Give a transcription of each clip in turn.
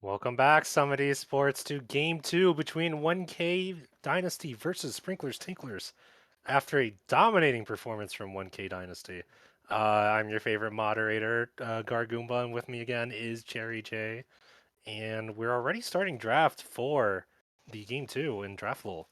Welcome back, Summit Esports, to Game 2 between 1K Dynasty versus Sprinklers Tinklers after a dominating performance from 1K Dynasty. I'm your favorite moderator, Gargoomba, and with me again is Cherry J. And we're already starting draft for the Game 2 in Draftful.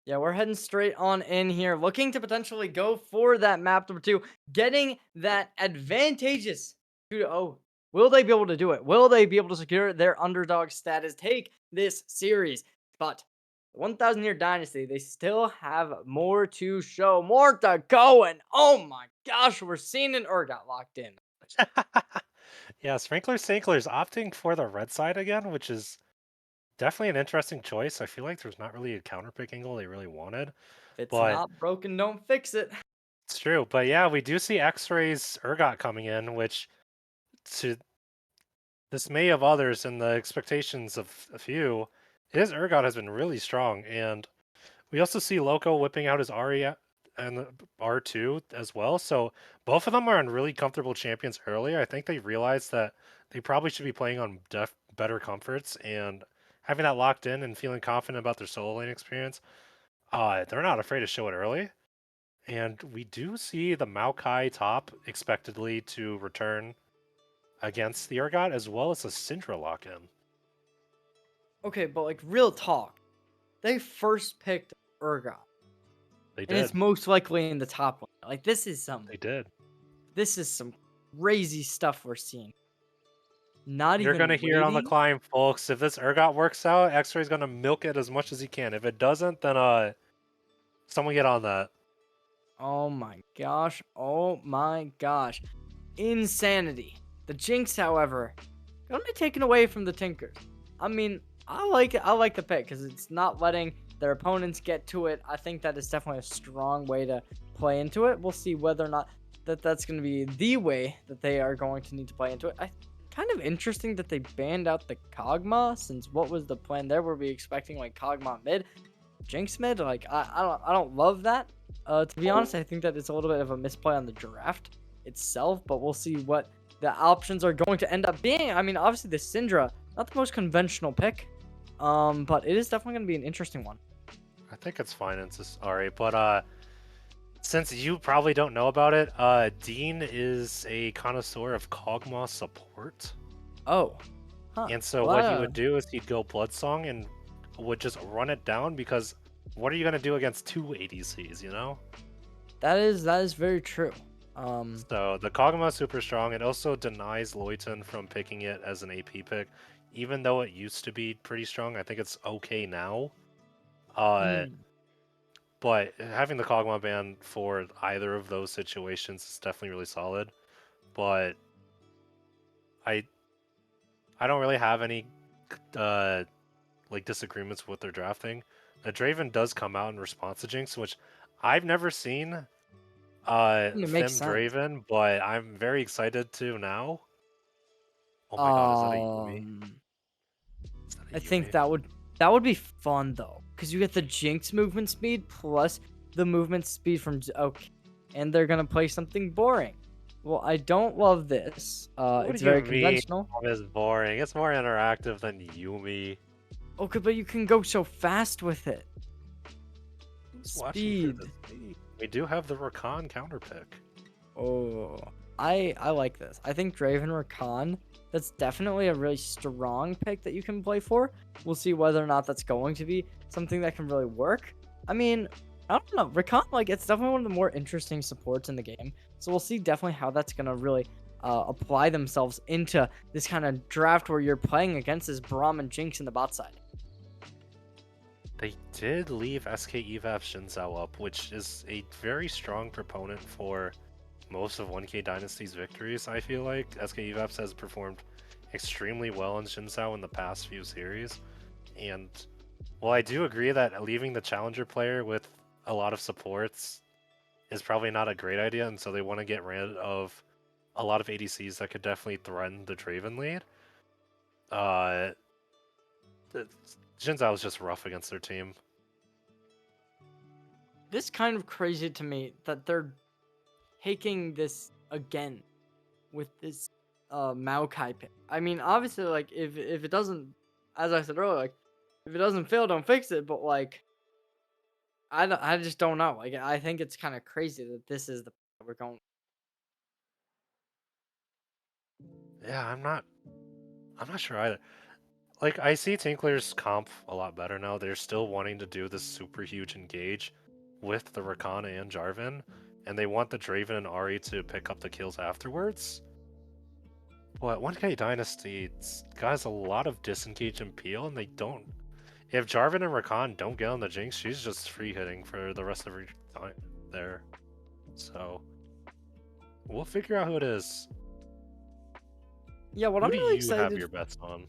Yeah, we're heading straight on in here, looking to potentially go for that map number 2, getting that advantageous 2-0. Will they be able to do it? Will they be able to secure their underdog status, take this series? But 1,000 year dynasty, they still have more to show, more to go, and oh my gosh, we're seeing an Urgot locked in. Yeah, Sprinklers Tinklers opting for the red side again, which is definitely an interesting choice. I feel like there's not really a counterpick angle they really wanted, If it's but not broken, don't fix it. it's true, but yeah, we do see X-Ray's Urgot coming in, which to dismay of others and the expectations of a few, his Urgot has been really strong, and we also see Loco whipping out his Aria and the R2 as well. So both of them are on really comfortable champions early. I think they realized that they probably should be playing on better comforts and having that locked in and feeling confident about their solo lane experience. They're not afraid to show it early. And we do see the Maokai top expectedly to return against the Urgot, as well as a Syndra lock-in. Okay, but like real talk, they first picked Urgot. They And it's did. most likely in the top one. Like They did. this is some crazy stuff we're seeing. Not You're gonna even hear it on the waiting. climb, folks. If this Urgot works out, X-Ray's gonna milk it as much as he can. If it doesn't, then someone get on that. Oh my gosh. Oh my gosh. Insanity. The Jinx, however, gonna be taken away from the Tinkers. I mean, I like it. I like the pick because it's not letting their opponents get to it. I think that is definitely a strong way to play into it. We'll see whether or not that's going to be the way that they are going to need to play into it. Kind of interesting that they banned out the Kog'Maw, since what was the plan there? Were we expecting like Kog'Maw mid, Jinx mid? Like I don't love that. To be honest, I think that it's a little bit of a misplay on the draft itself, but we'll see what the options are going to end up being. I mean, obviously the Syndra, not the most conventional pick, but it is definitely going to be an interesting one. I think it's fine. It's just alright, but since you probably don't know about it, Dean is a connoisseur of Kog'Maw support. Oh, huh. And so what he Well, would do is he'd go Bloodsong and would just run it down because what are you gonna do against two ADCs, you know? that is very true. So the Kog'Maw is super strong. It also denies Loyton from picking it as an AP pick, even though it used to be pretty strong. I think it's okay now. Uh, hmm. but having the Kog'Maw ban for either of those situations is definitely really solid. But I I don't really have any uh like disagreements with their drafting. The Draven does come out in response to Jinx, which I've never seen It makes Fim sense. Draven, but I'm very excited to now. Oh my god, is that a Yumi? Um, Is that a I think Yumi? that would be fun though, because you get the Jinx movement speed plus the movement speed from okay, and they're gonna play something boring. Well, I don't love this. What do It's you very mean? conventional. It's boring. It's more interactive than Yumi. Okay, but you can go so fast with it. Who's watching for Speed. this league? We do have the Rakan counter pick. Oh, I like this. I think Draven Rakan, that's definitely a really strong pick that you can play for. We'll see whether or not that's going to be something that can really work. I mean, I don't know. Rakan, like, it's definitely one of the more interesting supports in the game. So we'll see definitely how that's going to really apply themselves into this kind of draft where you're playing against this Braum and Jinx in the bot side. They did leave SK EVAP Shinzao up, which is a very strong proponent for most of 1K Dynasty's victories, I feel like. SK EVAPs has performed extremely well in Shinzao in the past few series. And well, I do agree that leaving the challenger player with a lot of supports is probably not a great idea, and so they want to get rid of a lot of ADCs that could definitely threaten the Draven lead. Uh, Jinzao is just rough against their team. This kind of crazy to me that they're taking this again with this. Maokai pick. I mean, obviously, like if it doesn't, as I said earlier, like if it doesn't fail, don't fix it. But like I just don't know. Like I think it's kind of crazy that this is the we're going. Yeah, I'm not sure either. Like, I see Tinkler's comp a lot better now. They're still wanting to do this super huge engage with the Rakana and Jarvan, and they want the Draven and Ahri to pick up the kills afterwards. But 1K Dynasty has a lot of disengage and peel, and they don't. If Jarvan and Rakan don't get on the Jinx, she's just free hitting for the rest of her time there. So, we'll figure out who it is. Yeah, what Who I'm do really you excited. have your bets on?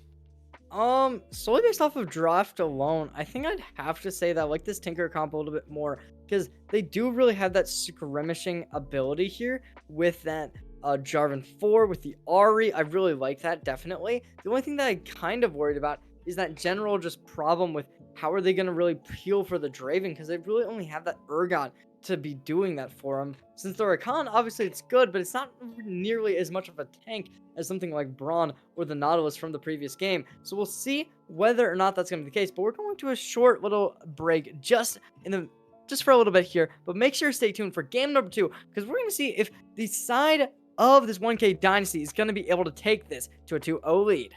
Solely based off of draft alone, I think I'd have to say that I like this Tinker comp a little bit more because they do really have that skirmishing ability here with that Jarvan 4 with the Ahri. I really like that, definitely. The only thing that I kind of worried about is that general just problem with how are they going to really peel for the Draven because they really only have that Urgot to be doing that for them. Since the Rakan, obviously it's good, but it's not nearly as much of a tank as something like Braun or the Nautilus from the previous game. So we'll see whether or not that's going to be the case. But we're going to a short little break just for a little bit here. But make sure to stay tuned for game number 2 because we're going to see if the side of this 1K Dynasty is going to be able to take this to a 2-0 lead.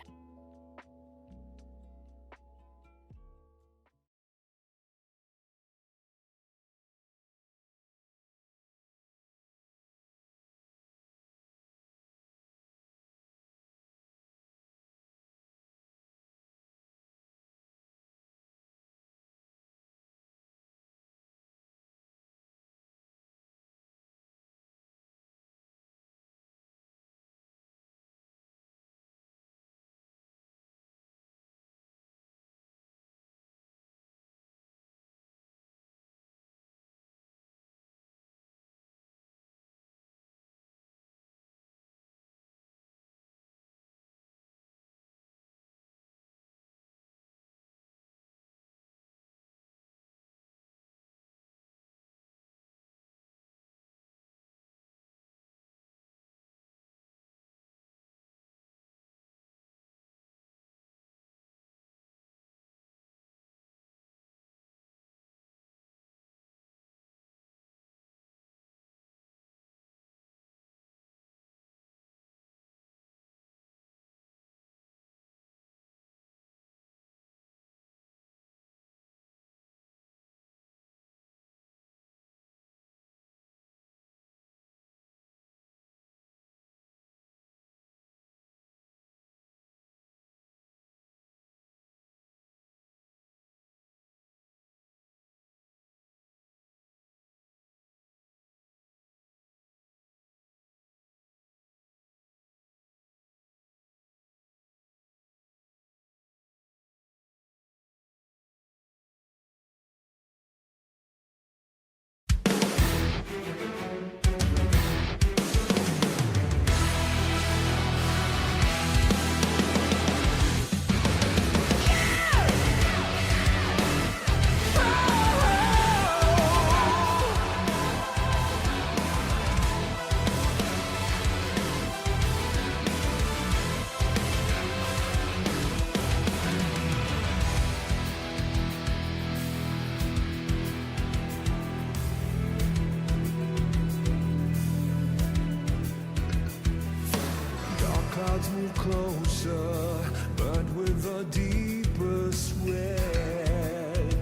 Clouds move closer, but with a deepest red.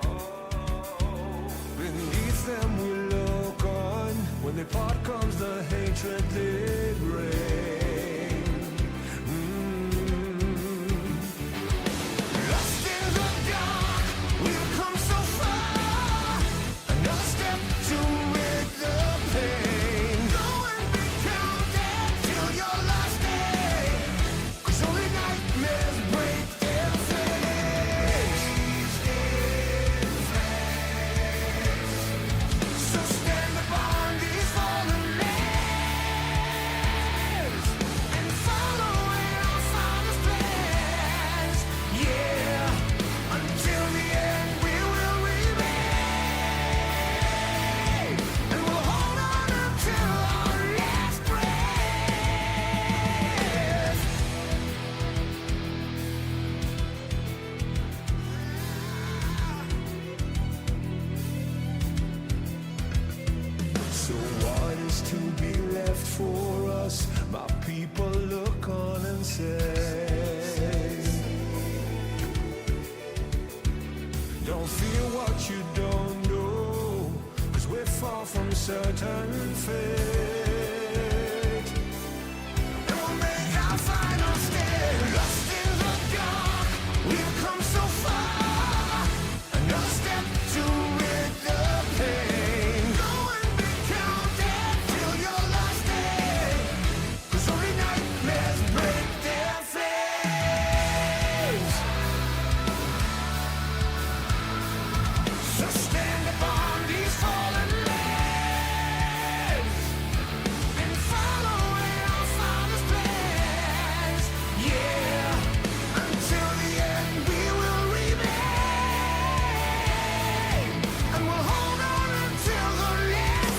Oh, beneath them we look on. When they part comes the hatred they bring. Lost in the dark, we've come so far. Another step to rid the pain. Go and be counted till your last day. 'Cause only nightmares break their face. So stand upon these fallen men. fate. And we'll make our final stand. Lost in the dark, we've come so far. Another step to rid the pain. Go and be counted till your last day. 'Cause only nightmares break their flames. So stand upon these fallen lands and follow in our Father's plans. Yeah, until the end we will remain, and we'll hold on until the last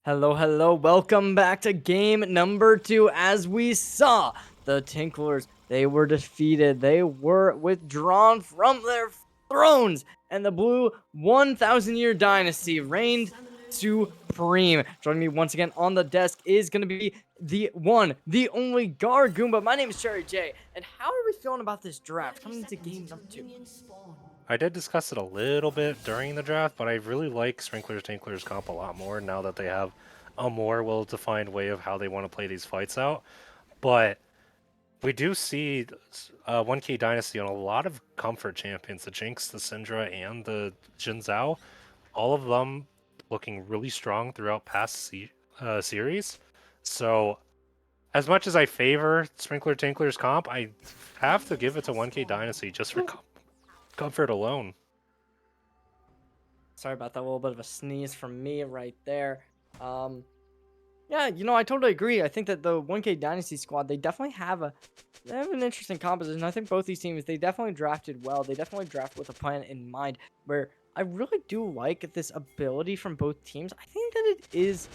Hello, welcome back to game number 2. As we saw, the Tinklers, they were defeated. They were withdrawn from their thrones, and the blue 1,000-year dynasty reigned supreme. Joining me once again on the desk is going to be the one, the only Gargoomba. My name is Cherry J, and how are we feeling about this draft coming into game number 2? I did discuss it a little bit during the draft, but I really like Sprinkler's Tinkler's comp a lot more now that they have a more well-defined way of how they want to play these fights out. But we do see 1K Dynasty on a lot of comfort champions, the Jinx, the Syndra, and the Jin Zhao, all of them looking really strong throughout past series. So as much as I favor Sprinkler Tinkler's comp, I have to give it to 1K Dynasty just for comfort alone. Sorry about that, a little bit of a sneeze from me right there. Yeah, I totally agree. I think that the 1K Dynasty squad, they definitely have an interesting composition. I think both these teams, they definitely drafted well. They definitely drafted with a plan in mind, where I really do like this ability from both teams. I think that it is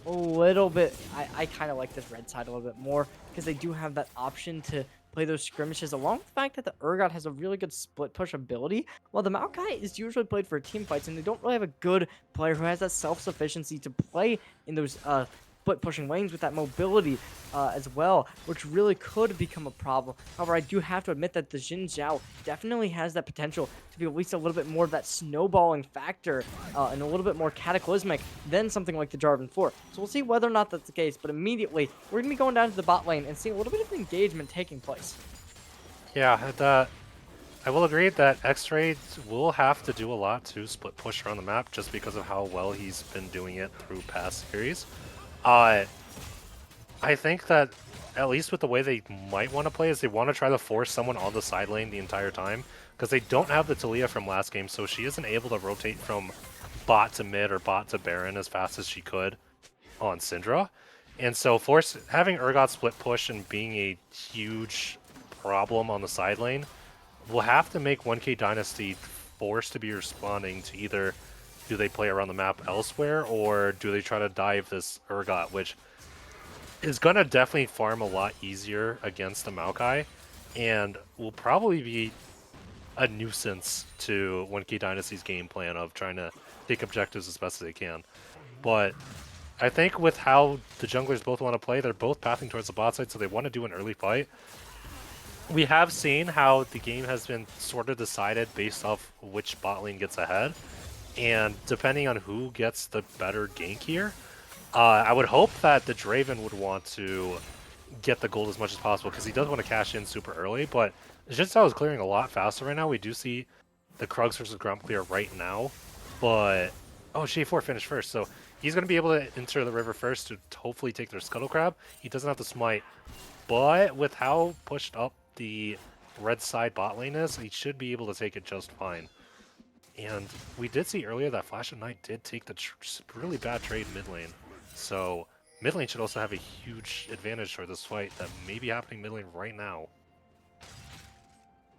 a little bit, I kind of like this red side a little bit more, because they do have that option to play those skirmishes, along with the fact that the Urgot has a really good split push ability, while the Maokai is usually played for team fights, and they don't really have a good player who has that self-sufficiency to play in those split pushing lanes with that mobility as well, which really could become a problem. However, I do have to admit that the Jin Zhao definitely has that potential to be at least a little bit more of that snowballing factor and a little bit more cataclysmic than something like the Jarvan 4. So we'll see whether or not that's the case, but immediately we're going to be going down to the bot lane and seeing a little bit of engagement taking place. Yeah, I will agree that X-Ray will have to do a lot to split push around the map just because of how well he's been doing it through past series. I think that at least with the way they might want to play is they want to try to force someone on the side lane the entire time, because they don't have the Talia from last game, so she isn't able to rotate from bot to mid or bot to Baron as fast as she could on Syndra. And so having Urgot split push and being a huge problem on the side lane will have to make 1K Dynasty forced to be responding to either do they play around the map elsewhere or do they try to dive this Urgot, which is going to definitely farm a lot easier against the Maokai and will probably be a nuisance to 1K Dynasty's game plan of trying to take objectives as best as they can. But I think with how the junglers both want to play, they're both pathing towards the bot side, so they want to do an early fight. We have seen how the game has been sort of decided based off which bot lane gets ahead, and depending on who gets the better gank here, I would hope that the Draven would want to get the gold as much as possible because he does want to cash in super early, but Jin Zhao is clearing a lot faster right now. We do see the Krugs versus Grump clear right now, but oh, J4 finished first, so he's going to be able to enter the river first to hopefully take their Scuttle Crab. He doesn't have to smite, but with how pushed up the red side bot lane is, he should be able to take it just fine. And we did see earlier that Flash of Night did take the really bad trade mid lane. So mid lane should also have a huge advantage for this fight that may be happening mid lane right now.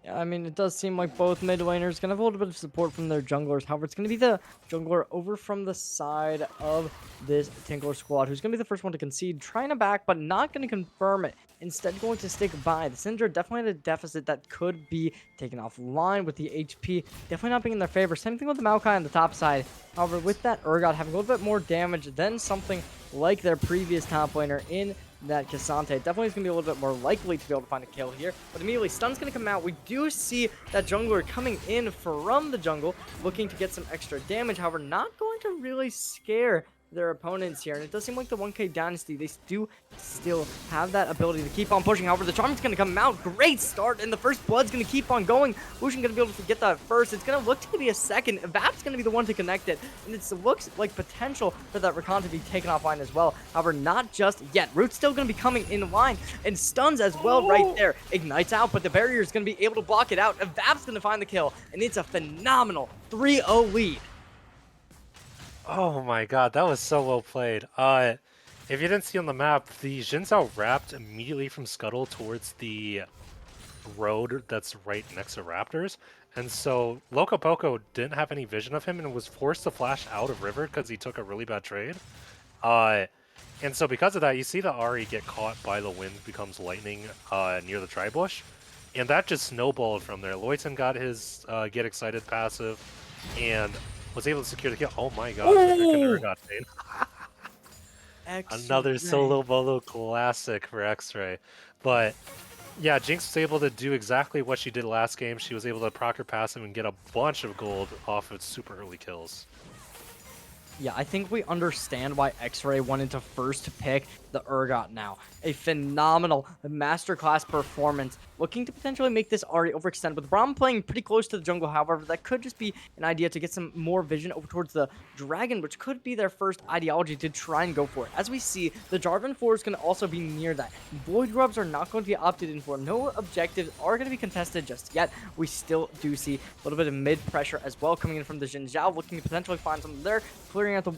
Yeah, I mean, it does seem like both mid laners gonna have a little bit of support from their junglers. However, it's gonna be the jungler over from the side of this Tinkler squad who's gonna be the first one to concede, trying to back, but not gonna confirm it. Instead, going to stick by. The Syndra definitely had a deficit that could be taken offline with the HP. Definitely not being in their favor. Same thing with the Maokai on the top side. However, with that Urgot having a little bit more damage than something like their previous top laner in that Cassante definitely is going to be a little bit more likely to be able to find a kill here. But immediately, Stun's going to come out. We do see that jungler coming in from the jungle, looking to get some extra damage. However, not going to really scare their opponents here. And it does seem like the 1K Dynasty, they do still have that ability to keep on pushing. However, the Charm's going to come out. Great start, and the first blood's going to keep on going. Lucian going to be able to get that first. It's going to look to be a second. Vap's going to be the one to connect it. And it looks like potential for that Rakan to be taken offline as well. However, not just yet. Root's still going to be coming in line, and stuns as well right there. Ignites out, but the barrier is going to be able to block it out. And Vap's going to find the kill, and it's a phenomenal 3-0 lead. Oh my god, that was so well played. If you didn't see on the map, the Xin Zhao wrapped immediately from Scuttle towards the road that's right next to Raptors. And so Loco Poco didn't have any vision of him and was forced to flash out of River because he took a really bad trade. And so because of that, you see the Ahri get caught by the wind, becomes lightning near the Tribush. And that just snowballed from there. Loyton got his Get Excited passive and was able to secure the kill. Oh my god, Urgot Pain. Another solo bolo classic for X-Ray. But yeah, Jinx was able to do exactly what she did last game. She was able to proc her passive and get a bunch of gold off of super early kills. Yeah, I think we understand why X-Ray wanted to first pick the Urgot now. A phenomenal masterclass performance, looking to potentially make this Ahri overextend. With Braum playing pretty close to the jungle, however, that could just be an idea to get some more vision over towards the Dragon, which could be their first ideology to try and go for it. As we see, the Jarvan 4 is going to also be near that. Void Grubs are not going to be opted in for. No objectives are going to be contested just yet. We still do see a little bit of mid pressure as well coming in from the Xin Zhao, looking to potentially find some there, clearing out the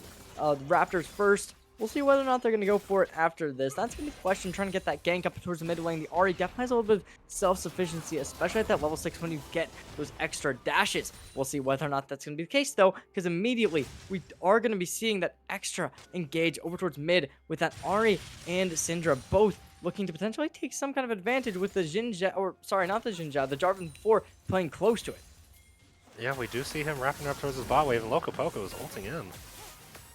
Raptors first. We'll see whether or not they're going to go for it after this. That's going to be the question, trying to get that gank up towards the mid lane. The Ahri definitely has a little bit of self-sufficiency, especially at that level 6 when you get those extra dashes. We'll see whether or not that's going to be the case, though, because immediately we are going to be seeing that extra engage over towards mid with that Ahri and Syndra both looking to potentially take some kind of advantage with the Jinja, or sorry, not the Jinja, the Jarvan 4 playing close to it. Yeah, we do see him wrapping up towards his bot wave, and Loco Poco is ulting in.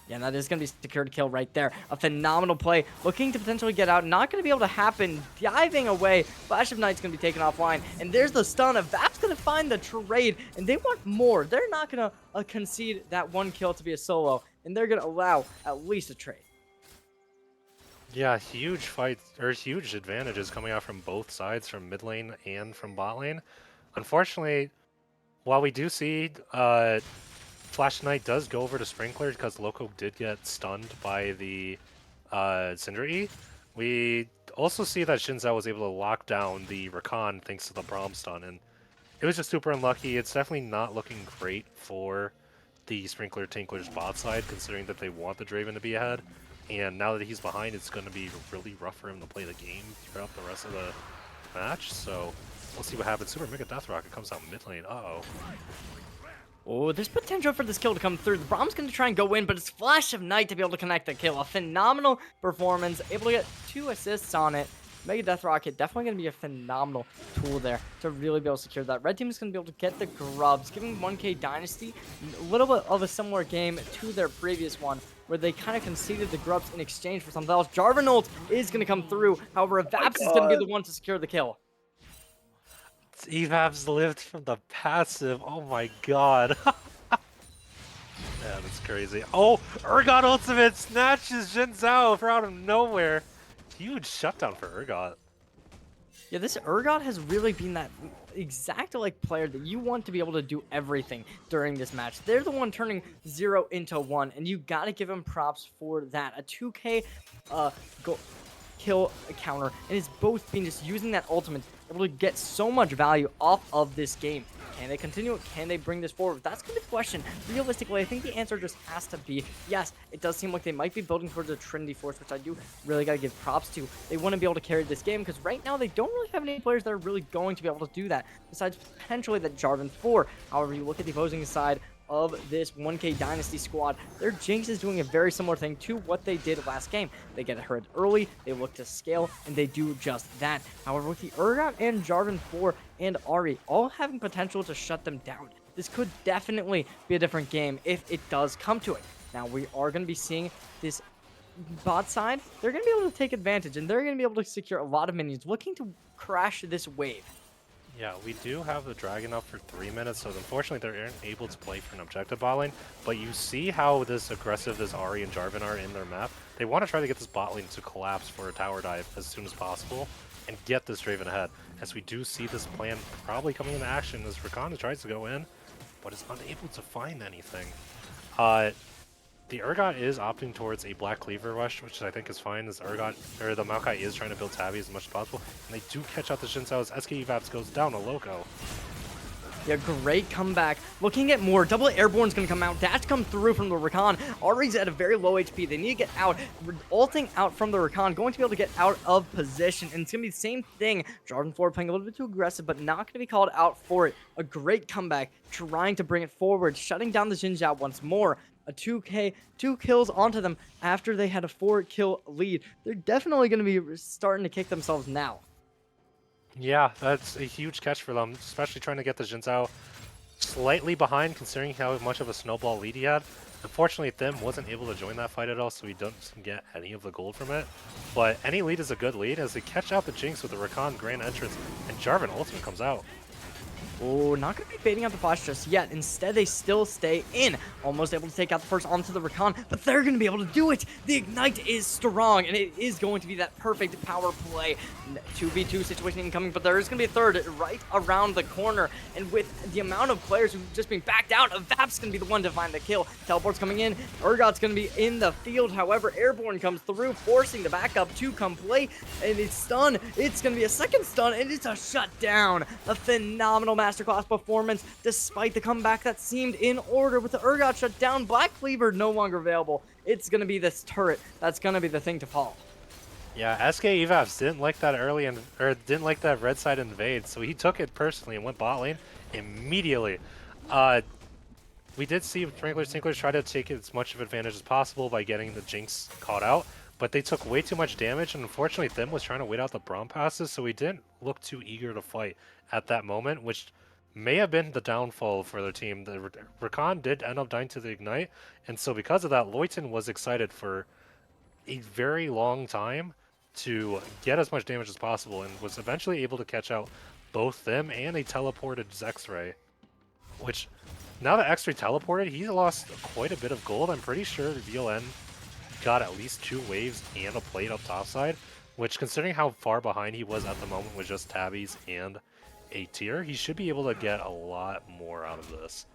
Yeah, and that is going to be secured kill right there. A phenomenal play. Looking to potentially get out. Not going to be able to happen. Diving away. Flash of Night's going to be taken offline. And there's the stun. Vap's going to find the trade. And they want more. They're not going to concede that one kill to be a solo. And they're going to allow at least a trade. Yeah, huge fights, or huge advantages coming out from both sides, from mid lane and from bot lane. Unfortunately, while we do see Flash Knight does go over to Sprinkler because Loco did get stunned by the Syndra E. We also see that Xin Zhao was able to lock down the Rakan thanks to the Braum stun, and it was just super unlucky. It's definitely not looking great for the Sprinkler Tinkler's bot side, considering that they want the Draven to be ahead. And now that he's behind, it's going to be really rough for him to play the game throughout the rest of the match. So we'll see what happens. Super Mega Death Rocket comes out mid lane. Uh-oh. Oh, there's potential for this kill to come through. The Braum's going to try and go in, but it's Flash of Night to be able to connect the kill. A phenomenal performance. Able to get 2 assists on it. Mega Death Rocket definitely going to be a phenomenal tool there to really be able to secure that. Red team is going to be able to get the grubs, giving 1K Dynasty a little bit of a similar game to their previous one, where they kind of conceded the grubs in exchange for something else. Jarvan ult is going to come through. However, Vaps is going to be the one to secure the kill. Evap's lived from the passive. Oh my god. Yeah, that's crazy. Oh, Urgot ultimate snatches Xin Zhao for out of nowhere. Huge shutdown for Urgot. Yeah, this Urgot has really been that exact like player that you want to be able to do everything during this match. They're the one turning 0 into 1, and you gotta give him props for that. A 2K kill counter, and it's both been just using that ultimate, able to get so much value off of this game. Can they continue it? Can they bring this forward? That's going to be the question. Realistically, I think the answer just has to be yes. It does seem like they might be building towards a Trinity Force, which I do really got to give props to. They want to be able to carry this game because right now they don't really have any players that are really going to be able to do that, besides potentially that Jarvan 4. However, you look at the opposing side of this 1K Dynasty squad, their Jinx is doing a very similar thing to what they did last game. They get hurt early, they look to scale, and they do just that. However, with the Urgot and Jarvan 4 and Ahri all having potential to shut them down, this could definitely be a different game if it does come to it. Now, we are going to be seeing this bot side. They're going to be able to take advantage, and they're going to be able to secure a lot of minions looking to crash this wave. Yeah, we do have the Dragon up for 3 minutes, so unfortunately they aren't able to play for an objective bot lane. But you see how this aggressive this Ahri and Jarvan are in their map. They want to try to get this bot lane to collapse for a tower dive as soon as possible and get this Draven ahead. As we do see this plan probably coming into action as Rakan tries to go in, but is unable to find anything. The Urgot is opting towards a Black Cleaver rush, which I think is fine, as Urgot, or the Maokai is trying to build Tabby as much as possible, and they do catch out the Xin Zhao as SK Evap's goes down a Loco. Yeah, great comeback. Looking at more. Double Airborne's going to come out. Dash come through from the Rakan. Ahri's at a very low HP. They need to get out. Ulting out from the Rakan. Going to be able to get out of position. And it's going to be the same thing. Jarvan 4 playing a little bit too aggressive, but not going to be called out for it. A great comeback. Trying to bring it forward. Shutting down the Xin Zhao once more. A 2K, 2 kills onto them after they had a 4-kill lead. They're definitely going to be starting to kick themselves now. Yeah, that's a huge catch for them, especially trying to get the Xin Zhao slightly behind, considering how much of a snowball lead he had. Unfortunately, Thim wasn't able to join that fight at all, so he doesn't get any of the gold from it. But any lead is a good lead, as they catch out the Jinx with the Rakan Grand Entrance, and Jarvan ultimate comes out. Oh, not going to be baiting out the flash just yet. Instead, they still stay in. Almost able to take out the first onto the Rakan, but they're going to be able to do it. The Ignite is strong, and it is going to be that perfect power play. 2v2 situation incoming, but there is going to be a third right around the corner. And with the amount of players who've just been backed out, Vap's going to be the one to find the kill. Teleport's coming in. Urgot's going to be in the field. However, Airborne comes through, forcing the backup to come play. And it's stun. It's going to be a second stun, and it's a shutdown. A phenomenal masterclass performance, despite the comeback that seemed in order with the Urgot shut down. Black Cleaver no longer available. It's going to be this turret that's going to be the thing to fall. Yeah, SK Evaps didn't like that didn't like that red side invade, so he took it personally and went bot lane immediately. We did see Tinklers try to take as much of advantage as possible by getting the Jinx caught out, but they took way too much damage, and unfortunately Thim was trying to wait out the Braum passes, so he didn't look too eager to fight at that moment, which may have been the downfall for their team. The Rakan did end up dying to the Ignite, and so because of that, Luyten was excited for a very long time to get as much damage as possible, and was eventually able to catch out both them and a teleported Zexray, which now that X-Ray teleported, he lost quite a bit of gold. I'm pretty sure the VLN got at least 2 waves and a plate up topside, which, considering how far behind he was at the moment with just Tabbies and a tier, he should be able to get a lot more out of this.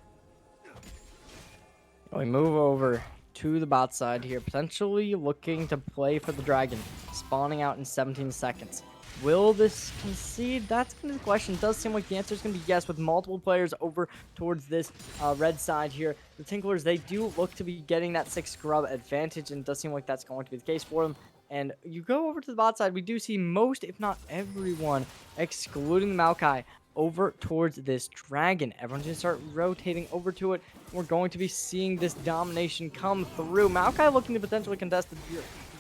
We move over to the bot side here, potentially looking to play for the Dragon, spawning out in 17 seconds. Will this concede? That's going to be the question. It does seem like the answer is going to be yes, with multiple players over towards this red side here. The Tinklers, they do look to be getting that 6 scrub advantage, and it does seem like that's going to be the case for them. And you go over to the bot side, we do see most, if not everyone, excluding the Maokai, over towards this Dragon. Everyone's going to start rotating over to it. We're going to be seeing this domination come through. Maokai looking to potentially contest the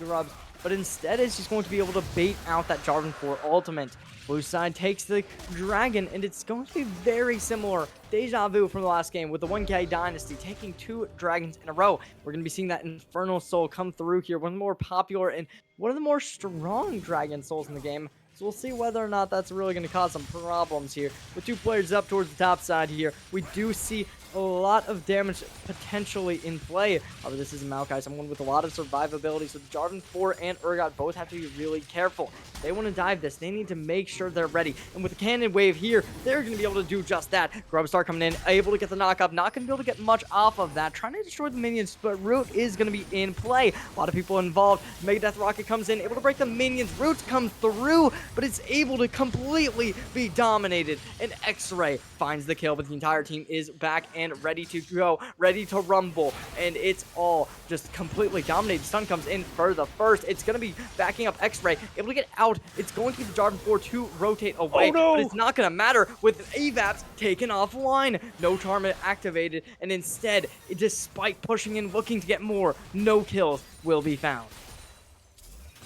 grubs, but instead is just going to be able to bait out that Jarvan 4 ultimate. Blue side takes the Dragon, and it's going to be very similar. Deja vu from the last game with the 1K Dynasty taking 2 Dragons in a row. We're going to be seeing that Infernal Soul come through here, one of the more popular and one of the more strong Dragon Souls in the game. So we'll see whether or not that's really going to cause some problems here. With 2 players up towards the top side here, we do see a lot of damage potentially in play. However, this is Maokai, someone with a lot of survivability, so the Jarvan 4 and Urgot both have to be really careful. If they want to dive this, they need to make sure they're ready. And with the cannon wave here, they're going to be able to do just that. Grubstar coming in, able to get the knock up, not going to be able to get much off of that, trying to destroy the minions, but Root is going to be in play. A lot of people involved. Megadeth Rocket comes in, able to break the minions. Root comes through, but it's able to completely be dominated. And X-Ray finds the kill, but the entire team is back and ready to go, ready to rumble, and it's all just completely dominated. Stun comes in for the first. It's going to be backing up X-Ray, able to get out. It's going to be the Jarvan 4 to rotate away, but it's not going to matter with Avaps taken offline. No charm activated, and instead, despite pushing in, looking to get more, no kills will be found.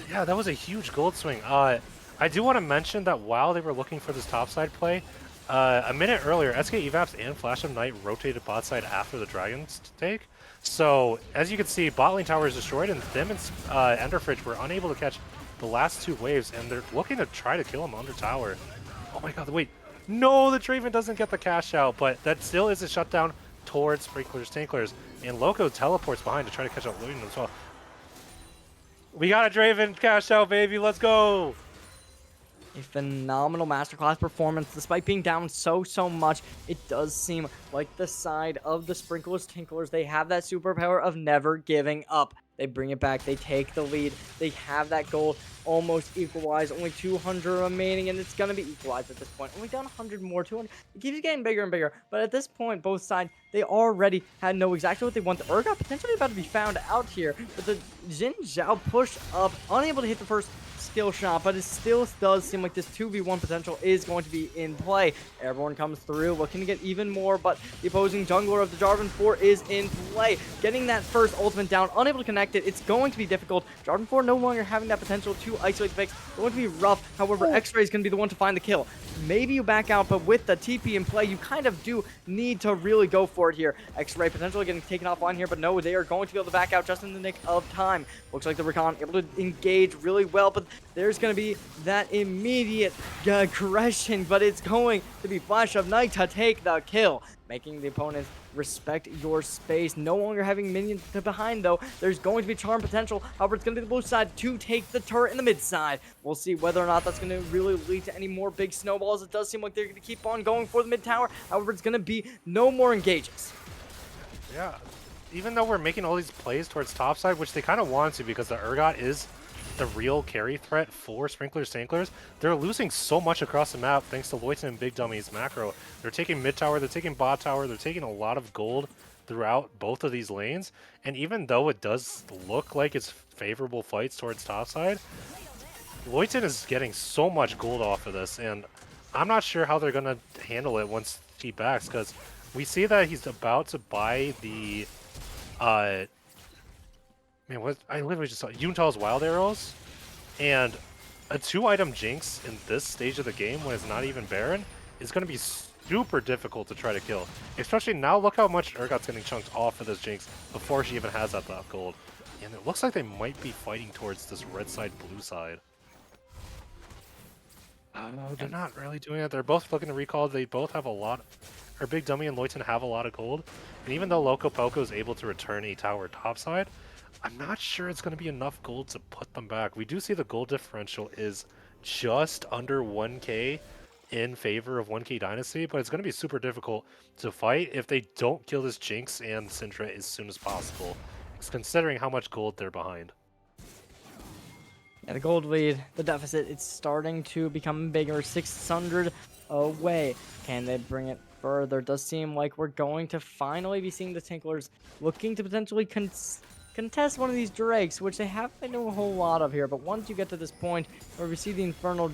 Yeah, that was a huge gold swing. I do want to mention that while they were looking for this topside play, a minute earlier, SK Evaps and Flash of Night rotated bot side after the Dragon's take. So, as you can see, bot lane tower is destroyed, and them and Enderfridge were unable to catch the last two waves, and they're looking to try to kill him under tower. Oh my god, wait. No, the Draven doesn't get the cash out, but that still is a shutdown towards Sprinklers Tanklers, and Loco teleports behind to try to catch up Ludian as well. We got a Draven cash out, baby. Let's go. A phenomenal masterclass performance. Despite being down so much, it does seem like the side of the Sprinklers Tinklers, they have that superpower of never giving up. They bring it back, they take the lead, they have that goal almost equalized, only 200 remaining, and it's going to be equalized at this point. Only down 100 more, 200, it keeps getting bigger and bigger, but at this point, both sides, they already know exactly what they want. The Urgot potentially about to be found out here, but the Xin Zhao pushed up, unable to hit the first skill shot, but it still does seem like this 2v1 potential is going to be in play. Airborne comes through, looking to get even more, but the opposing jungler of the Jarvan 4 is in play. Getting that first ultimate down, unable to connect it, it's going to be difficult. Jarvan 4 no longer having that potential to isolate the Vix. It's going to be rough. However, X-Ray is going to be the one to find the kill. Maybe you back out, but with the TP in play, you kind of do need to really go for it here. X-Ray potentially getting taken offline here, but no, they are going to be able to back out just in the nick of time. Looks like the Recon able to engage really well, but there's going to be that immediate aggression, but it's going to be Flash of Night to take the kill, making the opponent respect your space. No longer having minions behind, though. There's going to be charm potential. However, it's going to be the blue side to take the turret in the mid side. We'll see whether or not that's going to really lead to any more big snowballs. It does seem like they're going to keep on going for the mid tower. However, it's going to be no more engages. Yeah. Even though we're making all these plays towards topside, which they kind of want to because the Urgot is the real carry threat for Sprinklers Tanklers, they're losing so much across the map thanks to Loyton and Big Dummy's macro. They're taking mid tower, they're taking bot tower, they're taking a lot of gold throughout both of these lanes. And even though it does look like it's favorable fights towards topside, Loyton is getting so much gold off of this, and I'm not sure how they're going to handle it once he backs, because we see that he's about to buy the man, what I literally just saw Yuntal's Wild Arrows, and a 2-item Jinx in this stage of the game when it's not even Baron is going to be super difficult to try to kill. Especially now, look how much Urgot's getting chunked off of this Jinx before she even has that top gold. And it looks like they might be fighting towards this red side, blue side. They're not really doing it. They're both looking to recall. They both have a lot, or Big Dummy and Loyton have a lot of gold. And even though Loco Poco is able to return a tower topside, I'm not sure it's going to be enough gold to put them back. We do see the gold differential is just under 1k in favor of 1k Dynasty, but it's going to be super difficult to fight if they don't kill this Jinx and Syndra as soon as possible, considering how much gold they're behind. Yeah, the gold lead, the deficit, it's starting to become bigger. 600 away. Can they bring it further? It does seem like we're going to finally be seeing the Tinklers looking to potentially contest one of these Drakes, which they haven't been doing a whole lot of here. But once you get to this point where we see the Infernal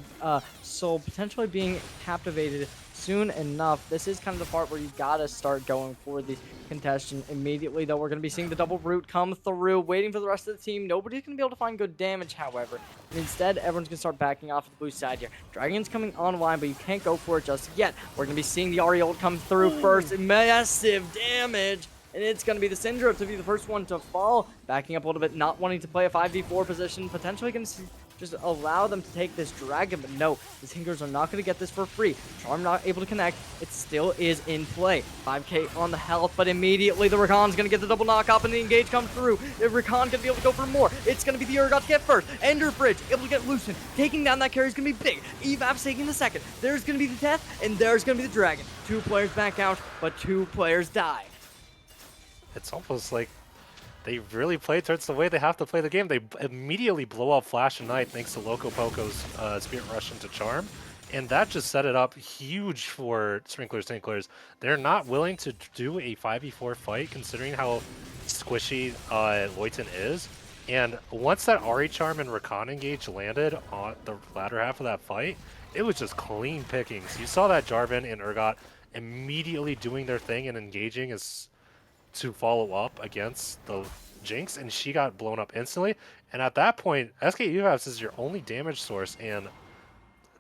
Soul potentially being captivated soon enough, this is kind of the part where you gotta start going for the contestation immediately. Though we're gonna be seeing the double root come through, waiting for the rest of the team. Nobody's gonna be able to find good damage, however. And instead, everyone's gonna start backing off the blue side here. Dragon's coming online, but you can't go for it just yet. We're gonna be seeing the Ari ult come through first. Massive damage. And it's going to be the Syndra to be the first one to fall. Backing up a little bit, not wanting to play a 5v4 position. Potentially going to just allow them to take this dragon. But no, the Tinkers are not going to get this for free. Charm not able to connect. It still is in play. 5k on the health, but immediately the Rakan's going to get the double knock up and the engage comes through. The Rakan going to be able to go for more. It's going to be the Urgot to get first. Ender Bridge able to get Lucian. Taking down that carry is going to be big. Evap's taking the second. There's going to be the death, and there's going to be the dragon. 2 players back out, but 2 players die. It's almost like they really play towards the way they have to play the game. They immediately blow up Flash and Knight thanks to Loco Poco's Spirit Rush into Charm. And that just set it up huge for Sprinklers Tinklers. They're not willing to do a 5v4 fight considering how squishy Loyton is. And once that Ahri Charm and Rakan engage landed on the latter half of that fight, it was just clean pickings. You saw that Jarvan and Urgot immediately doing their thing and engaging as to follow up against the Jinx, and she got blown up instantly. And at that point, SK Evaps is your only damage source, and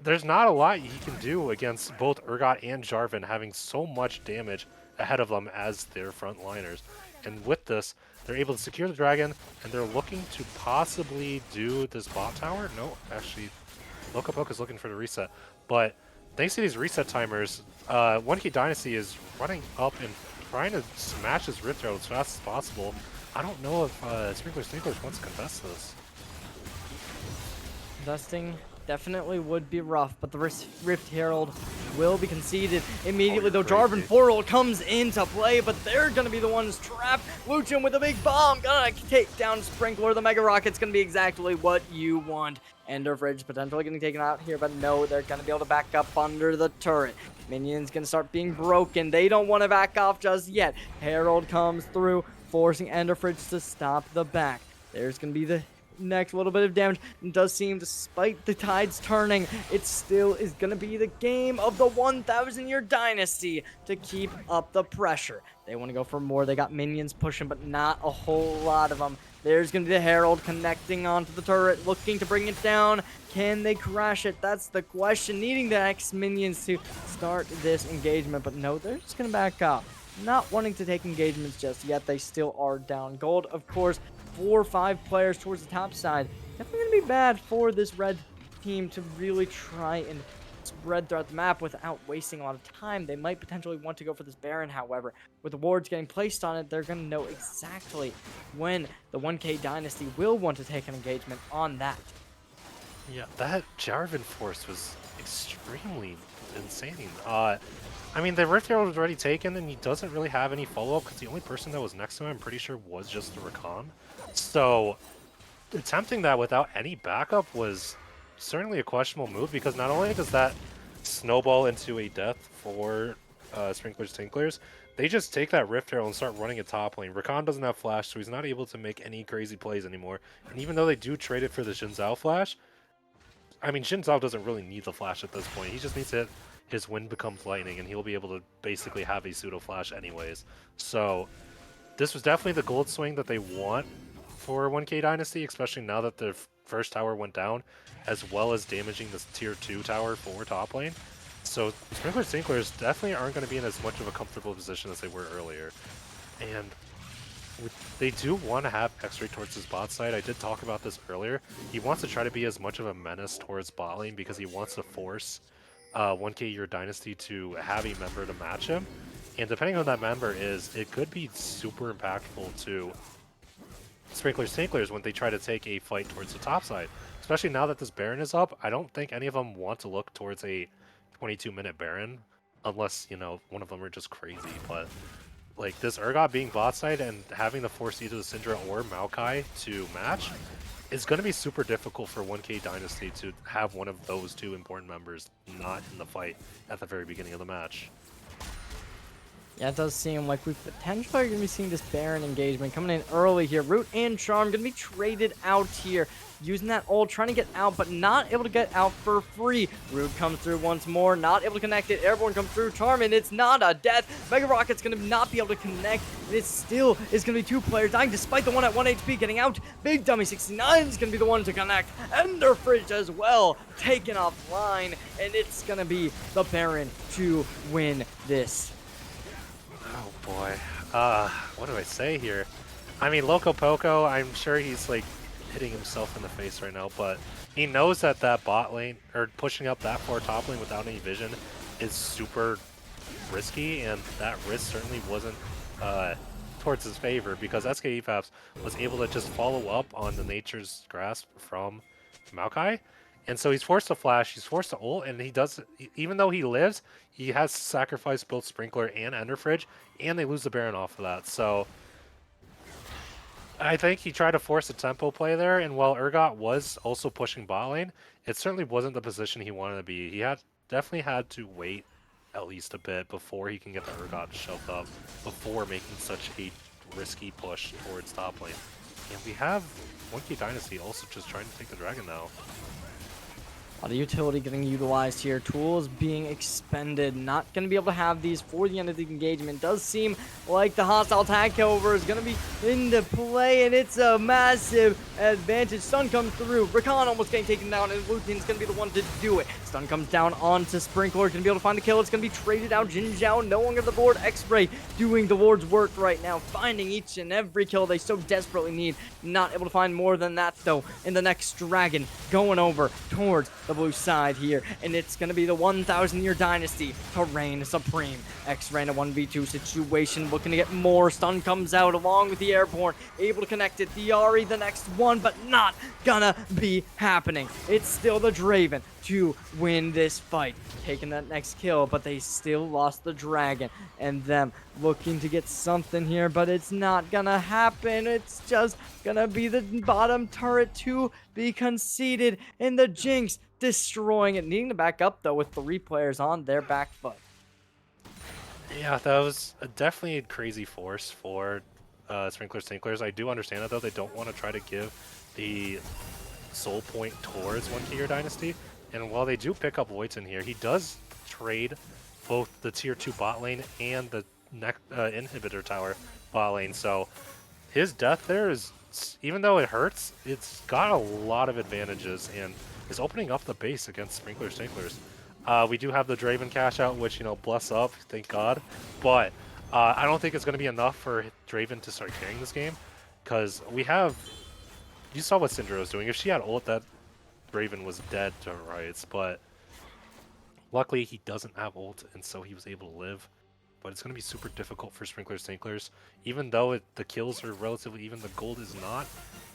there's not a lot he can do against both Urgot and Jarvan having so much damage ahead of them as their frontliners. And with this, they're able to secure the dragon, and they're looking to possibly do this bot tower. No, actually, Loco Poco's looking for the reset. But thanks to these reset timers, 1K Dynasty is running up and trying to smash his Rift Herald as fast as possible. I don't know if Sprinklers Tinklers wants to contest this. Contesting definitely would be rough, but the Rift Herald will be conceded immediately, though Jarvan Forward comes into play, but they're going to be the ones trapped. Lucian with a big bomb, gonna take down Sprinkler. The Mega Rocket's going to be exactly what you want. Ender Bridge potentially getting taken out here, but no, they're going to be able to back up under the turret. Minions going to start being broken. They don't want to back off just yet. Herald comes through, forcing Ender Bridge to stop the back. There's going to be the next little bit of damage. It does seem, despite the tides turning, it still is going to be the game of the 1,000-year dynasty to keep up the pressure. They want to go for more. They got minions pushing, but not a whole lot of them. There's going to be the Herald connecting onto the turret, looking to bring it down. Can they crash it? That's the question. Needing the X minions to start this engagement, but no, they're just going to back up. Not wanting to take engagements just yet. They still are down gold. Of course, 4 or 5 players towards the top side. Definitely going to be bad for this red team to really try and spread throughout the map without wasting a lot of time. They might potentially want to go for this Baron, however. With the wards getting placed on it, they're going to know exactly when the 1K Dynasty will want to take an engagement on that. Yeah, that Jarvan force was extremely insane. I mean, the Rift Herald was already taken, and he doesn't really have any follow-up because the only person that was next to him, I'm pretty sure, was just the Rakan. So, attempting that without any backup was certainly a questionable move, because not only does that snowball into a death for Sprinklers Tinklers, they just take that Rift Herald and start running a top lane. Rakan doesn't have flash, so he's not able to make any crazy plays anymore. And even though they do trade it for the Xin Zhao flash, I mean, Xin Zhao doesn't really need the flash at this point. He just needs to his wind becomes lightning, and he'll be able to basically have a pseudo flash anyways. So this was definitely the gold swing that they want for 1K Dynasty, especially now that the first tower went down, as well as damaging this tier 2 tower for top lane. So Sprinklers Tinklers definitely aren't going to be in as much of a comfortable position as they were earlier. And they do want to have X-Ray towards his bot side. I did talk about this earlier. He wants to try to be as much of a menace towards bot lane because he wants to force 1K Year Dynasty to have a member to match him. And depending on who that member is, it could be super impactful to Sprinklers Tinklers when they try to take a fight towards the top side. Especially now that this Baron is up, I don't think any of them want to look towards a 22-minute Baron, unless, you know, one of them are just crazy. But like this Urgot being bot side and having to force either the Syndra or Maokai to match is going to be super difficult for 1K Dynasty to have one of those 2 important members not in the fight at the very beginning of the match. Yeah, it does seem like we potentially are going to be seeing this Baron engagement coming in early here. Root and Charm going to be traded out here. Using that ult, trying to get out, but not able to get out for free. Root comes through once more, not able to connect it. Airborne comes through. Charm, and it's not a death. Mega Rocket's going to not be able to connect. And it still is going to be 2 players dying, despite the one at 1 HP getting out. Big Dummy 69 is going to be the one to connect. Ender Fridge as well, taken offline. And it's going to be the Baron to win this. Oh boy. What do I say here? I mean, Loco Poco, I'm sure he's like hitting himself in the face right now, but he knows that that bot lane, or pushing up that far top lane without any vision is super risky, and that risk certainly wasn't towards his favor because SK EFAPS was able to just follow up on the Nature's Grasp from Maokai. And so he's forced to flash, he's forced to ult, and he does, even though he lives, he has to sacrifice both Sprinkler and Ender Fridge, and they lose the Baron off of that. So I think he tried to force a tempo play there, and while Urgot was also pushing bot lane, it certainly wasn't the position he wanted to be. He definitely had to wait at least a bit before he can get the Urgot shoved up, before making such a risky push towards top lane. And we have 1K Dynasty also just trying to take the dragon now. A lot of utility getting utilized here. Tools being expended. Not going to be able to have these for the end of the engagement. Does seem like the hostile tag cover is going to be into play, and it's a massive advantage. Stun comes through. Rakan almost getting taken down, and Lutin's going to be the one to do it. Stun comes down onto Sprinkler. Going to be able to find the kill. It's going to be traded out. Jin Zhao no longer the board. X-Ray doing the Lord's work right now, finding each and every kill they so desperately need. Not able to find more than that, though, in the next dragon going over towards the blue side here, and it's going to be the 1,000-year dynasty to reign supreme. X-Ray in a 1v2 situation, looking to get more. Stun comes out along with the airborne, able to connect it. The Ahri the next one, but not gonna be happening. It's still the Draven to win this fight, taking that next kill, but they still lost the dragon, and them looking to get something here, but it's not gonna happen. It's just gonna be the bottom turret to be conceded, and the Jinx destroying it, needing to back up though with 3 players on their back foot. Yeah, that was definitely a crazy force for Sprinklers. I do understand that though. They don't want to try to give the soul point towards 1K Dynasty. And while they do pick up Voids in here, he does trade both the tier 2 bot lane and the inhibitor tower bot lane. So his death there is, even though it hurts, it's got a lot of advantages and is opening up the base against Sprinklers. We do have the Draven cash out, which, you know, bless up, thank God. But I don't think it's going to be enough for Draven to start carrying this game, because we have, you saw what Syndra was doing. If she had ult, that Draven was dead to rights, but luckily he doesn't have ult, and so he was able to live. But it's going to be super difficult for Sprinklers. Even though the kills are relatively even, the gold is not.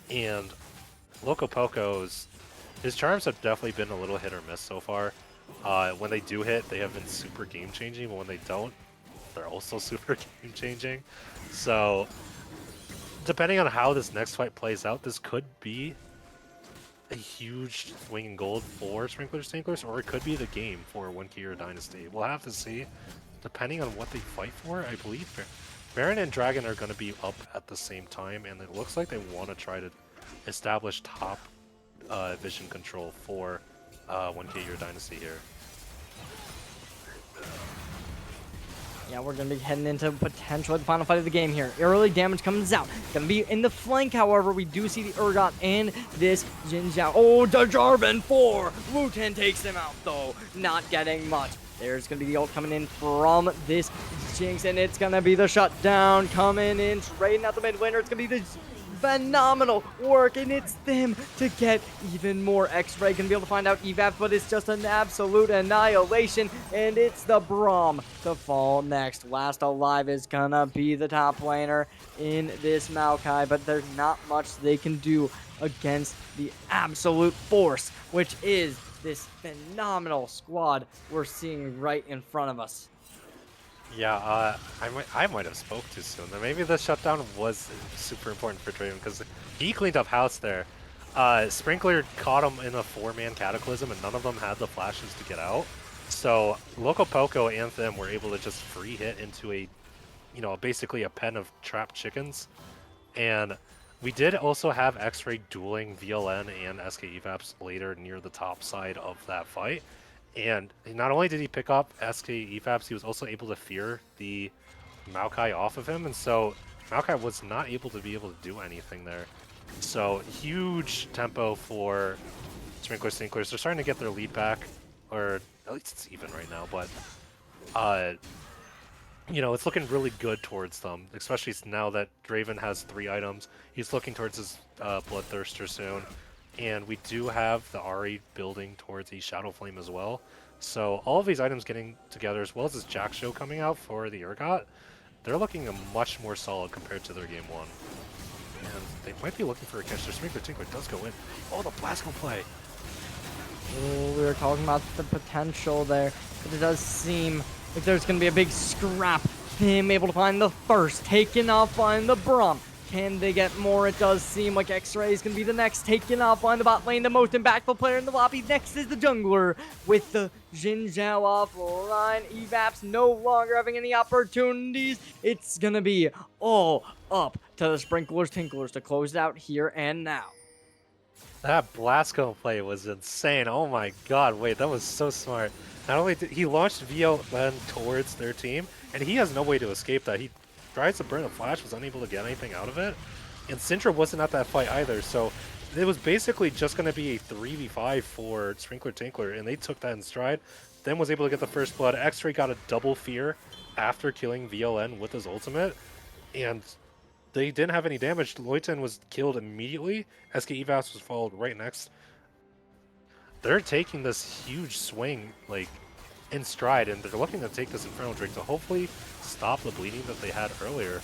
And Loco Poco's, his charms have definitely been a little hit or miss so far. When they do hit, they have been super game-changing, but when they don't, they're also super game-changing. So, depending on how this next fight plays out, this could be a huge swing in gold for Sprinklers, or it could be the game for 1K Dynasty. We'll have to see, depending on what they fight for. I believe Baron and Dragon are going to be up at the same time, and it looks like they want to try to establish top vision control for 1K Dynasty here. Yeah, we're going to be heading into potentially the final fight of the game here. Early damage comes out. Going to be in the flank, however. We do see the Urgot and this Jin Zhao. Oh, the Jarvan 4! Wu-Ten takes him out, though. Not getting much. There's going to be the ult coming in from this Jinx, and it's going to be the shutdown coming in, trading out the mid laner. It's going to be the phenomenal work, and it's them to get even more. X-Ray gonna be able to find out evap, but it's just an absolute annihilation, and it's the Braum to fall next. Last alive is gonna be the top laner in this Maokai, but there's not much they can do against the absolute force, which is this phenomenal squad we're seeing right in front of us. Yeah, I might have spoke too soon. Maybe the shutdown was super important for Draven because he cleaned up house there. Sprinkler caught him in a 4-man Cataclysm, and none of them had the flashes to get out. So Loco Poco and them were able to just free hit into a, you know, basically a pen of trapped chickens. And we did also have X-Ray dueling VLN and SK EVAPs later near the top side of that fight. And not only did he pick up SK EFAPs, he was also able to fear the Maokai off of him, and so Maokai was not able to do anything there. So huge tempo for Sprinklers. They're starting to get their lead back, or at least it's even right now, but it's looking really good towards them, especially now that Draven has 3 items. He's looking towards his Bloodthirster soon, and we do have the Ahri building towards the Shadow Flame as well. So all of these items getting together, as well as this Jack Show coming out for the Urgot, they're looking much more solid compared to their game 1. And they might be looking for a catch. Their Sprinkler Tinkler does go in. Oh, the Blasco play! Oh, we were talking about the potential there, but it does seem like there's going to be a big scrap. Him able to find the first, taken off on the Braum. Can they get more? It does seem like X-Ray is going to be the next, taken off on the bot lane. The most impactful player in the lobby. Next is the jungler with the Xin Zhao offline. Evaps no longer having any opportunities. It's going to be all up to the Sprinklers Tinklers to close it out here and now. That Blasco play was insane. Oh my god, wait, that was so smart. Not only did he launched VON towards their team, and he has no way to escape that. He tries to burn a flash, was unable to get anything out of it. And Syndra wasn't at that fight either, so it was basically just going to be a 3v5 for Sprinkler Tinkler, and they took that in stride. Then was able to get the first blood. X-Ray got a double fear after killing VLN with his ultimate, and they didn't have any damage. Loyton was killed immediately. SK Evas was followed right next. They're taking this huge swing, like, in stride, and they're looking to take this Infernal Drake to hopefully stop the bleeding that they had earlier.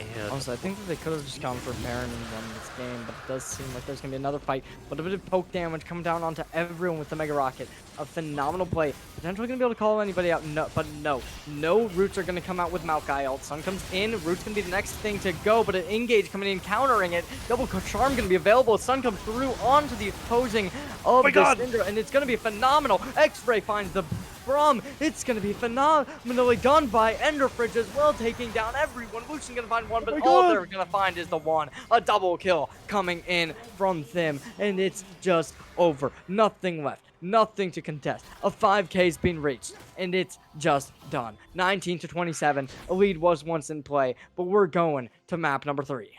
And Honestly, I think that they could have just gone for Baron and won this game, but it does seem like there's going to be another fight. But a bit of poke damage coming down onto everyone with the Mega Rocket. A phenomenal play. Potentially going to be able to call anybody out. No, but no. No Roots are going to come out with Maokai ult. Sun comes in. Roots going to be the next thing to go, but an Engage coming in, countering it. Double Charm going to be available. Sun comes through onto the opposing of the Syndra, and it's going to be phenomenal. X-Ray finds the Braum. It's going to be phenomenally done by Enderfridge as well, taking down everyone. Lucian going to find one, but all they're going to find is the one. A double kill coming in from them, and it's just over. Nothing left. Nothing to contest. A 5K's been reached, and it's just done. 19 to 27. A lead was once in play, but we're going to map number 3.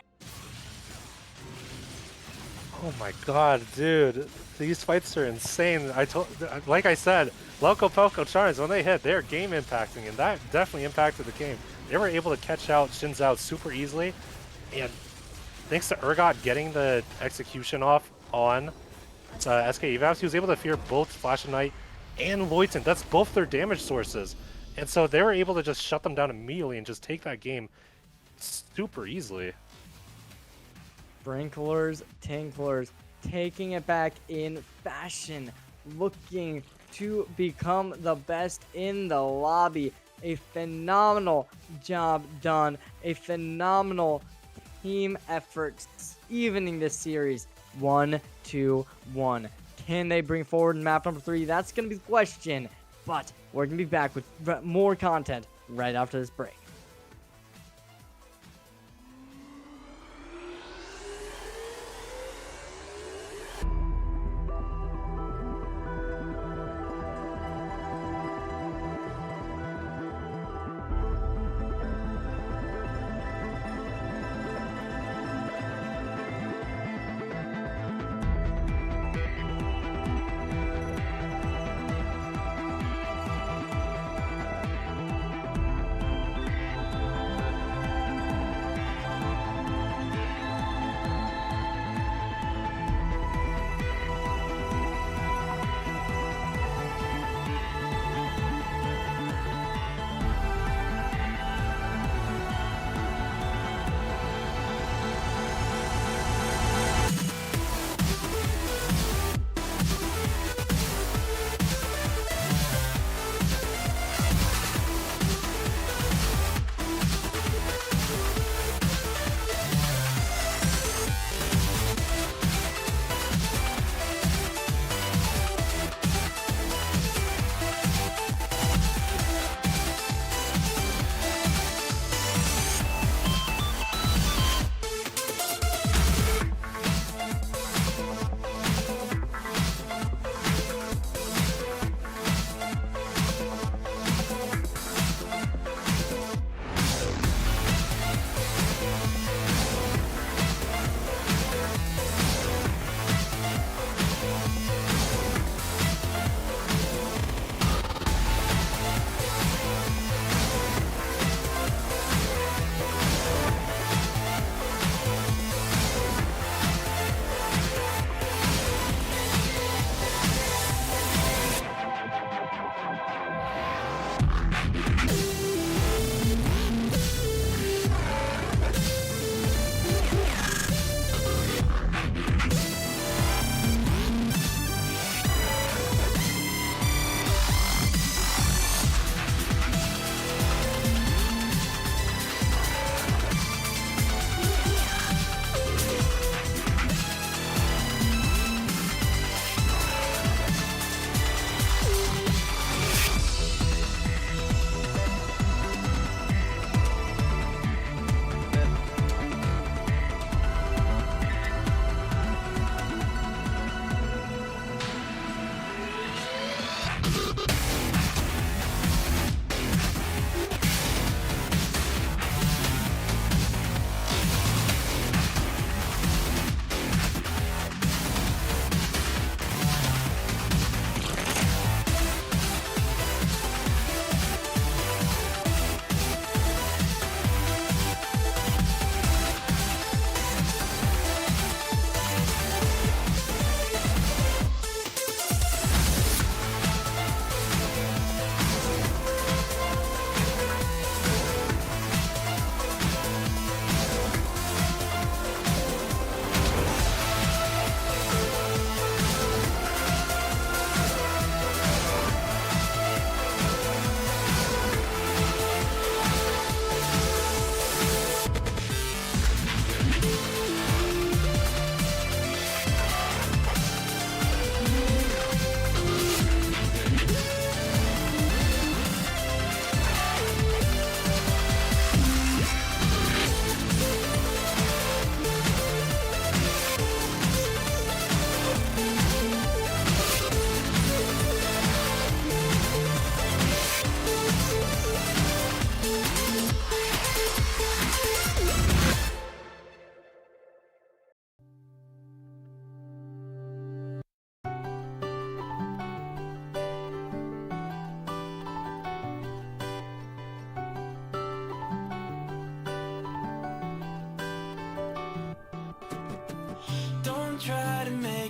oh my god, dude, these fights are insane. Like I said, Loco Poco Charms, when they hit, they're game impacting, and that definitely impacted the game. They were able to catch out Xin Zhao super easily, and thanks to Urgot getting the execution off on SK Evas, he was able to fear both Flash of Night and Loyton. That's both their damage sources. And so they were able to just shut them down immediately and just take that game super easily. Sprinklers, Tinklers, taking it back in fashion, looking to become the best in the lobby. A phenomenal job done, a phenomenal team effort, evening this series 1-2-1. Can they bring forward map number 3? That's going to be the question, but we're going to be back with more content right after this break.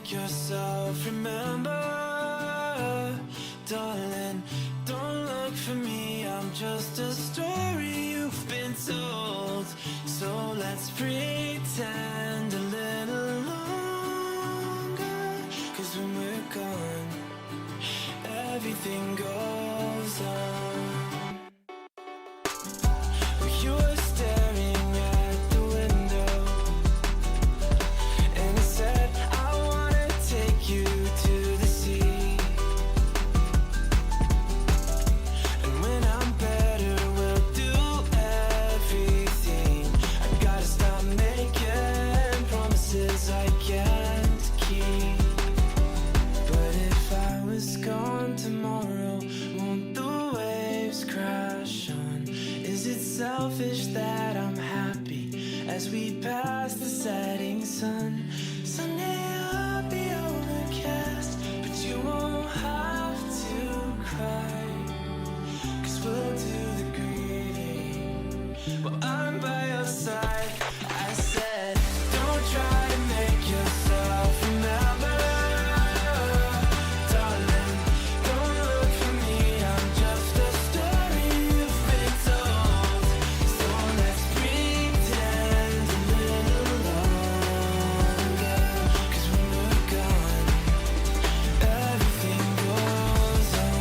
make yourself remember. Darling, don't look for me, I'm just a story you've been told. So let's pretend a little longer, 'cause when we're gone, everything goes on. You were staring at the window, and I said, I wanna take you to the sea. And when I'm better, we'll do everything. I gotta stop making promises I can't keep. But if I was gone tomorrow, won't the waves crash on? Is it selfish that I'm happy as we pass the setting sun? Someday I'll be overcast, but you won't have to cry, 'cause we'll do the grieving while I'm by your side. I said, don't try to make yourself remember. Darling, don't look for me, I'm just a story you've been told. So let's pretend a little longer, 'cause when we're gone, everything goes on.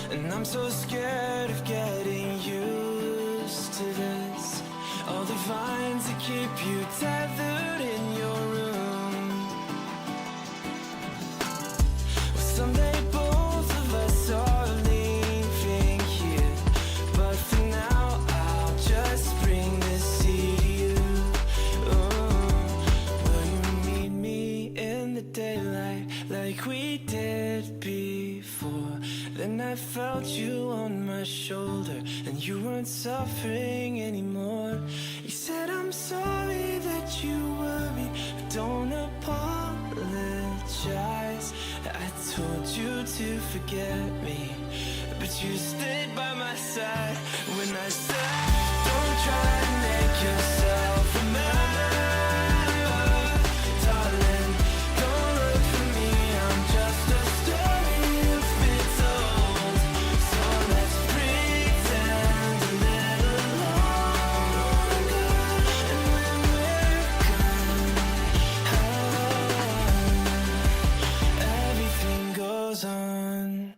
And I'm so scared of getting used to this. All the vines that keep you tethered in your room. Well, someday both of us are leaving here, but for now I'll just bring this sea to you. Will you meet me in the daylight like we did before? Then I felt you on my shoulder, and you weren't suffering anymore. You said, I'm sorry that you worried, but don't apologize. I told you to forget me, but you stayed by my side when I said, don't try to make yourself remember. Darling, don't look for me, I'm just a story you've been told. So let's pretend a little longer, and when we're gone, everything goes on.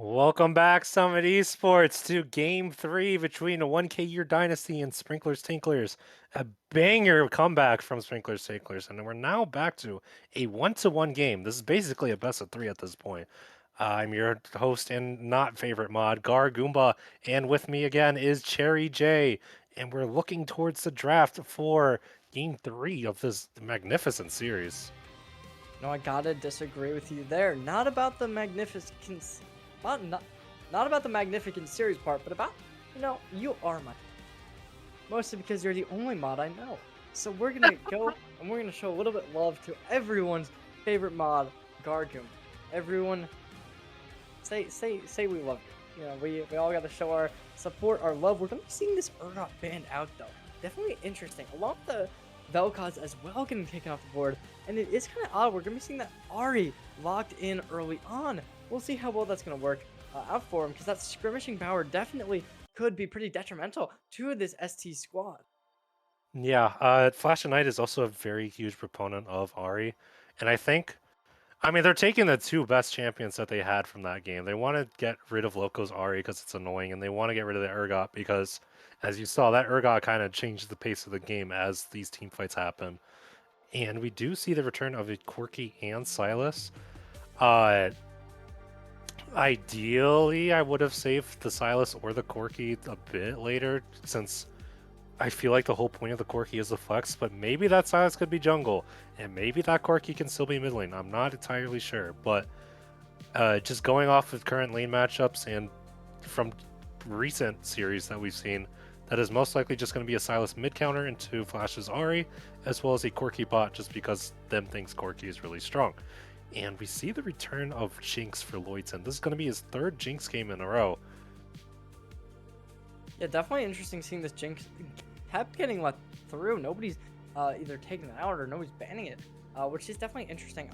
Welcome back, Summit Esports, to Game 3 between the 1K Year Dynasty and Sprinklers Tinklers. A banger comeback from Sprinklers Tinklers, and we're now back to a 1-1 game. This is basically a best of 3 at this point. I'm your host and not favorite mod, Gar Goomba, and with me again is Cherry J, and we're looking towards the draft for Game 3 of this magnificent series. No, I gotta disagree with you there. Not about the magnificence, not about the magnificent series part, but about, you are my. Mostly because you're the only mod I know. So we're gonna go and we're gonna show a little bit of love to everyone's favorite mod, Gargoom. Everyone, say we love you. You know, we all got to show our support, our love. We're gonna be seeing this Urgot banned out though. Definitely interesting. Along with the Vel'Koz as well getting taken off the board, and it is kind of odd. We're gonna be seeing that Ahri locked in early on. We'll see how well that's gonna work out for him, because that skirmishing power definitely could be pretty detrimental to this ST squad. Yeah, Flash and Knight is also a very huge proponent of Ahri, and I mean, they're taking the two best champions that they had from that game. They want to get rid of Loco's Ahri because it's annoying, and they want to get rid of the Urgot because, as you saw, that Urgot kind of changed the pace of the game as these team fights happen. And we do see the return of a Corki and Sylas. Uh, Ideally, I would have saved the Sylas or the Corki a bit later, since I feel like the whole point of the Corki is the flex, but maybe that Sylas could be jungle, and maybe that Corki can still be mid lane. I'm not entirely sure, but just going off of current lane matchups and from recent series that we've seen, that is most likely just going to be a Sylas mid counter into Flash's Ahri, as well as a Corki bot, just because them thinks Corki is really strong. And we see the return of Jinx for Lloydton. This is going to be his third Jinx game in a row. Yeah, definitely interesting seeing this Jinx kept getting let through. Nobody's either taking it out or nobody's banning it, which is definitely interesting.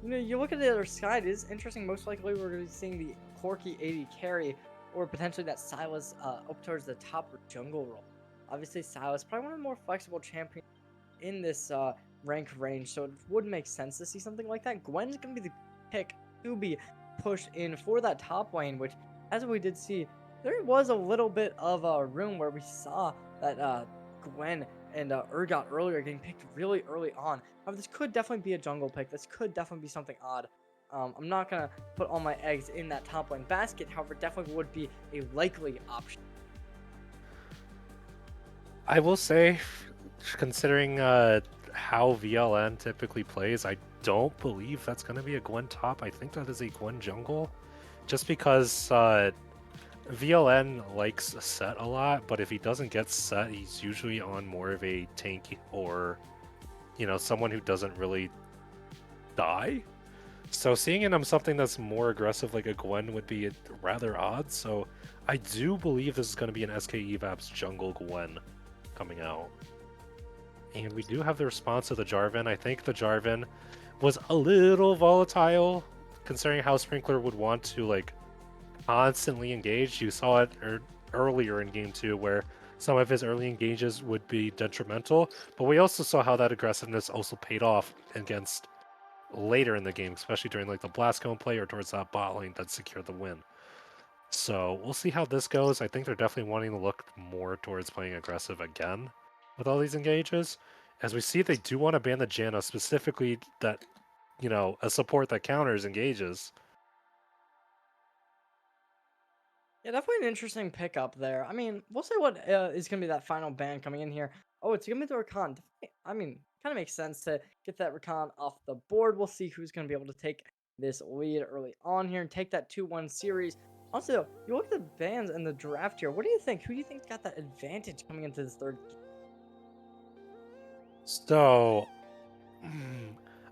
You know, you look at the other side, it is interesting. Most likely, we're going to be seeing the Corki 80 carry, or potentially that Sylas up towards the top or jungle role. Obviously, Sylas probably one of the more flexible champions in this rank range, so it would make sense to see something like that. Gwen's going to be the pick to be pushed in for that top lane, which, as we did see, there was a little bit of a room where we saw that Gwen and Urgot earlier getting picked really early on. However, this could definitely be a jungle pick. This could definitely be something odd. I'm not going to put all my eggs in that top lane basket. However, definitely would be a likely option. I will say, considering how VLN typically plays, I don't believe that's going to be a Gwen top. I think that is a Gwen jungle, just because VLN likes set a lot, but if he doesn't get set, he's usually on more of a tank or, you know, someone who doesn't really die. So seeing in him something that's more aggressive like a Gwen would be rather odd. So I do believe this is going to be an SK Evap's jungle Gwen coming out. And we do have the response to the Jarvan. I think the Jarvan was a little volatile, considering how Sprinkler would want to like constantly engage. You saw it earlier in game 2 where some of his early engages would be detrimental, but we also saw how that aggressiveness also paid off against later in the game, especially during like the blast cone play or towards that bot lane that secured the win. So we'll see how this goes. I think they're definitely wanting to look more towards playing aggressive again with all these engages. As we see, they do want to ban the Janna, specifically that, you know, a support that counters engages. Yeah, definitely an interesting pickup there. I mean, we'll see what is going to be that final ban coming in here. Oh, it's going to be the Rakan. I mean, kind of makes sense to get that Rakan off the board. We'll see who's going to be able to take this lead early on here and take that 2-1 series. Also, you look at the bans and the draft here. What do you think? Who do you think's got that advantage coming into this third game? So,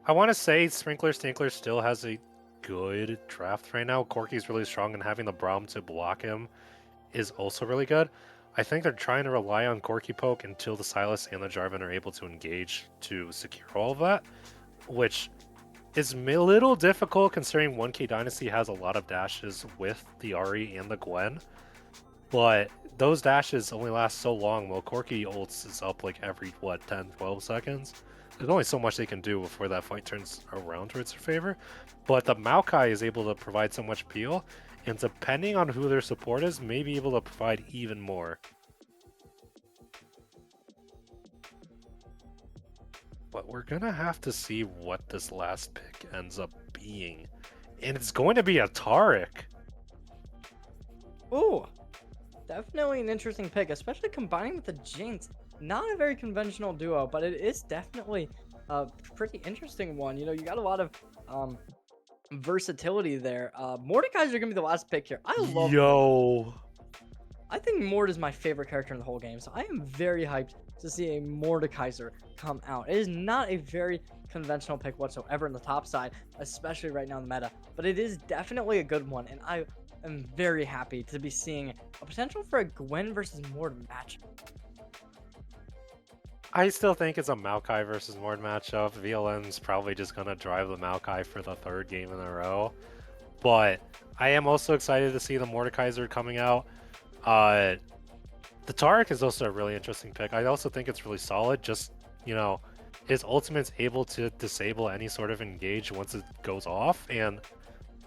I want to say Sprinkler Stinkler still has a good draft right now. Corki's really strong, and having the Braum to block him is also really good. I think they're trying to rely on Corki poke until the Sylas and the Jarvan are able to engage to secure all of that, which is a little difficult considering 1K Dynasty has a lot of dashes with the Ahri and the Gwen, but those dashes only last so long while Corki ults is up like every, 10-12 seconds. There's only so much they can do before that fight turns around towards their favor. But the Maokai is able to provide so much peel, and depending on who their support is, may be able to provide even more. But we're gonna have to see what this last pick ends up being. And it's going to be a Taric. Ooh, definitely an interesting pick, especially combining with the Jinx. Not a very conventional duo, but it is definitely a pretty interesting one. You know, you got a lot of versatility there. Mordekaiser are gonna be the last pick here. I love. Yo. I think Mord is my favorite character in the whole game, so I am very hyped to see a Mordekaiser come out. It is not a very conventional pick whatsoever in the top side, especially right now in the meta, but it is definitely a good one, and I am very happy to be seeing a potential for a Gwen versus Mord match. I still think it's a Maokai versus Mord matchup. VLM's probably just gonna drive the Maokai for the 3rd game in a row. But I am also excited to see the Mordekaiser coming out. The Taric is also a really interesting pick. I also think it's really solid. Just, you know, his ultimate's able to disable any sort of engage once it goes off, and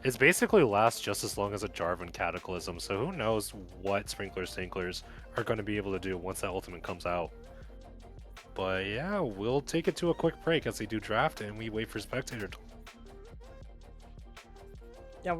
it's basically lasts just as long as a Jarvan Cataclysm. So who knows what Sprinklers are going to be able to do once that ultimate comes out. But yeah, we'll take it to a quick break as they do draft, and we wait for spectator. Yeah.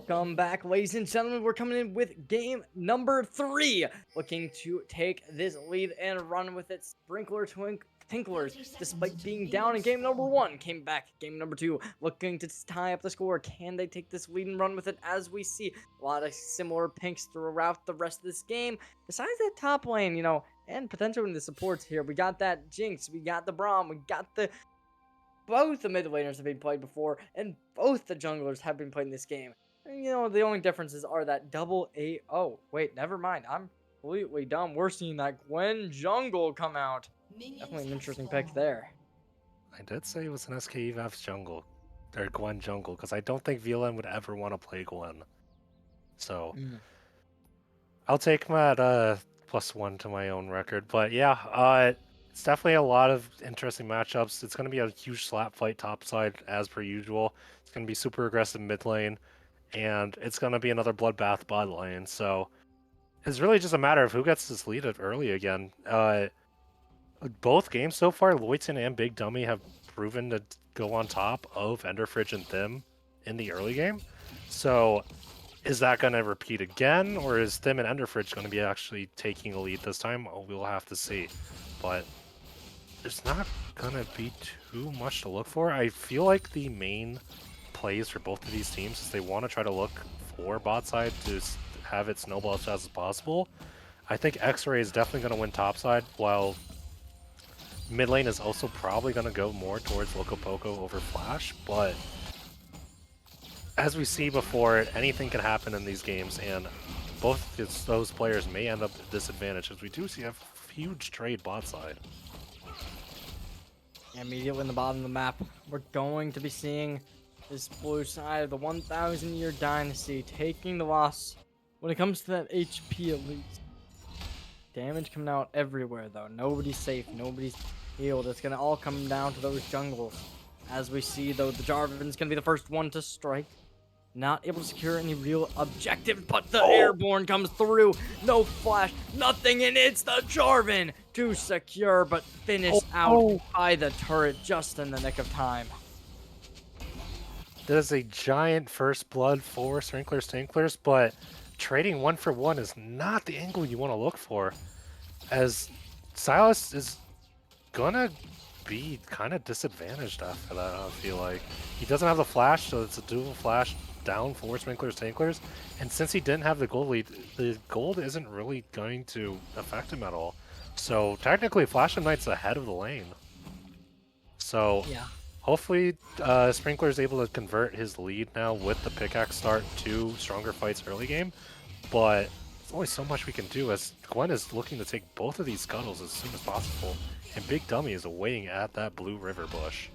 Welcome back, ladies and gentlemen. We're coming in with game number 3, looking to take this lead and run with it. Sprinkler Tinklers, despite being down in game number 1, came back game number 2, looking to tie up the score. Can they take this lead and run with it? As we see a lot of similar pinks throughout the rest of this game, besides that top lane, and potentially in the supports here. We got that Jinx, we got the Braum, we got the... Both the mid laners have been played before, and both the junglers have been played in this game. And, the only differences are that double A... Oh, wait, never mind. I'm completely dumb. We're seeing that Gwen jungle come out. Definitely an interesting pick there. I did say it was an SK Evap's jungle, or Gwen jungle, because I don't think VLN would ever want to play Gwen. So, I'll take him at +1 to my own record. But yeah, it's definitely a lot of interesting matchups. It's going to be a huge slap fight topside, as per usual. It's going to be super aggressive mid lane, and it's going to be another bloodbath bot lane. So, it's really just a matter of who gets this lead early again. Both games so far, Loyton and Big Dummy have proven to go on top of Enderfridge and Thim in the early game. So, is that going to repeat again, or is Thim and Enderfridge going to be actually taking a lead this time? Oh, we'll have to see. But there's not going to be too much to look for. I feel like the main plays for both of these teams is they want to try to look for bot side to have it snowball as fast as possible. I think X-Ray is definitely going to win topside, while mid lane is also probably going to go more towards Loco Poco over Flash, but as we see before, anything can happen in these games, and both those players may end up at disadvantage, as we do see a huge trade bot side. Immediately in the bottom of the map, we're going to be seeing this blue side of the 1,000-year dynasty taking the loss when it comes to that HP at least. Damage coming out everywhere, though. Nobody's safe. Nobody's healed. It's going to all come down to those jungles. As we see, though, the Jarvan's going to be the first one to strike. Not able to secure any real objective, but the Airborne comes through. No flash, nothing, and it's the Jarvan to secure, but finished out by the turret just in the nick of time. That is a giant first blood for Sprinklers Tinklers, but trading 1 for 1 is not the angle you want to look for, as Sylas is gonna be kind of disadvantaged after that. I feel like he doesn't have the flash, so it's a dual flash down for Sprinklers Tinklers, and since he didn't have the gold lead, the gold isn't really going to affect him at all. So technically Flash of Knight's ahead of the lane. So Yeah. hopefully Sprinkler is able to convert his lead now with the pickaxe start to stronger fights early game, but there's only so much we can do, as Gwen is looking to take both of these scuttles as soon as possible, and Big Dummy is waiting at that blue river bush.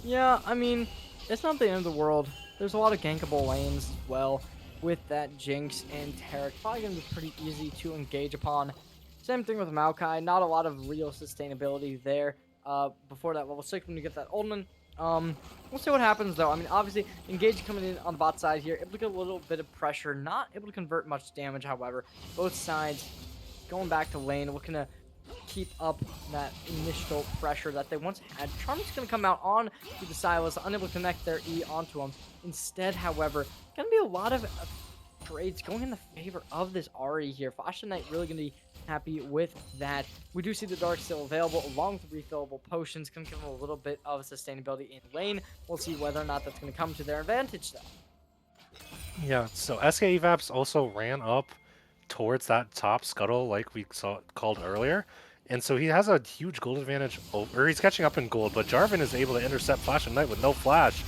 Yeah, I mean, it's not the end of the world. There's a lot of gankable lanes as well with that Jinx and Taric. Probably going to be pretty easy to engage upon. Same thing with Maokai. Not a lot of real sustainability there before that level 6 when you get that Oldman. We'll see what happens, though. I mean, obviously, Engage coming in on the bot side here. Able to get a little bit of pressure. Not able to convert much damage, however. Both sides going back to lane, looking to keep up that initial pressure that they once had. Charm's going to come out on to the Sylas, unable to connect their E onto him. Instead, however, going to be a lot of trades going in the favor of this Ahri here. Flash Knight really going to be happy with that. We do see the Dark still available, along with refillable potions. Going to give them a little bit of sustainability in lane. We'll see whether or not that's going to come to their advantage, though. Yeah, so SK Evaps also ran up towards that top scuttle like we called earlier, and so he has a huge gold advantage over, or he's catching up in gold, but Jarvan is able to intercept Flash of Night with no flash,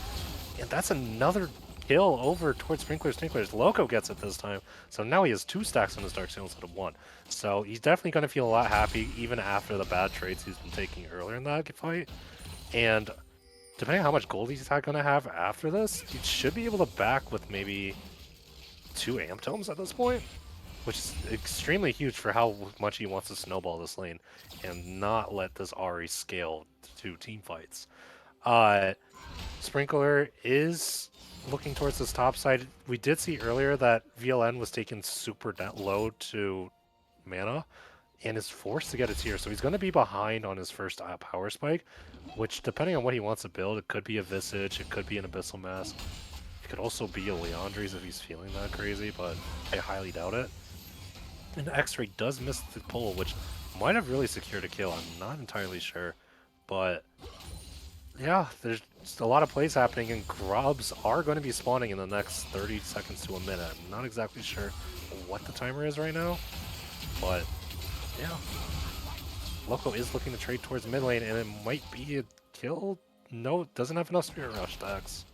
and that's another kill over towards Sprinklers Tinklers. Loco gets it this time, so now he has 2 stacks on his Dark Seal instead of 1. So he's definitely going to feel a lot happy even after the bad trades he's been taking earlier in that fight, and depending on how much gold he's going to have after this, he should be able to back with maybe 2 Amp Tomes at this point, which is extremely huge for how much he wants to snowball this lane and not let this Ahri scale to team fights. Sprinkler is looking towards this top side. We did see earlier that VLN was taken super low to mana and is forced to get a tier, so he's going to be behind on his first power spike, which depending on what he wants to build, it could be a Visage, it could be an Abyssal Mask. It could also be a Leandri's if he's feeling that crazy, but I highly doubt it. And X-Ray does miss the pull, which might have really secured a kill. I'm not entirely sure. But yeah, there's just a lot of plays happening, and grubs are going to be spawning in the next 30 seconds to a minute. I'm not exactly sure what the timer is right now, but yeah. Loco is looking to trade towards mid lane, and it might be a kill. No, it doesn't have enough Spirit Rush stacks.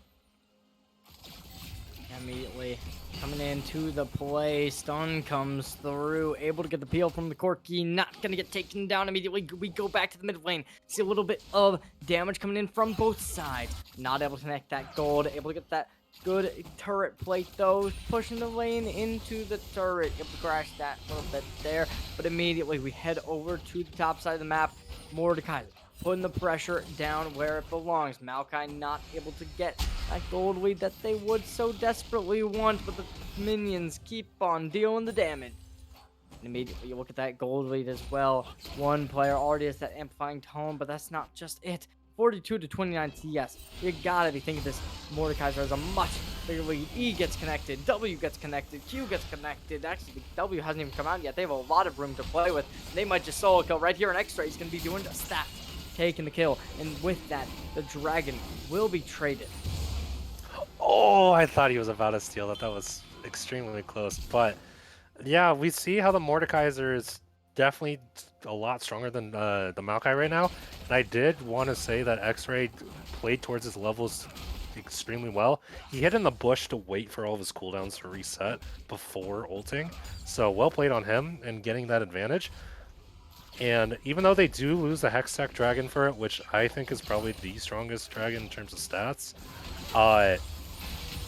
Immediately coming into the play, stun comes through, able to get the peel from the Corki, not gonna get taken down immediately. We go back to the mid lane, see a little bit of damage coming in from both sides, not able to connect that gold, able to get that good turret plate though, pushing the lane into the turret, able to crash that a little bit there, but immediately we head over to the top side of the map. Mordekaiser putting the pressure down where it belongs. Maokai not able to get that gold lead that they would so desperately want, but the minions keep on dealing the damage. And immediately you look at that gold lead as well. One player already has that amplifying tone, but that's not just it. 42 to 29 CS. You gotta be thinking this Mordekaiser has a much bigger lead. E gets connected, W gets connected, Q gets connected. Actually, W hasn't even come out yet. They have a lot of room to play with. They might just solo kill right here, and X-Ray is gonna be doing just that, taking the kill. And with that, the dragon will be traded. Oh, I thought he was about to steal that. That was extremely close. But yeah, we see how the Mordekaiser is definitely a lot stronger than the Maokai right now. And I did want to say that X-Ray played towards his levels extremely well. He hid in the bush to wait for all of his cooldowns to reset before ulting. So well played on him and getting that advantage. And even though they do lose the Hextech Dragon for it, which I think is probably the strongest dragon in terms of stats,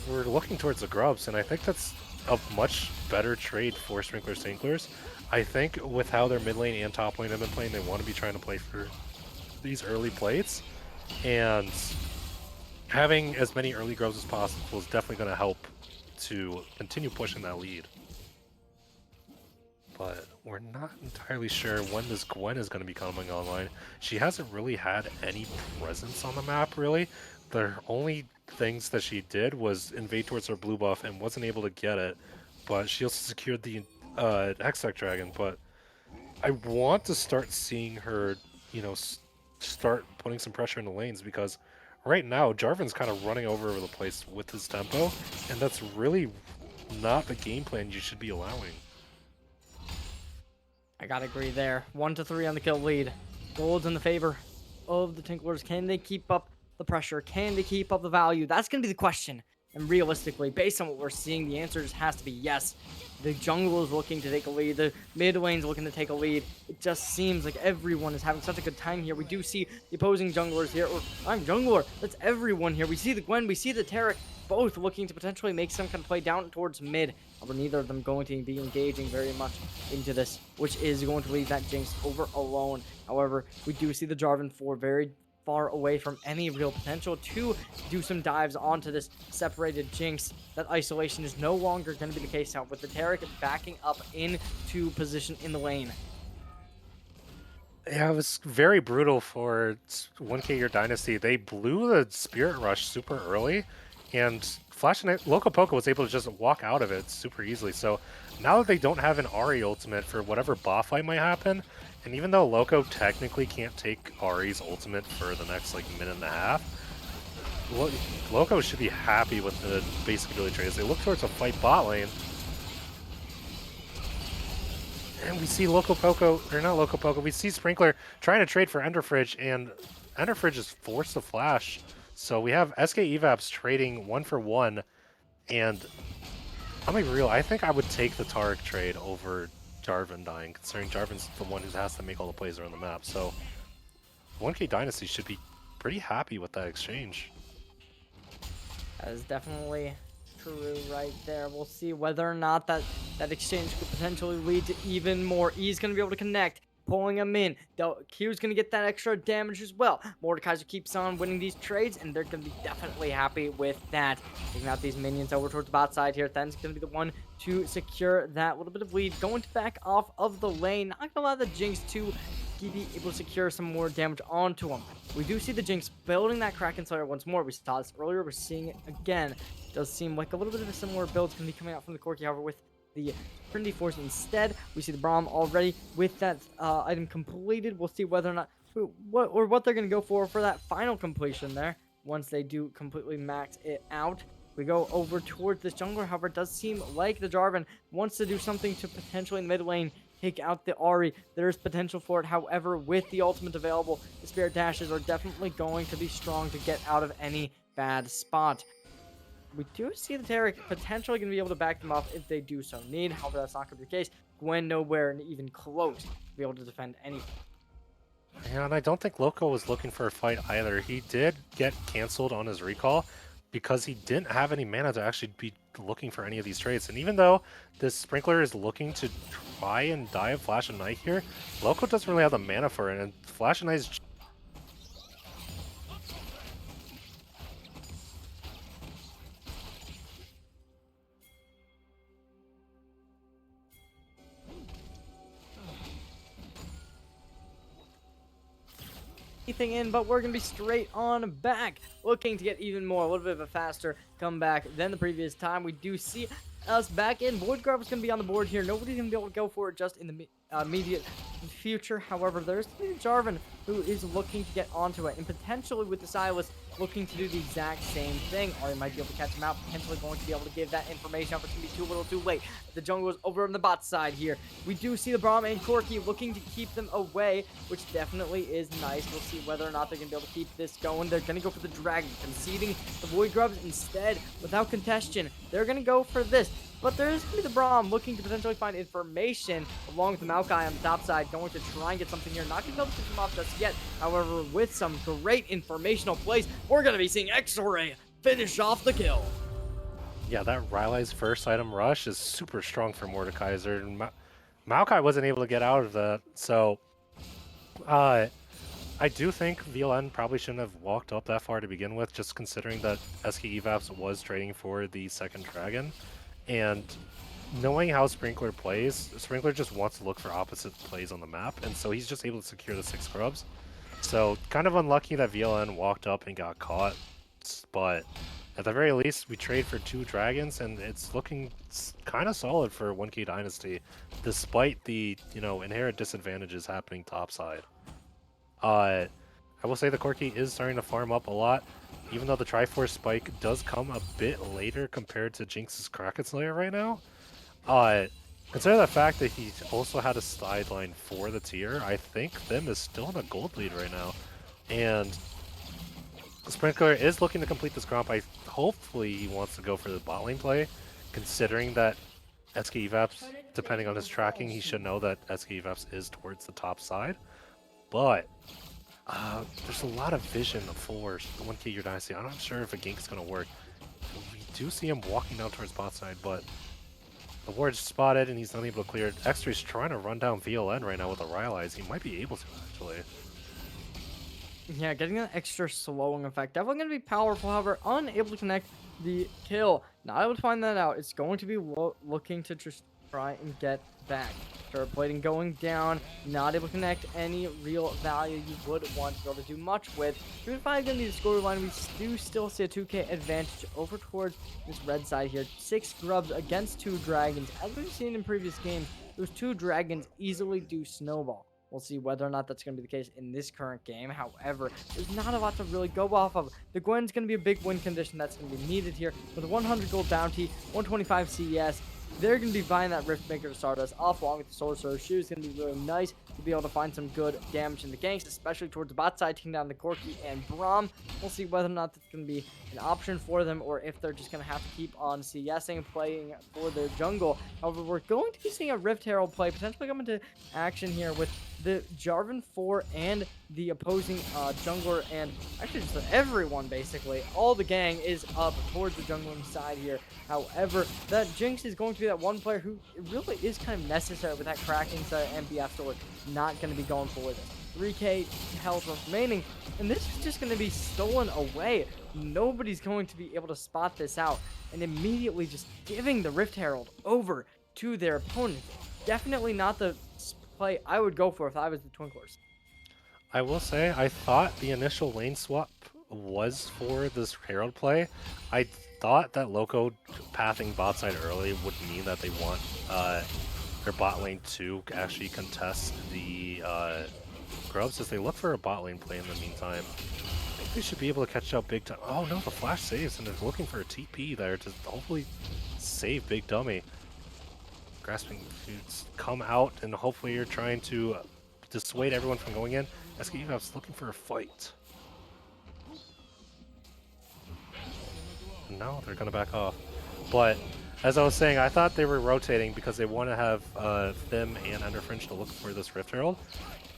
we're looking towards the grubs, and I think that's a much better trade for Sprinkler Sinklers. I think with how their mid lane and top lane have been playing, they want to be trying to play for these early plates, and having as many early grubs as possible is definitely going to help to continue pushing that lead. But we're not entirely sure when this Gwen is going to be coming online. She hasn't really had any presence on the map, really. The only things that she did was invade towards her blue buff and wasn't able to get it, but she also secured the Hextech Dragon. But I want to start seeing her, you know, start putting some pressure in the lanes, because right now Jarvan's kind of running over the place with his tempo, and that's really not the game plan you should be allowing. I gotta agree there. 1 to 3 on the kill lead. Gold's in the favor of the Tinklers. Can they keep up the pressure? Can they keep up the value? That's gonna be the question. And realistically, based on what we're seeing, the answer just has to be yes. The jungle is looking to take a lead. The mid lane's looking to take a lead. It just seems like everyone is having such a good time here. We do see the opposing junglers here. Or, I'm jungler. That's everyone here. We see the Gwen. We see the Taric. Both looking to potentially make some kind of play down towards mid. However, neither of them going to be engaging very much into this, which is going to leave that Jinx over alone. However, we do see the Jarvan 4 very far away from any real potential to do some dives onto this separated Jinx. That isolation is no longer going to be the case now, with the Taric backing up into position in the lane. Yeah, it was very brutal for 1K Year Dynasty. They blew the Spirit Rush super early, and Flash and Loco Poco was able to just walk out of it super easily. So now that they don't have an Ahri ultimate for whatever boss fight might happen, and even though Loco technically can't take Ahri's ultimate for the next like minute and a half, Loco should be happy with the basic ability trades. They look towards a fight bot lane, and we see Loco Poco, or not Loco Poco, we see Sprinkler trying to trade for Enderfridge, and Enderfridge is forced to flash. So we have SK Evaps trading 1-for-1, and I'll be real, I think I would take the Taric trade over Jarvan dying, considering Jarvan's the one who has to make all the plays around the map. So 1K Dynasty should be pretty happy with that exchange. That is definitely true right there. We'll see whether or not that exchange could potentially lead to even more. E's going to be able to connect, pulling him in. Q's going to get that extra damage as well. Mordekaiser keeps on winning these trades, and they're going to be definitely happy with that. Taking out these minions over towards the bot side here. Then's going to be the one to secure that little bit of lead. Going to back off of the lane. Not going to allow the Jinx to be able to secure some more damage onto him. We do see the Jinx building that Kraken Slayer once more. We saw this earlier. We're seeing it again. Does seem like a little bit of a similar build is going to be coming out from the Corki. However, with the Trinity Force instead, we see the Braum already with that item completed. We'll see whether or not what they're going to go for that final completion there. Once they do completely max it out, we go over towards this jungler. However, it does seem like the Jarvan wants to do something to potentially in the mid lane take out the Ahri. There's potential for it. However, with the ultimate available, the Spirit Dashes are definitely going to be strong to get out of any bad spot. We do see the Taric potentially going to be able to back them up if they do so need. However, that's not going to be the case. Gwen nowhere even close to be able to defend anything. Yeah, and I don't think Loco was looking for a fight either. He did get canceled on his recall because he didn't have any mana to actually be looking for any of these trades. And even though this Sprinkler is looking to try and die of Flash of Night here, Loco doesn't really have the mana for it, and Flash of Night is anything in, but we're going to be straight on back, looking to get even more, a little bit of a faster comeback than the previous time. We do see us back in. Void Grub is going to be on the board here. Nobody's going to be able to go for it just in the immediate future. However, there's Jarvan who is looking to get onto it, and potentially with the Sylas looking to do the exact same thing. Ahri might be able to catch him out, potentially going to be able to give that information up. It's going to be too little too late. The jungle is over on the bot side here. We do see the Braum and Corki looking to keep them away, which definitely is nice. We'll see whether or not they're going to be able to keep this going. They're going to go for the Dragon, conceding the Void Grubs instead without contention. They're going to go for this. But there is going to be the Braum looking to potentially find information along with the Maokai on the top side, going to try and get something here. Not going to be able to pick him off just yet. However, with some great informational plays, we're going to be seeing X-Ray finish off the kill. yeah, that Rylai's first item rush is super strong for Mordekaiser. And Maokai wasn't able to get out of that, so I do think VLN probably shouldn't have walked up that far to begin with, just considering that SK Evaps was trading for the second dragon. And knowing how Sprinkler plays, Sprinkler just wants to look for opposite plays on the map, and so he's just able to secure the 6 grubs. So kind of unlucky that VLN walked up and got caught, but at the very least, we trade for 2 dragons, and it's looking kind of solid for 1K Dynasty, despite the, you know, inherent disadvantages happening topside. I will say the Corki is starting to farm up a lot, even though the Triforce spike does come a bit later compared to Jinx's Kraken Slayer right now. Consider the fact that he also had a sideline for the tier. I think them is still in a gold lead right now, and Sprinkler is looking to complete this Gromp. Hopefully he wants to go for the bot lane play, considering that SK Evaps, depending on his tracking, he should know that SK Evaps is towards the top side. But there's a lot of vision for 1K Your Dynasty. I'm not sure if a gank is going to work. We do see him walking down towards bot side, but the ward's spotted and he's unable to clear it. X3's trying to run down VLN right now with the Rylai's. He might be able to, actually. Yeah, getting that extra slowing effect. Definitely going to be powerful, however, unable to connect the kill. Not able to find that out. It's going to be looking to just try and get back. Turret plating going down. Not able to connect any real value you would want to be able to do much with. 3-5 going to be the scoreline. We do still see a 2K advantage over towards this red side here. 6 grubs against 2 dragons. As we've seen in previous games, those 2 dragons easily do snowball. We'll see whether or not that's going to be the case in this current game. However, there's not a lot to really go off of. The Gwen's going to be a big win condition that's going to be needed here. With a 100 gold bounty, 125 CES, they're going to be buying that Riftmaker to start us off along with the Sorcerer. She is going to be really nice to be able to find some good damage in the ganks, especially towards the bot side, taking down the Corki and Braum. We'll see whether or not that's going to be an option for them or if they're just going to have to keep on CSing and playing for their jungle. However, we're going to be seeing a Rift Herald play potentially come into action here with the Jarvan 4 and the opposing jungler, and actually just everyone basically. All the gang is up towards the jungling side here. However, that Jinx is going to be that one player who really is kind of necessary with that Kraken side and BF sword. Not going to be going for this. 3K health remaining, and this is just going to be stolen away. Nobody's going to be able to spot this out, and immediately just giving the Rift Herald over to their opponent. Definitely not the play I would go for if I was the Twinklers. I will say, I thought the initial lane swap was for this Herald play. I thought that Loco pathing bot side early would mean that they want their bot lane to actually contest the Grubs as they look for a bot lane play in the meantime. I think they should be able to catch out Big Dummy. Oh no, the flash saves and they're looking for a TP there to hopefully save Big Dummy. Grasping Foods come out and hopefully you're trying to dissuade everyone from going in. SKU's looking for a fight. No, they're gonna back off. But as I was saying, I thought they were rotating because they want to have Thim and Underfringe to look for this Rift Herald,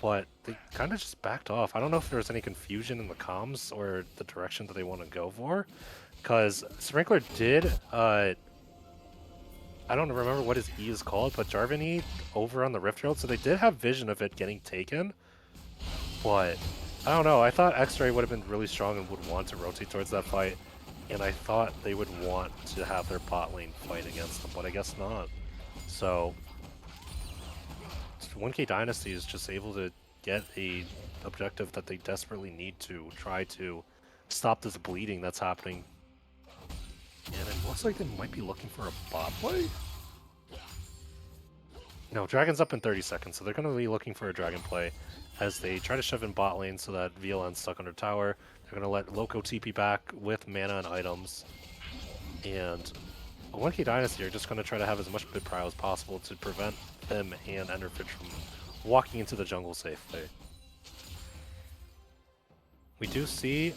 but they kind of just backed off. I don't know if there was any confusion in the comms or the direction that they want to go for, because Sprinkler did, I don't remember what his E is called, but Jarvan E over on the Rift Herald, so they did have vision of it getting taken, but I don't know. I thought X-Ray would have been really strong and would want to rotate towards that fight. And I thought they would want to have their bot lane fight against them, but I guess not. So 1K Dynasty is just able to get a objective that they desperately need to try to stop this bleeding that's happening. And it looks like they might be looking for a bot play. No, Dragon's up in 30 seconds, so they're going to be looking for a Dragon play as they try to shove in bot lane so that VLN's stuck under tower. They're going to let Loco TP back with mana and items. And 1K Dynasty are just going to try to have as much bit prio as possible to prevent them and Enderfitch from walking into the jungle safely. We do see...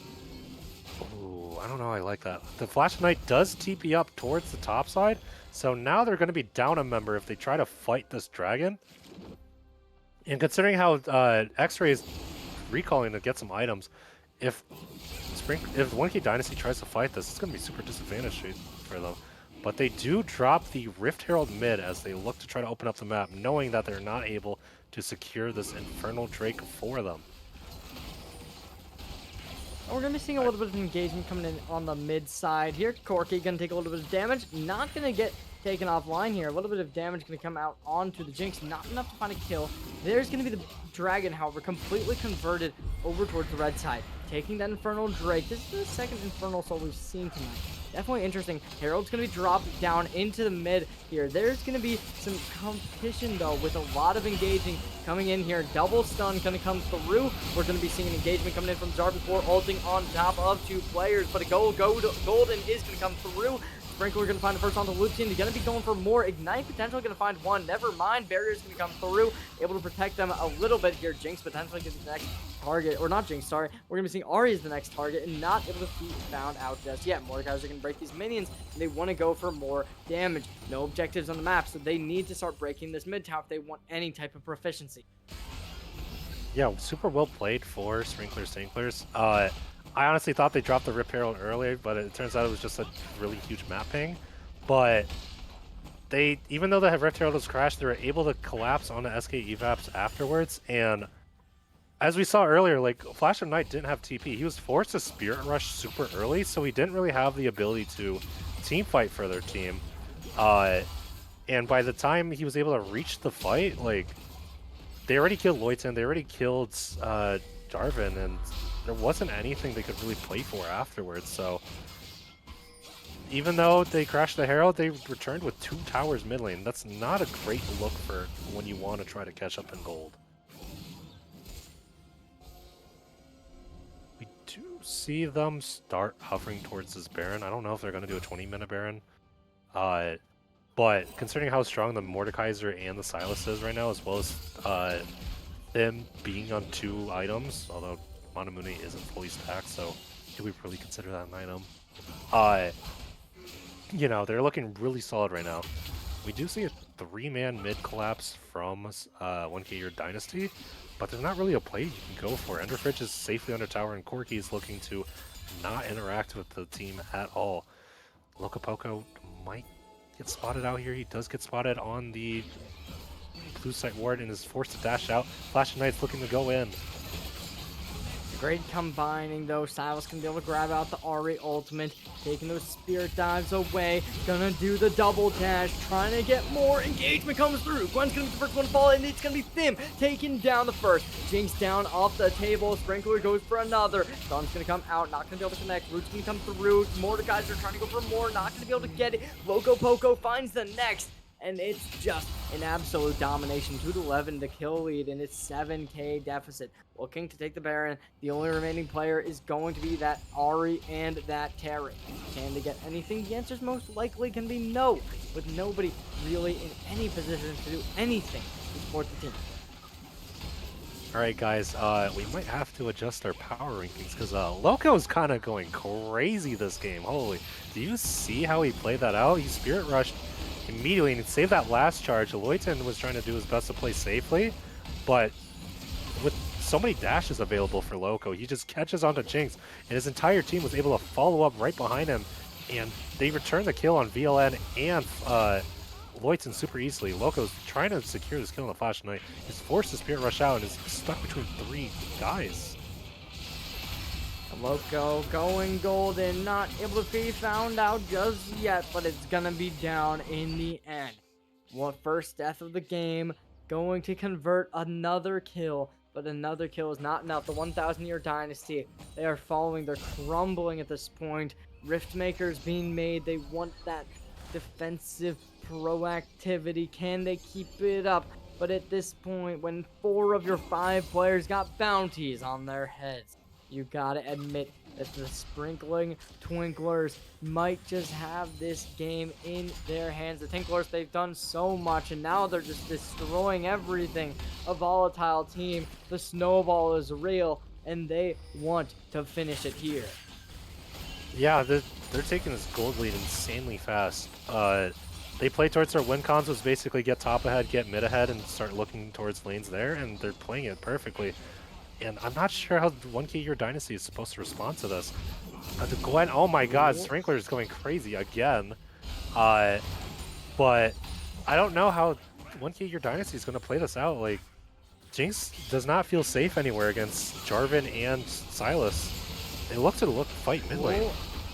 Ooh, I don't know, I like that. The Flash Knight does TP up towards the top side, so now they're going to be down a member if they try to fight this dragon. And considering how X-Ray is recalling to get some items, if 1K Dynasty tries to fight this, it's going to be super disadvantaged for them. But they do drop the Rift Herald mid as they look to try to open up the map, knowing that they're not able to secure this Infernal Drake for them. We're going to be seeing a little bit of engagement coming in on the mid side here. Corki going to take a little bit of damage. Not going to get taken offline here. A little bit of damage going to come out onto the Jinx. Not enough to find a kill. There's going to be the Dragon, however, completely converted over towards the red side. Taking that Infernal Drake. This is the second Infernal Soul we've seen tonight. Definitely interesting. Herald's going to be dropped down into the mid here. There's going to be some competition, though, with a lot of engaging coming in here. Double stun going to come through. We're going to be seeing an engagement coming in from Zar before ulting on top of two players. But a golden is going to come through. Sprinkler going to find the first on the Lucian. They're going to be going for more. Ignite potentially going to find one. Never mind. Barrier's going to come through. Able to protect them a little bit here. Jinx potentially gets the next target. Or not Jinx, sorry. We're going to be seeing Ahri as the next target and not able to be found out just yet. Mordekaiser are going to break these minions and they want to go for more damage. No objectives on the map, so they need to start breaking this mid tower if they want any type of proficiency. Yeah, super well played for Sprinklers. I honestly thought they dropped the Rift Herald earlier, but it turns out it was just a really huge map ping. But they, even though the Rift Herald was crashed, they were able to collapse onto SK Evaps afterwards. And as we saw earlier, like Flash of Night didn't have TP. He was forced to Spirit Rush super early, so he didn't really have the ability to team fight for their team. And by the time he was able to reach the fight, like they already killed Loyton, they already killed Jarvan, and there wasn't anything they could really play for afterwards. So even though they crashed the Herald, they returned with 2 towers mid lane. That's not a great look for when you want to try to catch up in gold. We do see them start hovering towards this Baron. I don't know if they're going to do a 20-minute Baron. But considering how strong the Mordekaiser and the Sylas is right now, as well as them being on 2 items, although Manamune isn't fully stacked, so do we really consider that an item? You know, they're looking really solid right now. We do see a 3-man mid collapse from 1K Dynasty, but there's not really a play you can go for. Enderfridge is safely under tower, and Corki is looking to not interact with the team at all. Locopoco might get spotted out here. He does get spotted on the blue site ward and is forced to dash out. Flash of Knight's looking to go in. Great combining though. Silas can be able to grab out the Ari ultimate, taking those spirit dives away. Gonna do the double dash, trying to get more engagement comes through. Gwen's gonna be the first one to fall, and it's gonna be Thim taking down the first. Jinx down off the table. Sprinkler goes for another. Sun's gonna come out, not gonna be able to connect. Root's gonna come through. Mordekaiser trying to go for more, not gonna be able to get it. Loco Poco finds the next. And it's just an absolute domination. 2-11 to kill lead, and it's 7k deficit. Looking to take the Baron. The only remaining player is going to be that Ari and that Terry. Can they get anything? The answer's most likely can be no, with nobody really in any position to do anything to support the team. All right, guys, we might have to adjust our power rankings because Loco's kind of going crazy this game. Holy, do you see how he played that out? He Spirit Rushed immediately and saved that last charge. Loyton was trying to do his best to play safely, but with so many dashes available for Loco, he just catches onto Jinx, and his entire team was able to follow up right behind him, and they returned the kill on VLN and Loyton super easily. Loco's trying to secure this kill on the Flash Knight. He's forced to Spirit Rush out and is stuck between 3 guys. Loco going golden, not able to be found out just yet, but it's gonna be down in the end. What first death of the game, going to convert another kill, but another kill is not enough. The 1,000-year dynasty, they are falling, they're crumbling at this point. Riftmakers being made, they want that defensive proactivity. Can they keep it up? But at this point, when 4 of your 5 players got bounties on their heads, you gotta admit that the Sprinkling Twinklers might just have this game in their hands. The Tinklers, they've done so much, and now they're just destroying everything. A volatile team, the snowball is real, and they want to finish it here. Yeah, they're taking this gold lead insanely fast. They play towards their win cons, was basically get top ahead, get mid ahead, and start looking towards lanes there, and they're playing it perfectly. And I'm not sure how 1K Year Dynasty is supposed to respond to this. The Gwen, oh my god, Sprinkler is going crazy again. But I don't know how 1K Year Dynasty is going to play this out. Like, Jinx does not feel safe anywhere against Jarvan and Silas. They look to fight mid lane.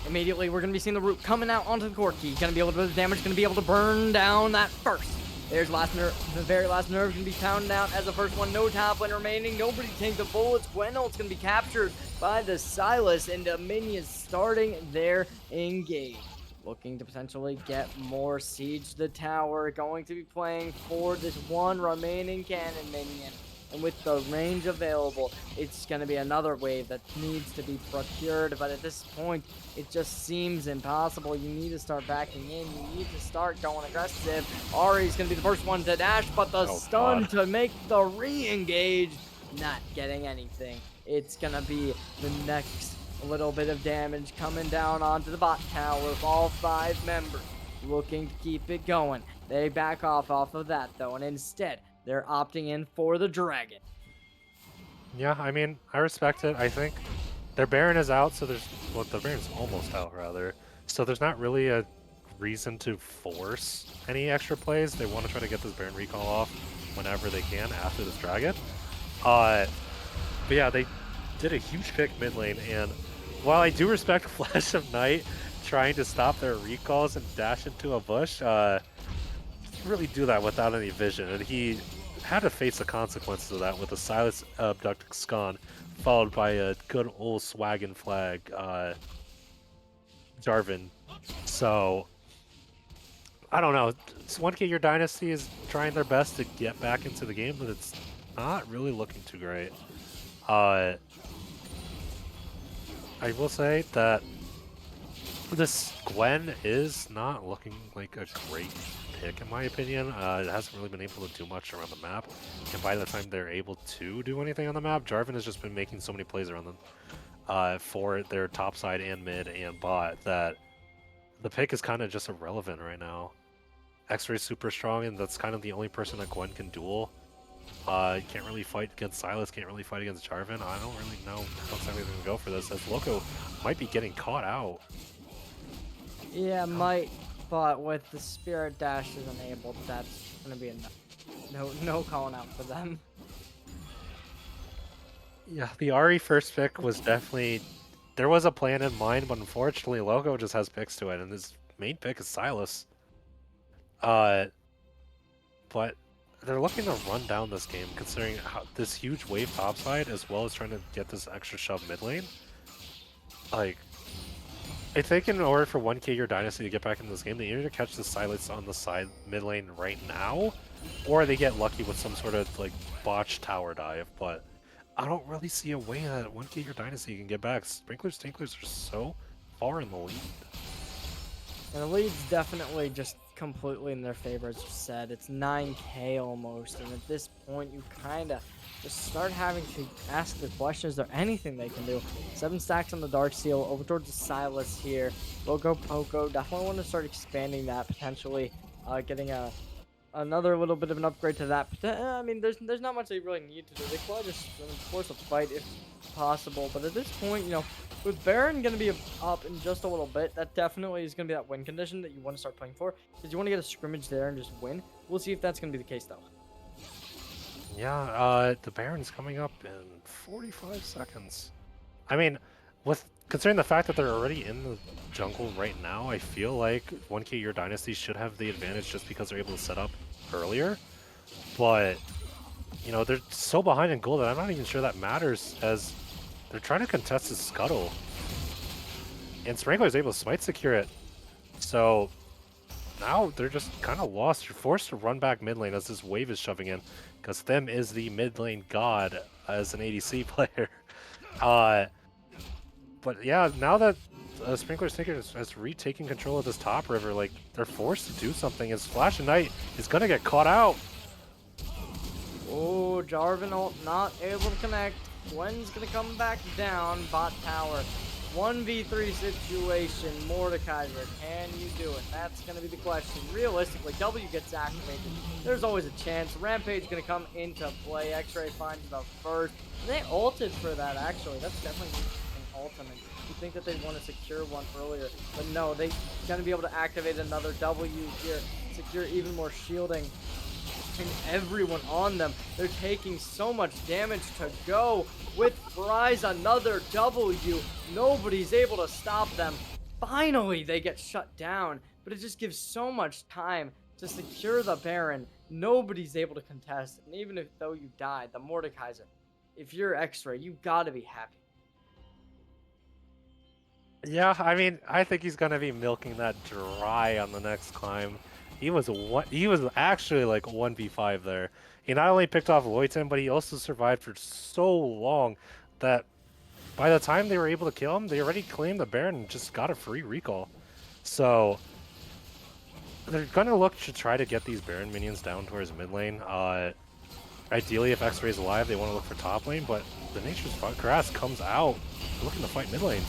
Immediately, we're going to be seeing the Root coming out onto the Corki. Going to be able to do the damage, going to be able to burn down that first. There's last nerve, the very last nerve going to be pounded out as the first one. No top lane remaining. Nobody take the bullets. Gwenult's going to be captured by the Silas, and the minions starting their engage. Looking to potentially get more siege the tower. Going to be playing for this one remaining cannon minion. And with the range available, it's going to be another wave that needs to be procured. But at this point, it just seems impossible. You need to start backing in. You need to start going aggressive. Ari's going to be the first one to dash, but the stun to make the re-engage, not getting anything. It's going to be the next little bit of damage coming down onto the bot tower with all 5 members looking to keep it going. They back off of that, though, and instead, they're opting in for the Dragon. Yeah, I mean, I respect it. I think their Baron is out, so there's... Well, the Baron's almost out, rather. So there's not really a reason to force any extra plays. They want to try to get this Baron recall off whenever they can after this Dragon. But yeah, they did a huge pick mid lane, and while I do respect Flash of Night trying to stop their recalls and dash into a bush, really do that without any vision, and he had to face the consequences of that with a Silas abducting Scon, followed by a good old swaggin' flag Jarvan. So I don't know. 1K Year Dynasty is trying their best to get back into the game, but it's not really looking too great. I will say that this Gwen is not looking like a great pick, in my opinion. It hasn't really been able to do much around the map, and by the time they're able to do anything on the map, Jarvan has just been making so many plays around them for their top side and mid and bot that the pick is kind of just irrelevant right now. X-Ray's super strong, and that's kind of the only person that Gwen can duel. Can't really fight against Silas, can't really fight against Jarvan. I don't really know how exactly they're going to go for this, as Loco might be getting caught out. Yeah, might, but with the Spirit Dashes enabled, that's going to be enough. No calling out for them. Yeah, the Ari first pick was definitely there was a plan in mind, but unfortunately Logo just has picks to it, and his main pick is Silas. Uh, but they're looking to run down this game, considering this huge wave topside, as well as trying to get this extra shove mid lane. Like, I think in order for 1K your Dynasty to get back into this game, they either catch the Silas on the side mid lane right now, or they get lucky with some sort of like botched tower dive. But I don't really see a way that 1K your Dynasty can get back. Sprinklers Tinklers are so far in the lead. And the lead's definitely just completely in their favor, as you said. It's 9K almost, and at this point, you kind of just start having to ask the question, is there anything they can do? 7 stacks on the Dark Seal, over towards the Silas here. Loco Poco, definitely want to start expanding that, potentially getting another little bit of an upgrade to that. I mean, there's not much they really need to do. They probably just force a fight if possible, but at this point, you know, with Baron going to be up in just a little bit, that definitely is going to be that win condition that you want to start playing for, because you want to get a scrimmage there and just win. We'll see if that's going to be the case, though. Yeah, the Baron's coming up in 45 seconds. I mean, with considering the fact that they're already in the jungle right now, I feel like 1K your Dynasty should have the advantage just because they're able to set up earlier. But, you know, they're so behind in gold that I'm not even sure that matters, as they're trying to contest his scuttle. And Sprinkler is able to smite secure it. So now they're just kind of lost. You're forced to run back mid lane as this wave is shoving in, because Them is the mid lane god as an ADC player. But yeah, now that Sprinkler's Tinker has retaken control of this top river, like, they're forced to do something, as Flash and Knight is going to get caught out. Oh, Jarvan ult not able to connect. Gwen's going to come back down, bot tower. 1v3 situation, Mordekaiser, can you do it? That's going to be the question. Realistically, W gets activated. There's always a chance. Rampage going to come into play. X-Ray finds the first. And they ulted for that, actually. That's definitely an ultimate. You think that they want to secure one earlier, but no, they're going to be able to activate another W here, secure even more shielding. And everyone on them, they're taking so much damage to go. With Fry's another W, nobody's able to stop them. Finally, they get shut down, but it just gives so much time to secure the Baron. Nobody's able to contest, and even if though you died, the Mordekaiser, if you're X-Ray, you gotta be happy. Yeah, I mean, I think he's going to be milking that dry on the next climb. He was actually like 1v5 there. He not only picked off Loyton, but he also survived for so long that by the time they were able to kill him, they already claimed the Baron and just got a free recall. So they're going to look to try to get these Baron minions down towards mid lane. Ideally, if X-Ray's alive, they want to look for top lane, but the Nature's Grass comes out looking to fight mid lane.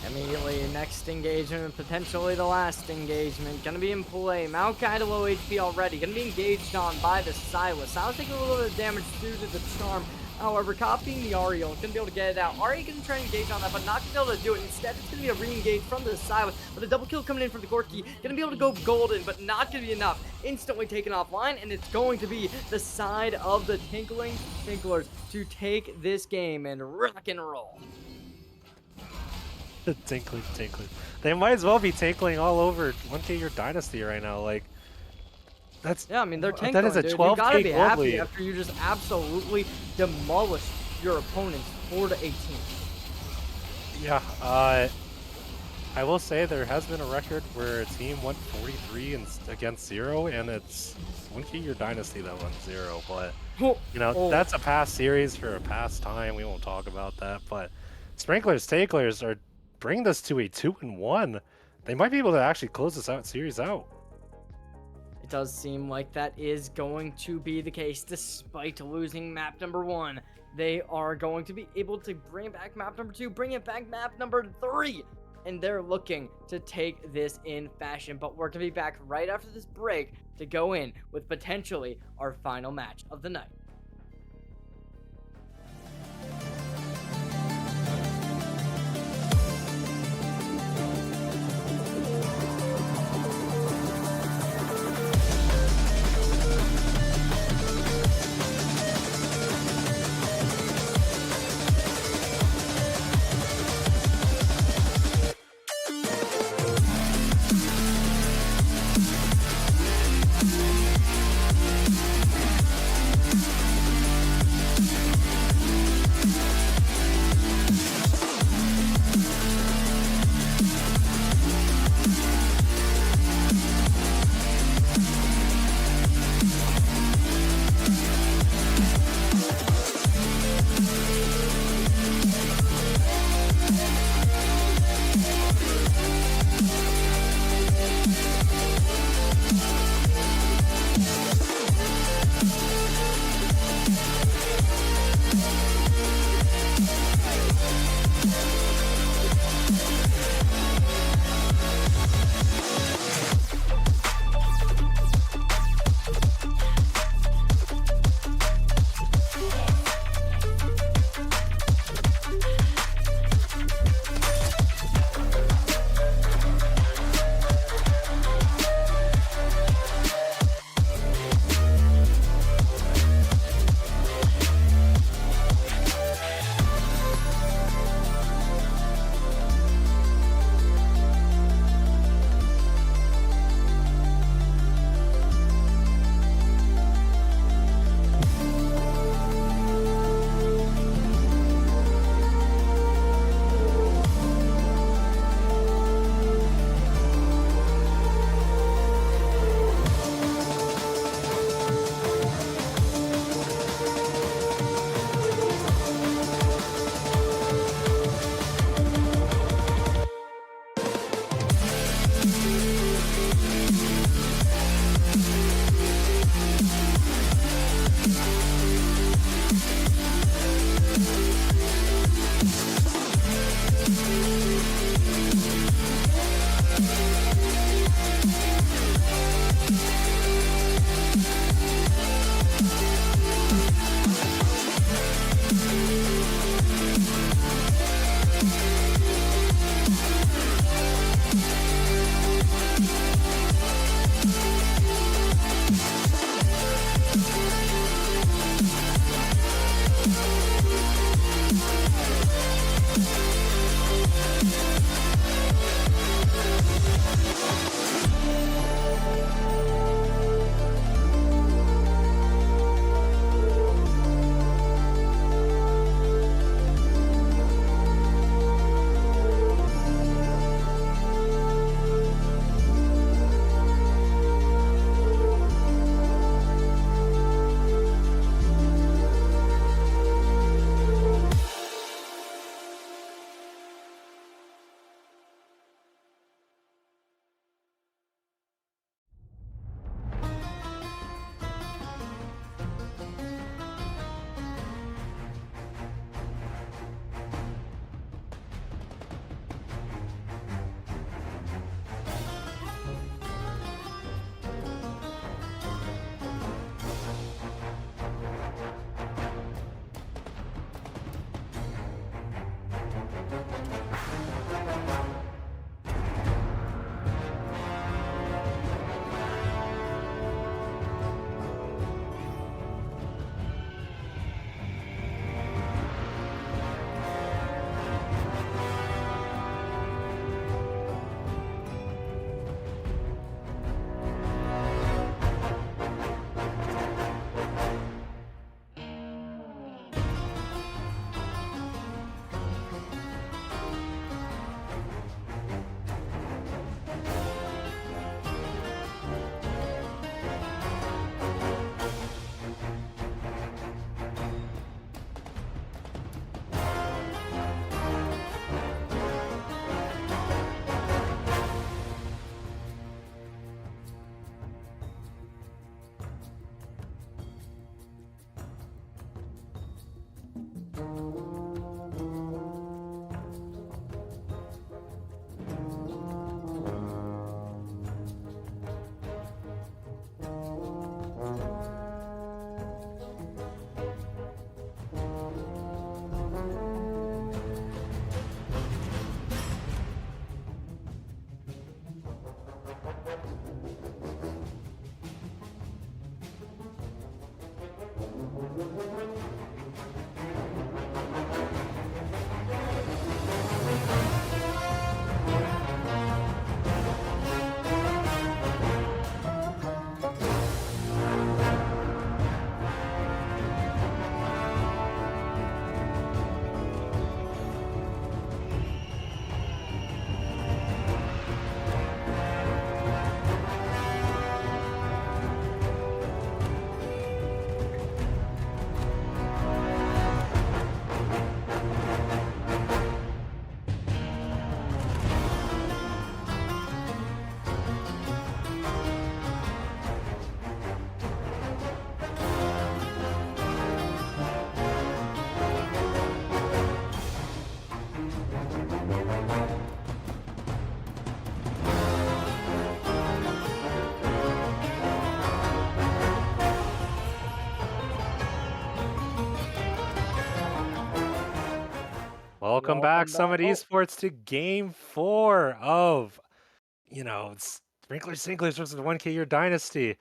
Immediately, next engagement, potentially the last engagement, gonna be in play. Maokai to low HP already, gonna be engaged on by the Silas. Silas taking a little bit of damage due to the charm. However, copying the Ariel, gonna be able to get it out. Ari gonna try and engage on that, but not gonna be able to do it. Instead, it's gonna be a re-engage from the Silas, but a double kill coming in from the Gorky. Gonna be able to go golden, but not gonna be enough. Instantly taken offline, and it's going to be the side of the Tinkling Tinklers to take this game and rock and roll. Tinkling. They might as well be tinkling all over 1K your Dynasty right now. Like, that's Yeah, I mean, they're tinkling, that is a dude. 12K You gotta be gold happy lead. after you just absolutely demolish your opponents 4-18. Yeah, I will say there has been a record where a team went 43 against 0, and it's 1K your Dynasty that won 0. But you know, that's a past series for a past time. We won't talk about that. But Sprinklers Tinklers are bringing this to a 2-1. They might be able to actually close this series out. It does seem like that is going to be the case, despite losing map number 1. They are going to be able to bring back map number 2, bring it back map number 3, and they're looking to take this in fashion. But we're going to be back right after this break to go in with potentially our final match of the night. Welcome back, Summit Oh, Esports, to Game 4 of, Sprinklers Sinklers versus 1K Year Dynasty.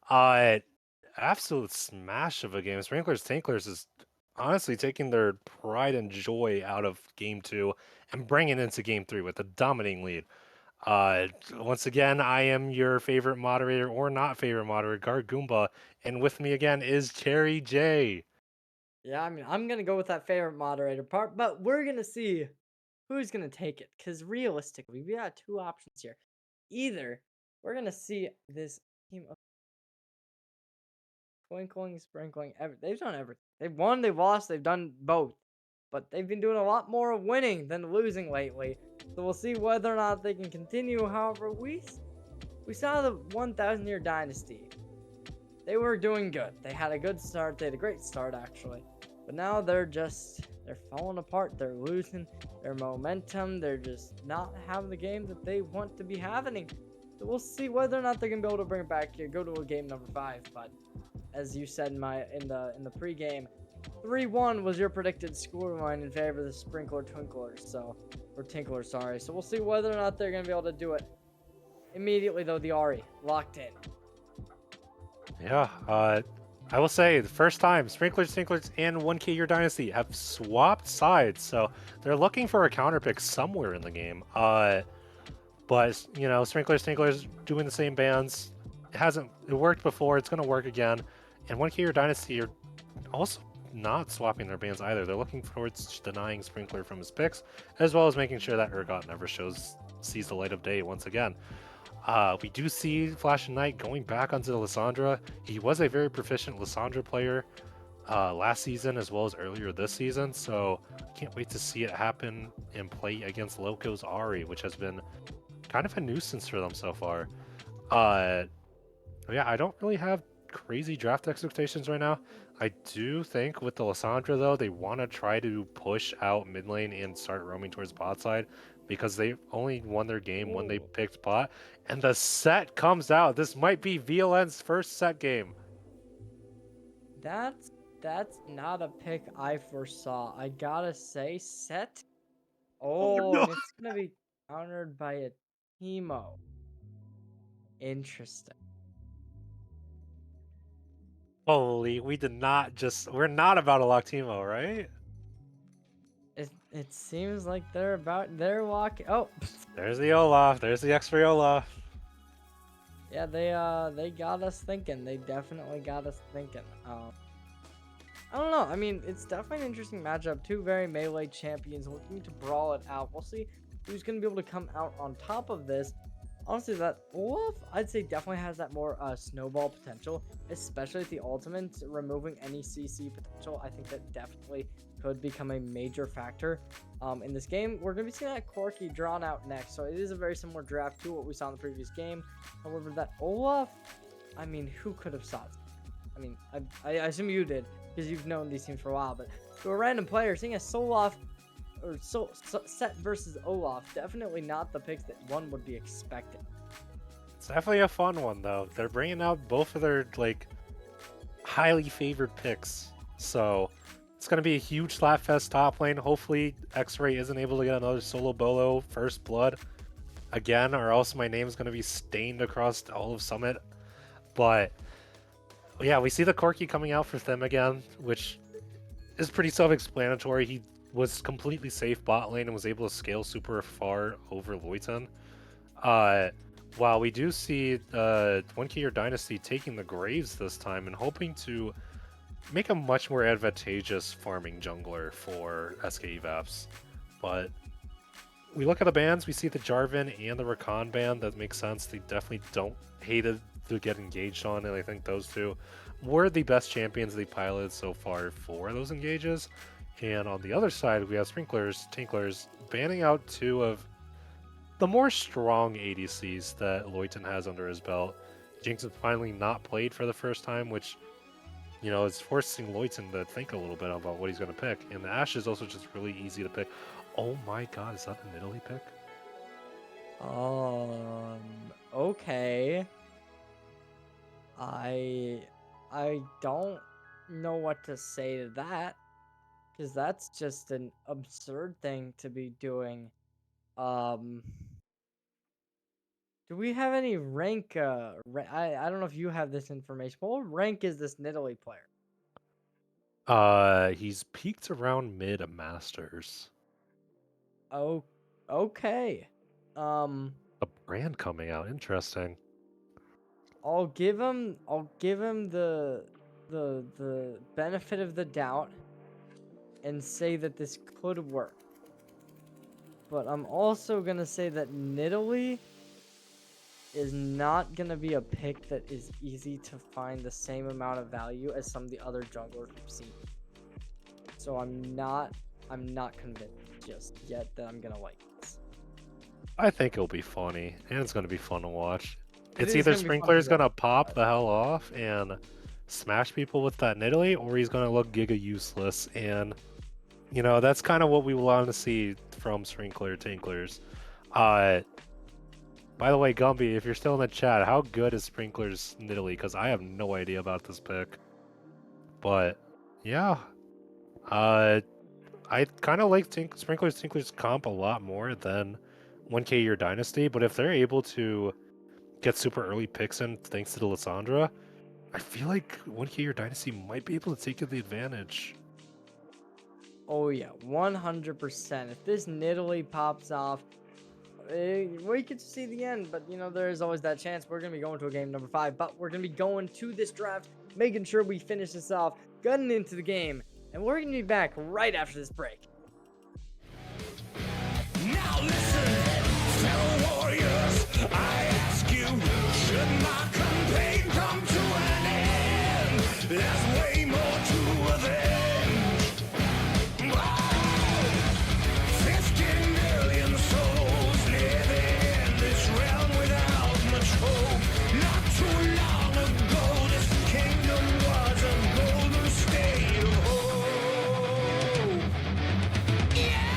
Uh, Absolute smash of a game. Sprinklers Tinklers is honestly taking their pride and joy out of Game 2 and bringing it into Game 3 with a dominating lead. Once again, I am your favorite moderator or not favorite moderator, Guard Goomba, and with me again is Cherry J. yeah, I mean, I'm gonna go with that favorite moderator part, but we're gonna see who's gonna take it. Because realistically, we got two options here. Either we're gonna see this team of twinkling, sprinkling, they've done everything. They've won, they've lost, they've done both. But they've been doing a lot more of winning than losing lately. So we'll see whether or not they can continue. However, we saw the 1,000 Year Dynasty. They were doing good. They had a good start. They had a great start, actually. But now they're falling apart. They're losing their momentum. They're just not having the game that they want to be having. So we'll see whether or not they're gonna be able to bring it back here. Go to a game number 5. But as you said in the pregame, 3-1 was your predicted scoreline in favor of the Sprinkler Twinklers. Or Tinklers, sorry. So we'll see whether or not they're gonna be able to do it. Immediately though, the Ari locked in. Yeah, I will say the first time Sprinklers, Tinklers, and 1K Year Dynasty have swapped sides, so they're looking for a counter pick somewhere in the game. But Sprinklers, Tinklers doing the same bans. It worked before, it's gonna work again. And 1K Year Dynasty are also not swapping their bans either. They're looking towards denying Sprinkler from his picks, as well as making sure that Urgot never sees the light of day once again. We do see Flash and Knight going back onto the Lissandra. He was a very proficient Lissandra player last season as well as earlier this season, so can't wait to see it happen and play against Loco's Ari, which has been kind of a nuisance for them so far. Yeah, I don't really have crazy draft expectations right now. I do think with the Lissandra, though, they want to try to push out mid lane and start roaming towards bot side because they only won their game when they picked bot. And the set comes out. This might be VLN's first set game. That's not a pick I foresaw. I gotta say, set. Oh, no. and it's gonna be countered by a Teemo. Interesting. Holy, we're not about to lock Teemo, right? It seems like they're walking. Oh, There's the Olaf. There's the X-ray Olaf. yeah, they got us thinking. They definitely got us thinking. I don't know. I mean, it's definitely an interesting matchup. Two very melee champions looking to brawl it out. We'll see who's going to be able to come out on top of this. Honestly, that Olaf, I'd say definitely has that more snowball potential, especially with the ultimate removing any CC potential. I think that definitely could become a major factor in this game. We're going to be seeing that Corki drawn out next, so it is a very similar draft to what we saw in the previous game. However, that Olaf, I mean, who could have saw it? I mean, I assume you did, because you've known these teams for a while, but to a random player, seeing a Soloff or Set versus Olaf, definitely not the picks that one would be expecting. It's definitely a fun one, though. They're bringing out both of their, highly favored picks. So it's going to be a huge Slapfest top lane. Hopefully, X-Ray isn't able to get another solo bolo first blood again, or else my name is going to be stained across all of Summit. But yeah, we see the Corki coming out for them again, which is pretty self-explanatory. He was completely safe bot lane and was able to scale super far over Loyton. While we do see 1K Year Dynasty taking the Graves this time and hoping to make a much more advantageous farming jungler for SK Evaps. But we look at the bans, we see the Jarvan and the Rakan ban. That makes sense. They definitely don't hate it to get engaged on, and I think those two were the best champions they piloted so far for those engages. And on the other side, we have Sprinklers, Tinklers, banning out two of the more strong ADCs that Loyton has under his belt. Jinx has finally not played for the first time, which, is forcing Loyton to think a little bit about what he's going to pick. And the Ashe is also just really easy to pick. Oh my god, is that an Italy pick? Okay. I don't know what to say to that, Because that's just an absurd thing to be doing. Do we have any rank? I don't know if you have this information. But what rank is this Nidalee player? He's peaked around mid Masters. Oh, okay. A brand coming out, interesting. I'll give him the benefit of the doubt and say that this could work. But I'm also gonna say that Nidalee is not gonna be a pick that is easy to find the same amount of value as some of the other junglers we've seen. So I'm not convinced just yet that I'm gonna like this. I think it'll be funny, and it's gonna be fun to watch. It It's is either gonna be fun to Sprinkler's gonna watch. pop the hell off and smash people with that Nidalee, or he's gonna look giga useless. And you know, that's kind of what we want to see from Sprinkler Tinklers. By the way, Gumby, if you're still in the chat, how good is Sprinkler's Nidalee? Because I have no idea about this pick. But yeah, I kind of like Sprinkler's Tinkler's comp a lot more than 1K Year Dynasty. But if they're able to get super early picks in thanks to the Lissandra, I feel like 1K Year Dynasty might be able to take the advantage. Oh yeah, 100%. If this Nidalee pops off, we get to see the end. But you know, there is always that chance. We're gonna be going to a game number 5, but we're gonna be going to this draft, making sure we finish this off, getting into the game, and we're gonna be back right after this break. Now listen, fellow warriors, I ask you, should my campaign come to an end? There's way more to avenge. Oh, 50 million souls living in this realm without much hope. Not too long ago, this kingdom was a golden state of hope. Yeah!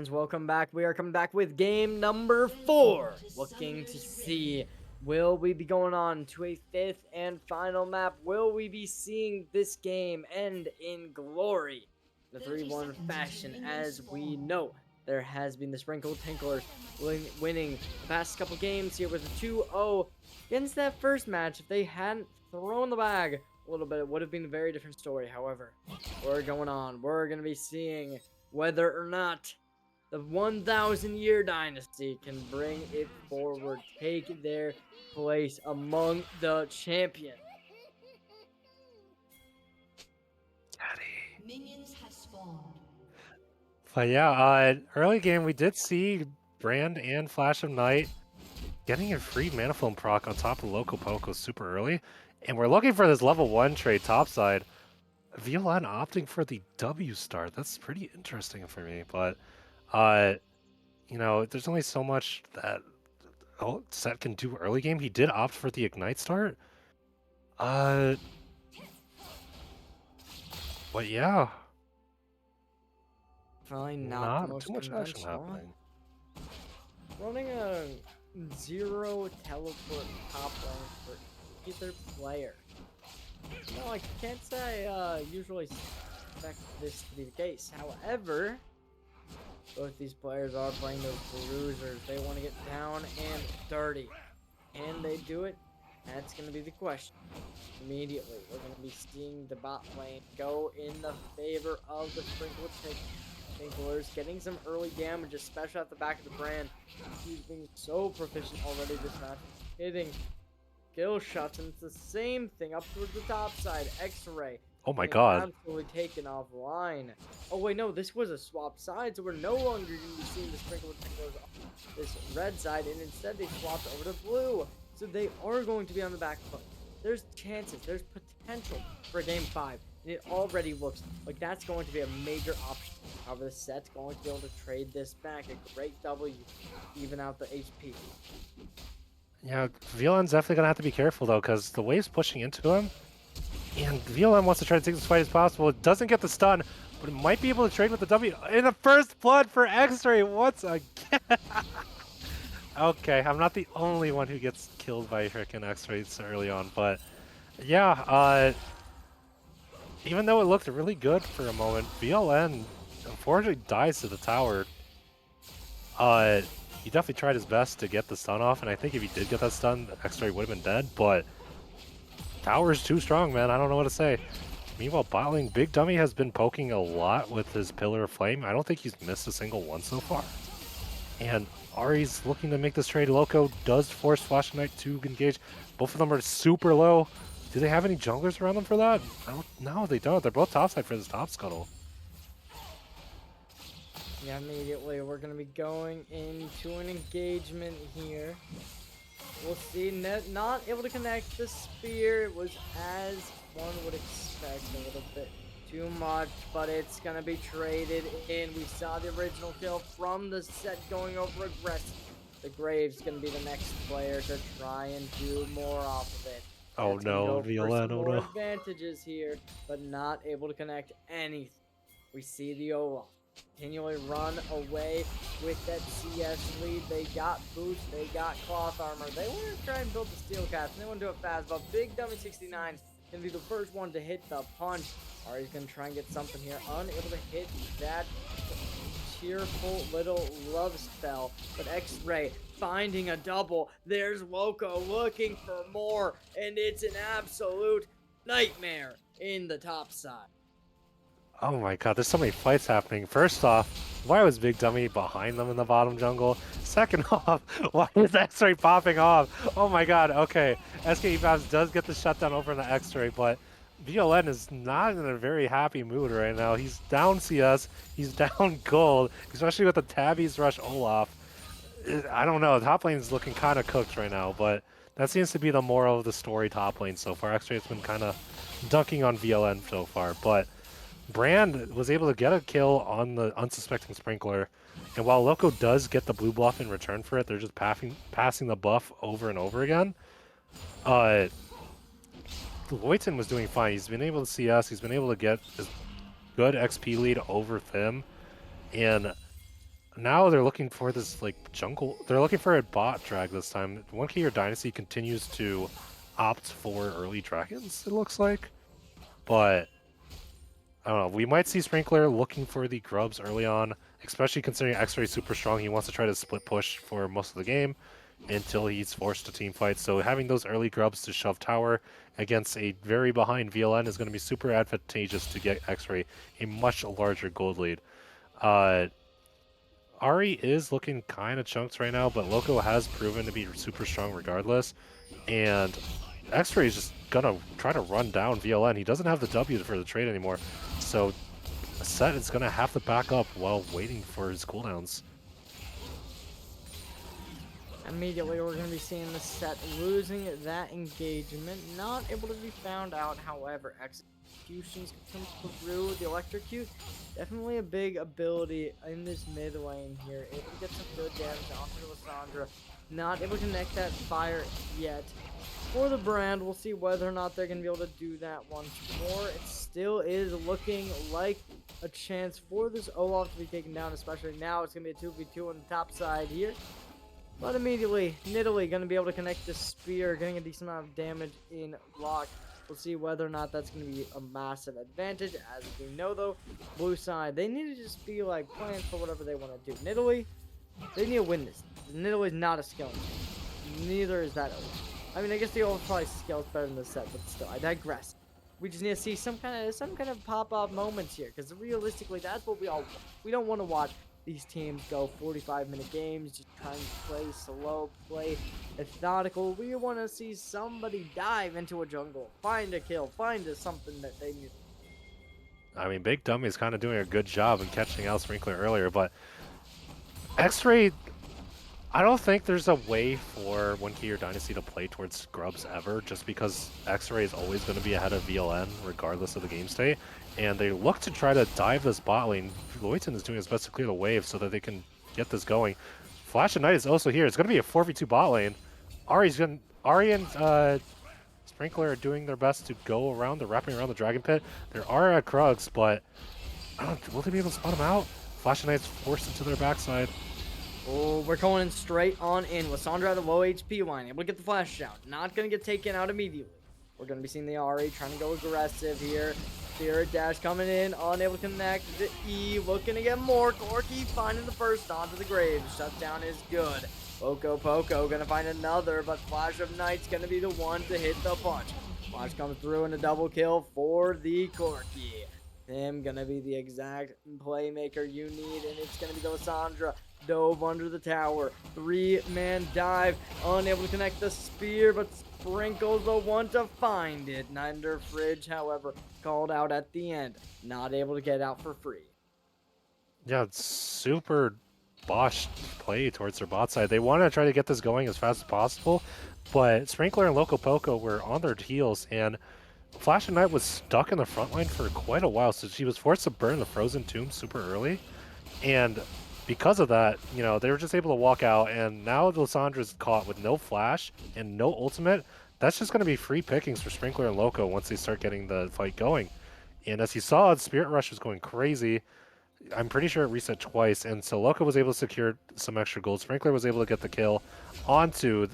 friends, welcome back. We are coming back with game number 4. Looking to see, will we be going on to a 5th and final map? Will we be seeing this game end in glory? The 3-1 fashion, as we know. There has been the Sprinkle Tinklers winning the past couple games here with a 2-0 against that first match. If they hadn't thrown the bag a little bit, it would have been a very different story. However, we're going on. We're going to be seeing whether or not the 1,000-year dynasty can bring it forward, take their place among the champions. Daddy. Minions have spawned. But yeah, early game we did see Brand and Flash of Night getting a free Manifold proc on top of Loco Poco super early, and we're looking for this level 1 trade topside. VLN opting for the W start. That's pretty interesting for me, but you know, there's only so much that Set can do early game. He did opt for the Ignite start. But yeah, Probably not the most too much action conventional. happening. Running a 0 teleport top lane for either player. No, I can't say I usually expect this to be the case. However, both these players are playing those bruisers. They want to get down and dirty. Can they do it? That's going to be the question. Immediately, we're going to be seeing the bot lane go in the favor of the Tinklers, getting some early damage, especially at the back of the Brand. He's being so proficient already this match, hitting kill shots, and it's the same thing up towards the top side. X-Ray. Oh my getting god. Absolutely taken offline. Oh wait, no, this was a swap side, so we're no longer going to be seeing the Sprinkle Tinklers on this red side, and instead they swapped over to blue. So they are going to be on the back foot. There's chances, there's potential for game 5. And it already looks like that's going to be a major option. However, the set's going to be able to trade this back. A great W, even out the HP. Yeah, VLN's definitely gonna have to be careful though, because the wave's pushing into him, and VLN wants to try to take this fight as possible. It doesn't get the stun, but it might be able to trade with the W. In the first blood for X-Ray once again. Okay, I'm not the only one who gets killed by freaking X-Rays early on, but yeah, even though it looked really good for a moment, VLN unfortunately dies to the tower. He definitely tried his best to get the stun off, and I think if he did get that stun, X-Ray would have been dead, but tower's too strong, man. I don't know what to say. Meanwhile, bot lane, Big Dummy has been poking a lot with his Pillar of Flame. I don't think he's missed a single one so far. And Ari's looking to make this trade. Loco does force Flash Knight to engage. Both of them are super low. Do they have any junglers around them for that? No, they don't. They're both topside for this top scuttle. Yeah, immediately we're going to be going into an engagement here. We'll see. Not able to connect the spear. It was as one would expect, a little bit too much, but it's going to be traded in. We saw the original kill from the set going over aggressive. The Graves going to be the next player to try and do more off of it. Oh That's gonna no, go for VLN, some oh more no. advantages here, but not able to connect anything. We see the Olaf continually run away with that CS lead. They got boost, they got cloth armor. They want to try and build the steel caps, and they want to do it fast, but Big Dummy 69 can be the first one to hit the punch. Ari's going to try and get something here, unable to hit that cheerful little love spell, but X-Ray finding a double. There's Loco looking for more, and it's an absolute nightmare in the top side. Oh my god, there's so many fights happening. First off, why was Big Dummy behind them in the bottom jungle? Second off, why is X-Ray popping off? Oh my god, okay. SKE Babs does get the shutdown over in the X-Ray, but VLN is not in a very happy mood right now. He's down CS, he's down gold, especially with the Tabby's rush Olaf. I don't know, top lane is looking kind of cooked right now, but that seems to be the moral of the story top lane so far. X-Ray has been kind of dunking on VLN so far, but Brand was able to get a kill on the unsuspecting Sprinkler, and while Loco does get the blue buff in return for it, they're just passing the buff over and over again. Loyton was doing fine. He's been able to CS, he's been able to get a good XP lead over Thim, and now they're looking for this like jungle. They're looking for a bot drag this time. 1K or Dynasty continues to opt for early dragons, it looks like. But I don't know. We might see Sprinkler looking for the grubs early on, especially considering X-Ray is super strong. He wants to try to split push for most of the game until he's forced to team fight. So having those early grubs to shove tower against a very behind VLN is going to be super advantageous to get X-Ray a much larger gold lead. Ari is looking kind of chunked right now, but Loco has proven to be super strong regardless. And X-Ray is just gonna try to run down VLN. He doesn't have the W for the trade anymore, so Set is gonna have to back up while waiting for his cooldowns. Immediately, we're going to be seeing the Set losing that engagement. Not able to be found out, however, executions come through the electrocute. Definitely a big ability in this mid lane here. Able to get some good damage onto Lissandra. Not able to connect that fire yet. For the brand, we'll see whether or not they're going to be able to do that once more. It still is looking like a chance for this Olaf to be taken down, especially now. It's going to be a 2v2 on the top side here. But immediately, Nidalee going to be able to connect the spear, getting a decent amount of damage in block. We'll see whether or not that's going to be a massive advantage. As we know, though, blue side, they need to just be like playing for whatever they want to do. Nidalee, they need to win this. Nidalee's not a skill. Neither is that Olaf. I mean, I guess the Olaf probably scales better than the Set, but still, I digress. We just need to see some kind of pop-up moments here, because realistically, that's what we all want. We don't want to watch these teams go 45-minute games, just trying to play slow, play methodical. We want to see somebody dive into a jungle, find a kill, find something that they need. I mean, Big Dummy is kind of doing a good job in catching out Sprinkler earlier, but X-Ray, I don't think there's a way for 1K or Dynasty to play towards Grubs ever, just because X-Ray is always going to be ahead of VLN regardless of the game state. And they look to try to dive this bot lane. Loyton is doing his best to clear the wave so that they can get this going. Flash of Night is also here. It's going to be a 4v2 bot lane. Ari and Sprinkler are doing their best to go around. They're wrapping around the Dragon Pit. There are Krugs, but will they be able to spot him out? Flash of Night's forced into their backside. Oh, we're going straight on in. Lissandra at a low HP line, able to get the flash out. Not going to get taken out immediately. We're going to be seeing the Ari trying to go aggressive here. Spirit Dash coming in, unable to connect. The E looking to get more. Corki finding the first onto the grave. Shutdown is good. Poco going to find another, but Flash of Night's going to be the one to hit the punch. Flash comes through and a double kill for the Corki. Him going to be the exact playmaker you need, and it's going to be the Lissandra. Dove under the tower. 3-man dive. Unable to connect the spear, but Sprinkle's the one to find it. Ninder Fridge, however, called out at the end. Not able to get out for free. Yeah, it's super botched play towards their bot side. They want to try to get this going as fast as possible, but Sprinkler and Loco Poco were on their heels, and Flash of Night was stuck in the front line for quite a while, so she was forced to burn the Frozen Tomb super early. And because of that, you know, they were just able to walk out, and now Lissandra's caught with no flash and no ultimate. That's just going to be free pickings for Sprinkler and Loco once they start getting the fight going. And as you saw, Spirit Rush was going crazy. I'm pretty sure it reset twice, and so Loco was able to secure some extra gold. Sprinkler was able to get the kill onto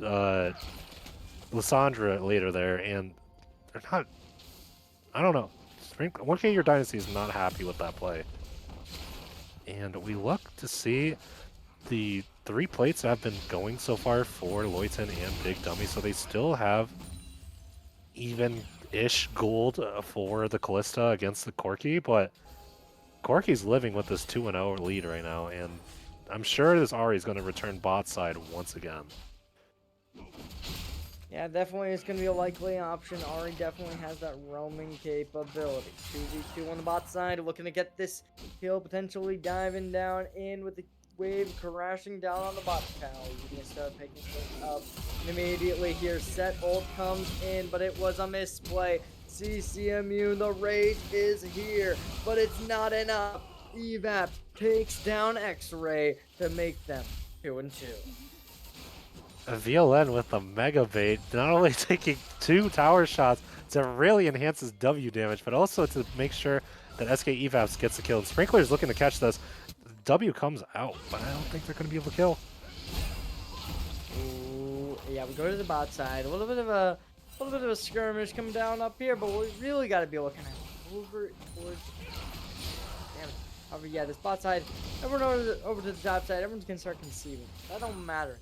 Lissandra later there, and they're not... I don't know. 1K Your Dynasty is not happy with that play. And we look to see the 3 plates that have been going so far for Loyton and Big Dummy, so they still have even-ish gold for the Callista against the Corki, but Corki's living with this 2-0 lead right now, and I'm sure this Ari is going to return bot side once again. Yeah, definitely it's going to be a likely option. Ari definitely has that roaming capability. 2v2 on the bot side, looking to get this kill, potentially diving down in with the wave crashing down on the bot tower. You can start picking things up. And immediately here, Set ult comes in, but it was a misplay. CCMU, the rage is here, but it's not enough. Evap takes down X-Ray to make them 2-2. VLN with the Mega Bait, not only taking 2 tower shots to really enhance his W damage, but also to make sure that SK Evaps gets a kill. And Sprinkler is looking to catch this. W comes out, but I don't think they're going to be able to kill. Ooh, yeah, we go to the bot side. A little bit of a skirmish coming down up here, but we really got to be looking at over towards. Damn it. However, yeah, this bot side. Everyone over to the top side. Everyone's gonna start conceiving. That don't matter.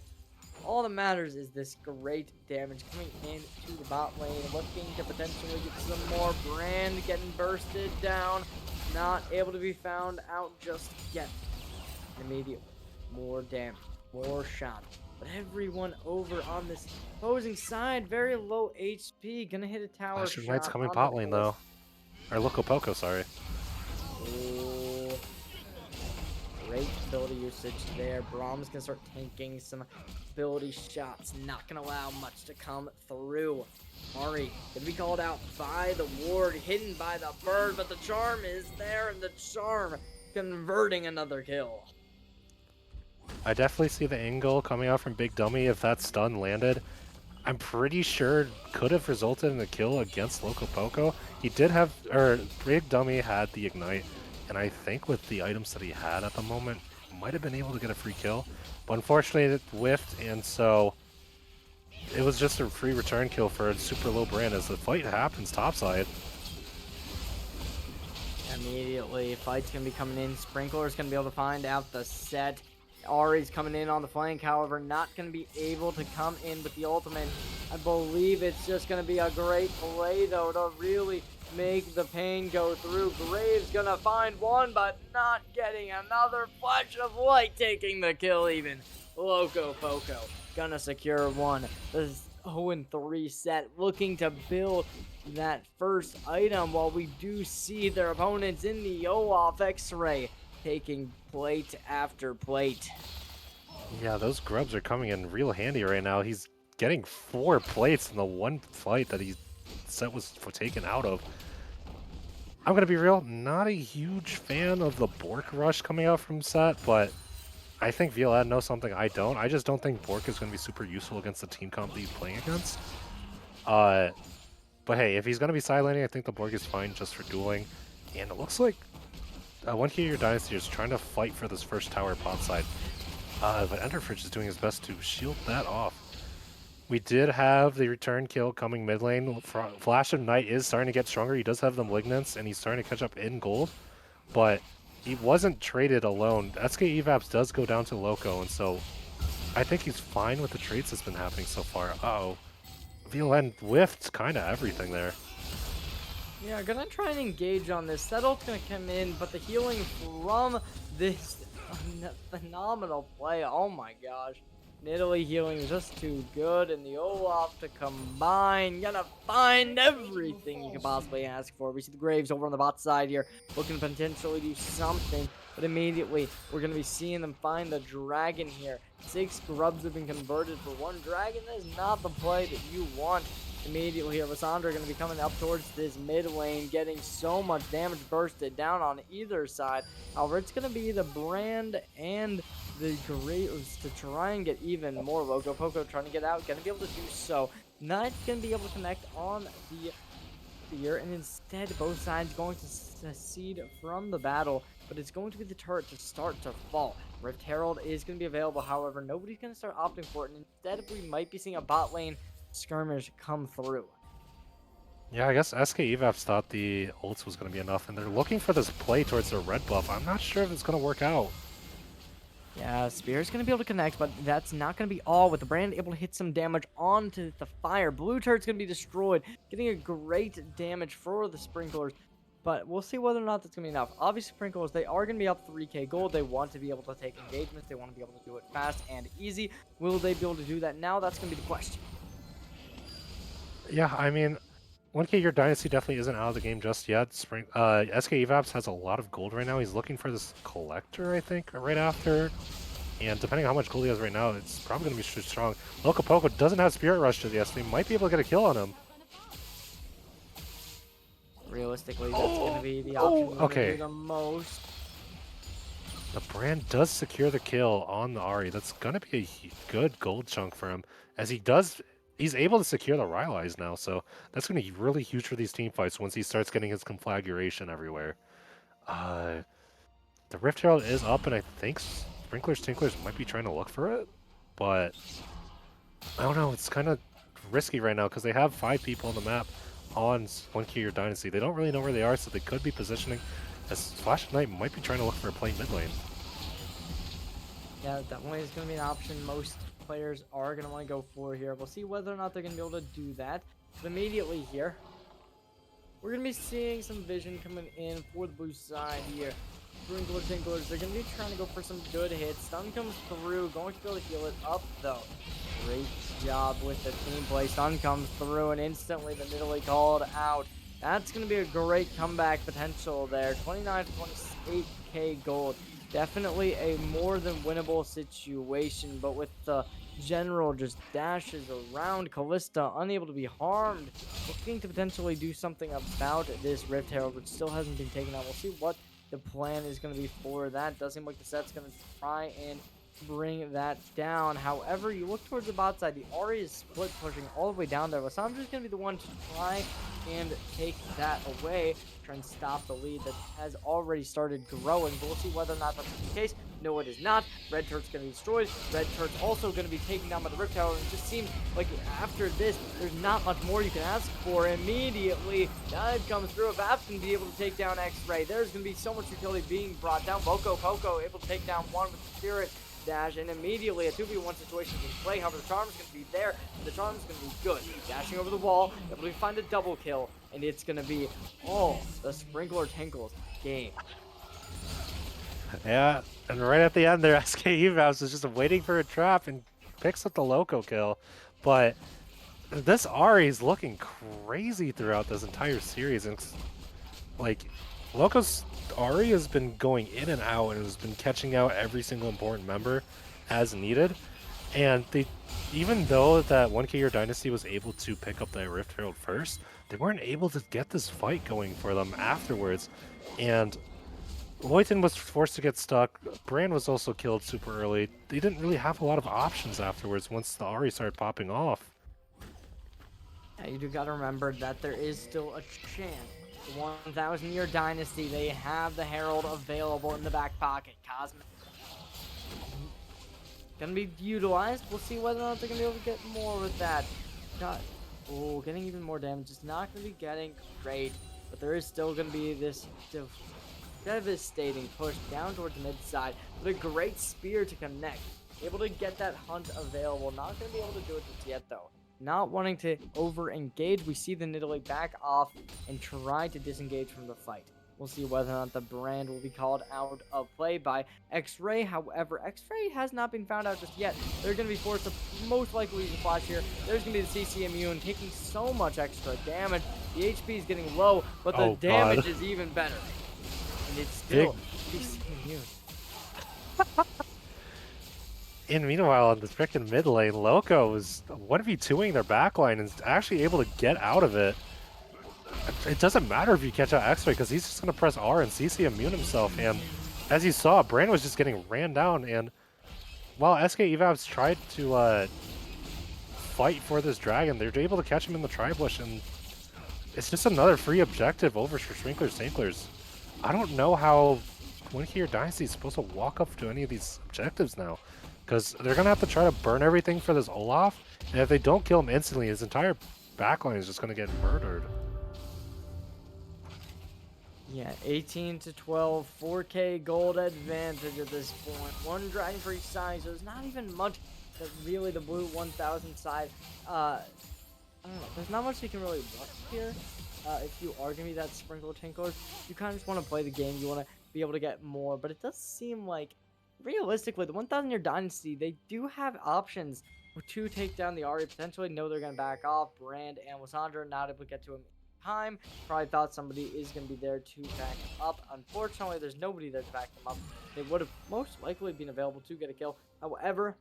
All that matters is this great damage coming into the bot lane, looking to potentially get some more. Brand getting bursted down, not able to be found out just yet. Immediately, more damage, more shot. But everyone over on this opposing side, very low HP, gonna hit a tower Flash of shot. Knight's coming on bot the lane, Pulse. though. Or Loco Poco, sorry. Ooh. Great ability usage there. Brahm's gonna start tanking some ability shots. Not gonna allow much to come through. Ari gonna be called out by the ward, hidden by the bird, but the charm is there, and the charm converting another kill. I definitely see the angle coming out from Big Dummy if that stun landed. I'm pretty sure could have resulted in a kill against Loco Poco. He did have, or Big Dummy had the Ignite, and I think with the items that he had at the moment, might have been able to get a free kill. But unfortunately, it whiffed, and so it was just a free return kill for a super low Brand as the fight happens topside. Immediately, fight's gonna be coming in. Sprinkler's gonna be able to find out the set. Ari's coming in on the flank, however, not going to be able to come in with the ultimate. I believe it's just going to be a great play, though, to really make the pain go through. Graves going to find one, but not getting another. Flash of light taking the kill even. Loco Poco going to secure one. This 0-3 set, looking to build that first item while we do see their opponents in the Olaf X-Ray taking plate after plate. Yeah, those grubs are coming in real handy right now. He's getting 4 plates in the one fight that he set was taken out of. I'm going to be real, not a huge fan of the Bork rush coming out from set, but I think VLN knows something I don't. I just don't think Bork is going to be super useful against the team comp that he's playing against. But hey, if he's going to be side laning, I think the Bork is fine just for dueling. And it looks like One Key Your Dynasty is trying to fight for this first tower bot side. But Enderfridge is doing his best to shield that off. We did have the return kill coming mid lane. Flash of Night is starting to get stronger. He does have the Malignance, and he's starting to catch up in gold. But he wasn't traded alone. SK Evaps does go down to Loco, and so I think he's fine with the trades that's been happening so far. Uh-oh. VLN whiffed kind of everything there. Yeah, gonna try and engage on this. Settle's gonna come in, but the healing from this phenomenal play, oh my gosh. Nidalee healing is just too good, and the Olaf to combine, gonna find everything you could possibly ask for. We see the Graves over on the bot side here, looking to potentially do something, but immediately we're gonna be seeing them find the dragon here. 6 grubs have been converted for 1 dragon. That is not the play that you want. Immediately here, Lissandra going to be coming up towards this mid lane, getting so much damage bursted down on either side. However, it's going to be the Brand and the Graves to try and get even more. Loco Poco trying to get out, going to be able to do so. Not going to be able to connect on the spear, and instead both sides going to secede from the battle, but it's going to be the turret to start to fall. Rift Herald is going to be available, however, nobody's going to start opting for it, and instead we might be seeing a bot lane skirmish come through. Yeah, I guess SK Evaps thought the ults was going to be enough, and they're looking for this play towards their red buff. I'm not sure if it's going to work out. Yeah, Spear's going to be able to connect, but that's not going to be all. With the Brand able to hit some damage onto the fire, blue turret's going to be destroyed, getting a great damage for the Sprinklers, but we'll see whether or not that's going to be enough. Obviously, Sprinklers, they are going to be up 3k gold. They want to be able to take engagements. They want to be able to do it fast and easy. Will they be able to do that now? That's going to be the question. Yeah, I mean, 1K Your Dynasty definitely isn't out of the game just yet. SK Evaps has a lot of gold right now. He's looking for this Collector, I think, right after. And depending on how much gold he has right now, it's probably going to be too strong. Loco Poco doesn't have Spirit Rush to the S. They might be able to get a kill on him. Realistically, that's going to be the option okay. do the most. The Brand does secure the kill on the Ahri. That's going to be a good gold chunk for him, as he's able to secure the Rylai's now, so that's going to be really huge for these team fights once he starts getting his conflagration everywhere. The Rift Herald is up, and I think Sprinklers Tinklers might be trying to look for it, but I don't know. It's kind of risky right now because they have 5 people on the map on One Key or Dynasty. They don't really know where they are, so they could be positioning as Flash Knight might be trying to look for a play mid lane. Yeah, definitely is going to be an option most players are going to want to go for here. We'll see whether or not they're going to be able to do that. But immediately here, we're going to be seeing some vision coming in for the blue side here. Sprinkler Tinklers, they're going to be trying to go for some good hits. Stun comes through, going to be able to heal it up though. Great job with the team play. Stun comes through and instantly the Nidalee called out. That's going to be a great comeback potential there. 29 to 28k gold. Definitely a more than winnable situation, but with the general just dashes around, Kalista unable to be harmed, looking to potentially do something about this Rift Herald, which still hasn't been taken out. We'll see what the plan is going to be for that. Does seem like the set's going to try and bring that down. However, you look towards the bot side, the Ahri is split pushing all the way down there. Lissandra's going to be the one to try and take that away, try and stop the lead that has already started growing. But we'll see whether or not that's the case. No, it is not. Red Turret's going to be destroyed. Red Turret's also going to be taken down by the Rift Tower. And it just seems like after this, there's not much more you can ask for. Immediately, dive comes through. Vap's going to be able to take down X-Ray. There's going to be so much utility being brought down. Poco able to take down one with the Spirit dash, and immediately a 2v1 situation can play. However, the charm's going to be there, and the charm's going to be good. Dashing over the wall, able to find a double kill, and it's going to be all the Sprinkler Tinkles game. Yeah, and right at the end there, SK Evavs is just waiting for a trap and picks up the Loco kill. But this Ahri is looking crazy throughout this entire series, and it's like Loco's Ahri has been going in and out and has been catching out every single important member as needed. And they, even though that 1K or Dynasty was able to pick up the Rift Herald first, they weren't able to get this fight going for them afterwards. And Loyton was forced to get stuck. Brand was also killed super early. They didn't really have a lot of options afterwards once the Ahri started popping off. Yeah, you do got to remember that there is still a chance. The 1,000 year dynasty, they have the Herald available in the back pocket. Cosmic gonna be utilized. We'll see whether or not they're gonna be able to get more with that. Getting even more damage. It's not gonna be getting great, but there is still gonna be this devastating push down towards the mid side with a great spear to connect. Able to get that hunt available. Not gonna be able to do it just yet though. Not wanting to over-engage, we see the Nidalee back off and try to disengage from the fight. We'll see whether or not the brand will be called out of play by X-Ray. However, X-Ray has not been found out just yet. They're going to be forced to most likely use a flash here. There's going to be the CC immune taking so much extra damage. The HP is getting low, but the damage is even better. And it's still CC immune. And meanwhile, on the frickin' mid lane, Loco was 1v2ing their backline and actually able to get out of it. It doesn't matter if you catch out X-Ray because he's just going to press R and CC immune himself. And as you saw, Brand was just getting ran down. And while SK Evavs tried to fight for this dragon, they're able to catch him in the tri-bush. And it's just another free objective over for Sprinklers Tinklers. I don't know how 1K or Dynasty is supposed to walk up to any of these objectives now. Because they're going to have to try to burn everything for this Olaf. And if they don't kill him instantly, his entire backline is just going to get murdered. Yeah, 18 to 12, 4K gold advantage at this point. One dragon for each side, so there's not even much that really the blue 1000 side. I don't know, there's not much you can really rush here. If you are going to be that Sprinkler Tinkler, you kind of just want to play the game. You want to be able to get more, but it does seem like realistically, the 1,000 year dynasty, they do have options to take down the Ahri. Potentially, know they're going to back off. Brand and Lissandra not able to get to him in time. Probably thought somebody is going to be there to back him up. Unfortunately, there's nobody there to back them up. They would have most likely been available to get a kill. However,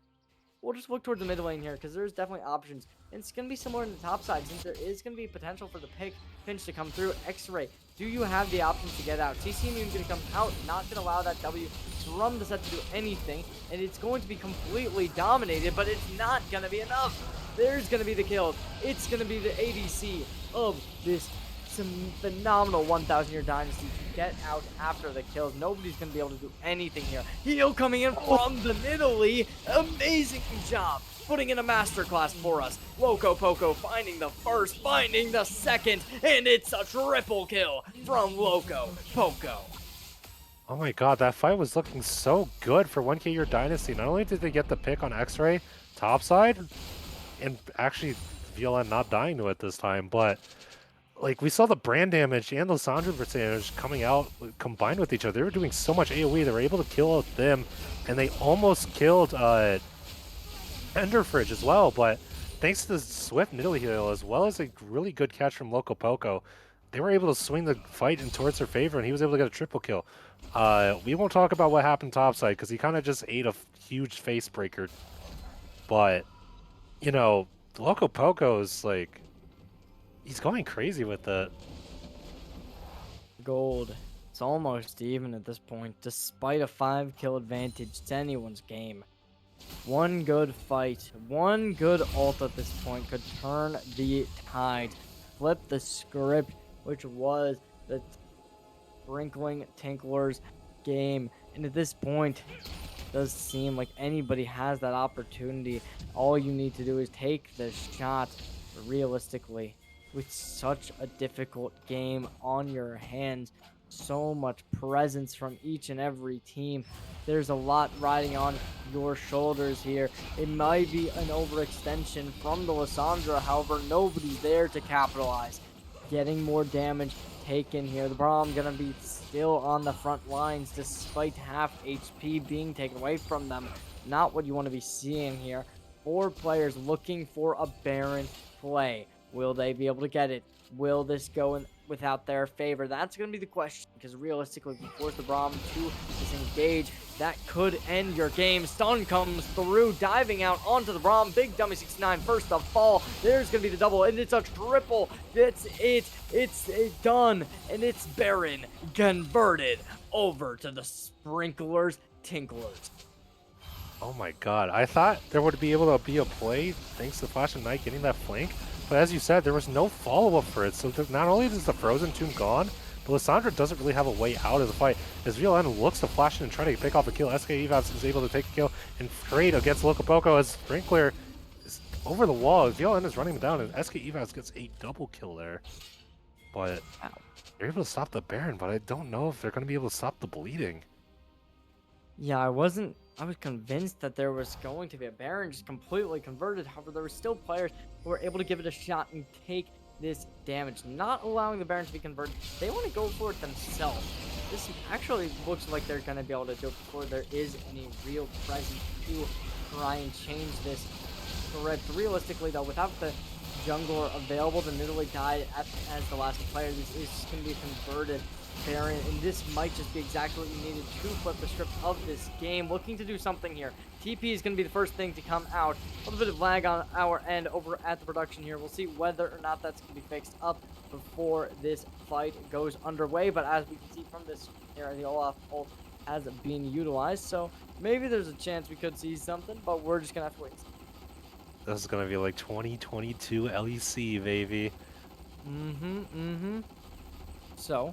we'll just look towards the mid lane here because there's definitely options. And it's going to be similar in the top side since there is going to be potential for the pinch to come through. X-Ray, do you have the options to get out? CC Immune going to come out, not going to allow that W from the set to do anything. And it's going to be completely dominated, but it's not going to be enough. There's going to be the kill. It's going to be the ADC of this It's a phenomenal 1,000-year dynasty to get out after the kills. Nobody's going to be able to do anything here. Heal coming in from the Nidalee. Amazing job putting in a masterclass for us. Loco Poco finding the first, finding the second, and it's a triple kill from Loco Poco. Oh my god, that fight was looking so good for 1K Your Dynasty. Not only did they get the pick on X-Ray topside, and actually VLN not dying to it this time, but like we saw the brand damage and the Lissandra percentage coming out combined with each other. They were doing so much AoE. They were able to kill them, and they almost killed Enderfridge as well. But thanks to the swift Nidalee heal as well as a really good catch from Loco Poco, they were able to swing the fight in towards their favor, and he was able to get a triple kill. We won't talk about what happened topside because he kind of just ate a huge face breaker. But you know, Loco Poco's like, he's going crazy with it. Gold. It's almost even at this point, despite a 5-kill advantage. It's anyone's game. One good fight, one good ult at this point could turn the tide, flip the script, which was the Sprinkling Tinklers game. And at this point, it does seem like anybody has that opportunity. All you need to do is take the shot. Realistically, with such a difficult game on your hands, so much presence from each and every team, there's a lot riding on your shoulders here. It might be an overextension from the Lissandra, however, nobody's there to capitalize. Getting more damage taken here. The Braum gonna be still on the front lines despite half HP being taken away from them. Not what you want to be seeing here. 4 players looking for a Baron play. Will they be able to get it? Will this go in without their favor? That's going to be the question, because realistically, if you force the Braum to disengage, that could end your game. Stun comes through, diving out onto the Braum. Big Dummy 69 first to fall. There's going to be the double, and it's a triple. That's it. It's done, and it's Baron converted over to the Sprinklers Tinklers. Oh my god, I thought there would be able to be a play thanks to Flash and Knight getting that flank, but as you said, there was no follow-up for it, so not only is the Frozen Tomb gone, but Lissandra doesn't really have a way out of the fight. As VLN looks to Flash and try to pick off a kill, SK Evas is able to take a kill and trade against Loco Poco as Sprinkler is over the wall. VLN is running him down, and SK Evas gets a double kill there. But they're able to stop the Baron, but I don't know if they're going to be able to stop the bleeding. Yeah, I was convinced that there was going to be a Baron just completely converted. However, there were still players who were able to give it a shot and take this damage, not allowing the Baron to be converted. They want to go for it themselves. This actually looks like they're going to be able to do it before there is any real presence to try and change this threat. Realistically, though, without the jungler available, the Nidalee died as the last player. This is going to be a converted Baron, and this might just be exactly what you needed to flip the script of this game. Looking to do something here. TP is going to be the first thing to come out. A little bit of lag on our end over at the production here. We'll see whether or not that's going to be fixed up before this fight goes underway. But as we can see from this area, the Olaf ult has been utilized, so maybe there's a chance we could see something, but we're just going to have to wait. This is going to be like 2022 LEC, baby. So,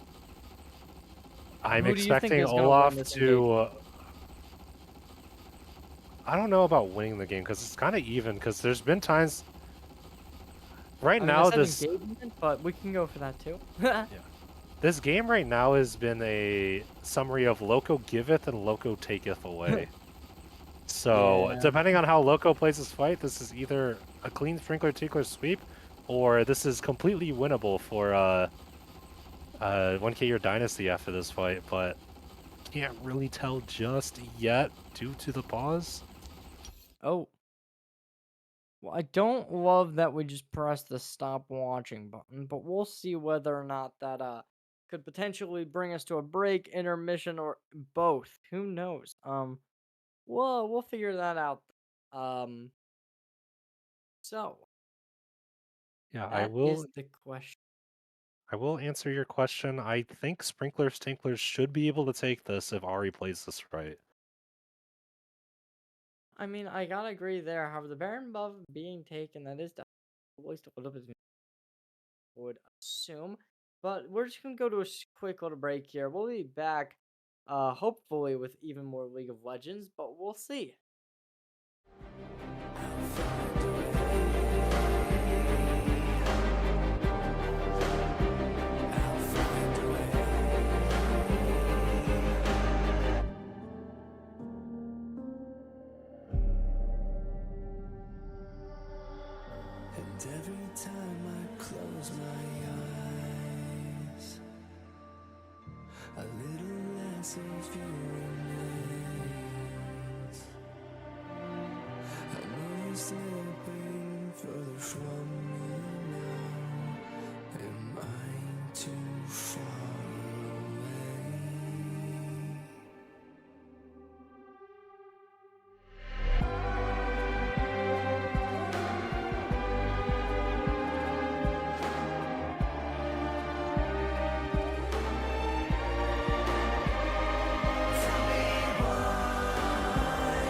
I'm who do you think expecting is gonna win Olaf this to. I don't know about winning the game because it's kind of even. Because there's been times. Right I mean, now, I said this engagement, but we can go for that too. this game right now has been a summary of Loco giveth and Loco taketh away. So Yeah. depending on how Loco plays this fight, this is either a clean Sprinkler Tinkler sweep, or this is completely winnable for 1K Your Dynasty after this fight, but can't really tell just yet due to the pause. Oh. Well, I don't love that we just pressed the stop watching button, but we'll see whether or not that could potentially bring us to a break, intermission, or both. Who knows? We'll figure that out. Um, so Yeah, that is the question. I will answer your question. I think Sprinklers Tinklers should be able to take this if Ari plays this right. I mean, I gotta agree there. However, the Baron buff being taken, that is at least a little bit would assume. But we're just gonna go to a quick little break here. We'll be back, hopefully with even more League of Legends, but we'll see. And every time I close my eyes, a little less of you remains. I know you're slipping further from me now. Am I too far away? Tell me why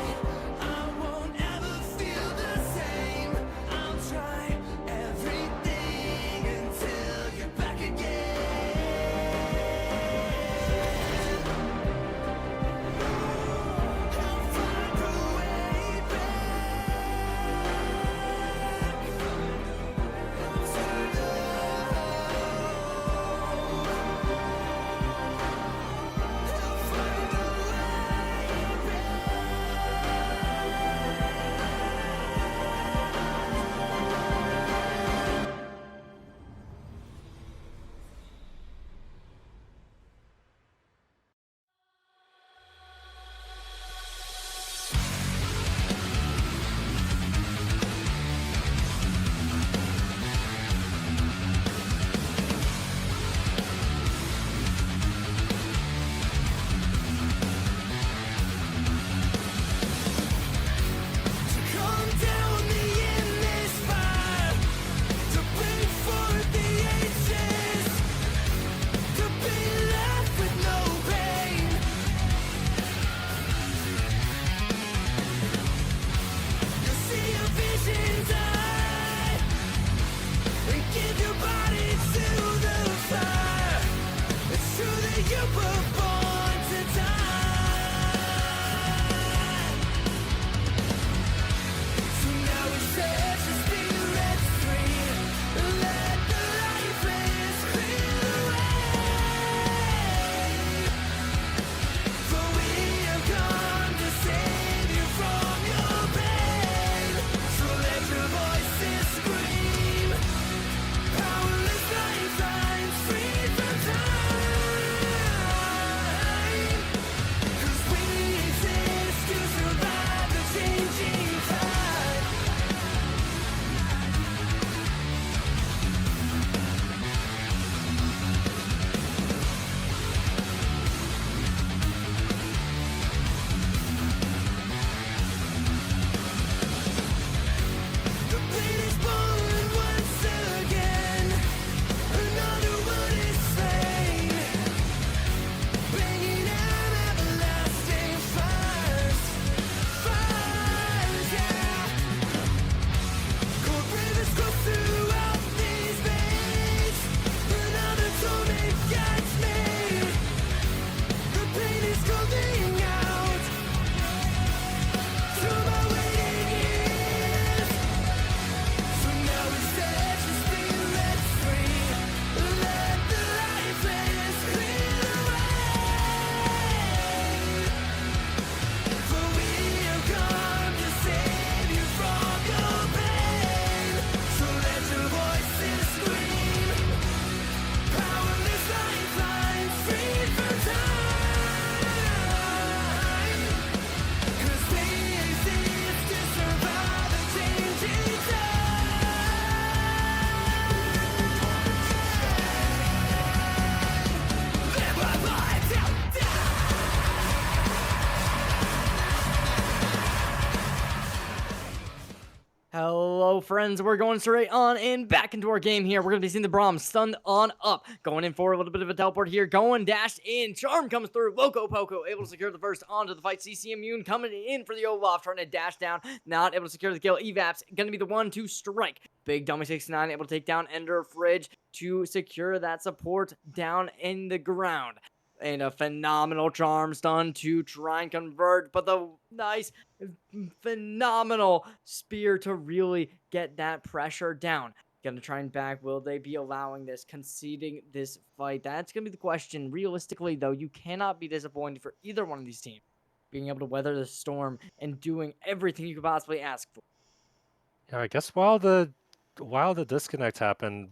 I won't ever feel the same. I'll try everything until you're back again. I'll find a way back to I'll find a Come down the endless fire, to bring forth the ages, to be left with no pain. You see your visions die, and give your body to the fire. It's true that you were born to die. So now we set your spirits free. Let the lifeless clear away. For we have come to save you from your pain. So let your voices scream. Powerless lifelines free from time. Hello, friends. We're going straight on and back into our game here. We're going to be seeing the Braum stunned on up. Going in for a little bit of a teleport here. Going dash in. Charm comes through. Loco Poco able to secure the first onto the fight. CC Immune coming in for the Olaf. Trying to dash down. Not able to secure the kill. Evaps going to be the one to strike. Big Dummy 69 able to take down Ender Fridge to secure that support down in the ground. And a phenomenal charm stun to try and convert. But the nice phenomenal spear to really get that pressure down. Gonna try and back. Will they be allowing this, conceding this fight? That's gonna be the question. Realistically, though, you cannot be disappointed for either one of these teams being able to weather the storm and doing everything you could possibly ask for. Yeah, I guess while the disconnect happened,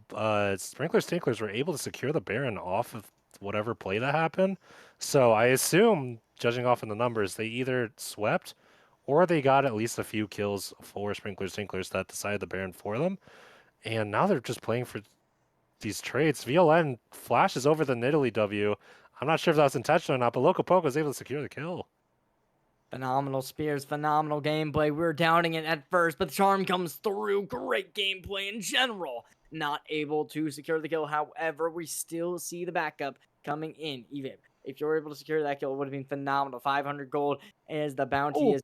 Sprinkler Stinklers were able to secure the Baron off of whatever play that happened. So I assume, judging off of the numbers, they either swept or they got at least a few kills for Sprinkler Stinklers that decided the Baron for them. And now they're just playing for these trades. VLN flashes over the Nidalee W. I'm not sure if that was intentional or not, but Loco Poco is able to secure the kill. Phenomenal spears, phenomenal gameplay. We were doubting it at first, but the charm comes through. Great gameplay in general. Not able to secure the kill. However, we still see the backup coming in. Even if you're able to secure that kill, it would have been phenomenal. 500 gold as the bounty is,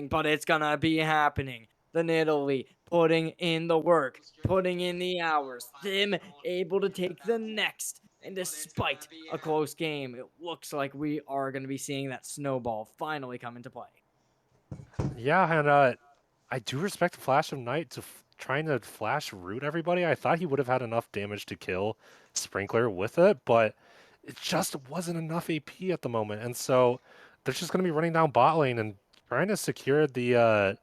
but it's gonna be happening. The Nidalee putting in the work, putting in the hours. Them able to take the next. And despite a close game, it looks like we are going to be seeing that snowball finally come into play. Yeah, and I do respect the Flash of Night to trying to flash root everybody. I thought he would have had enough damage to kill Sprinkler with it, but it just wasn't enough AP at the moment. And so they're just going to be running down bot lane and trying to secure the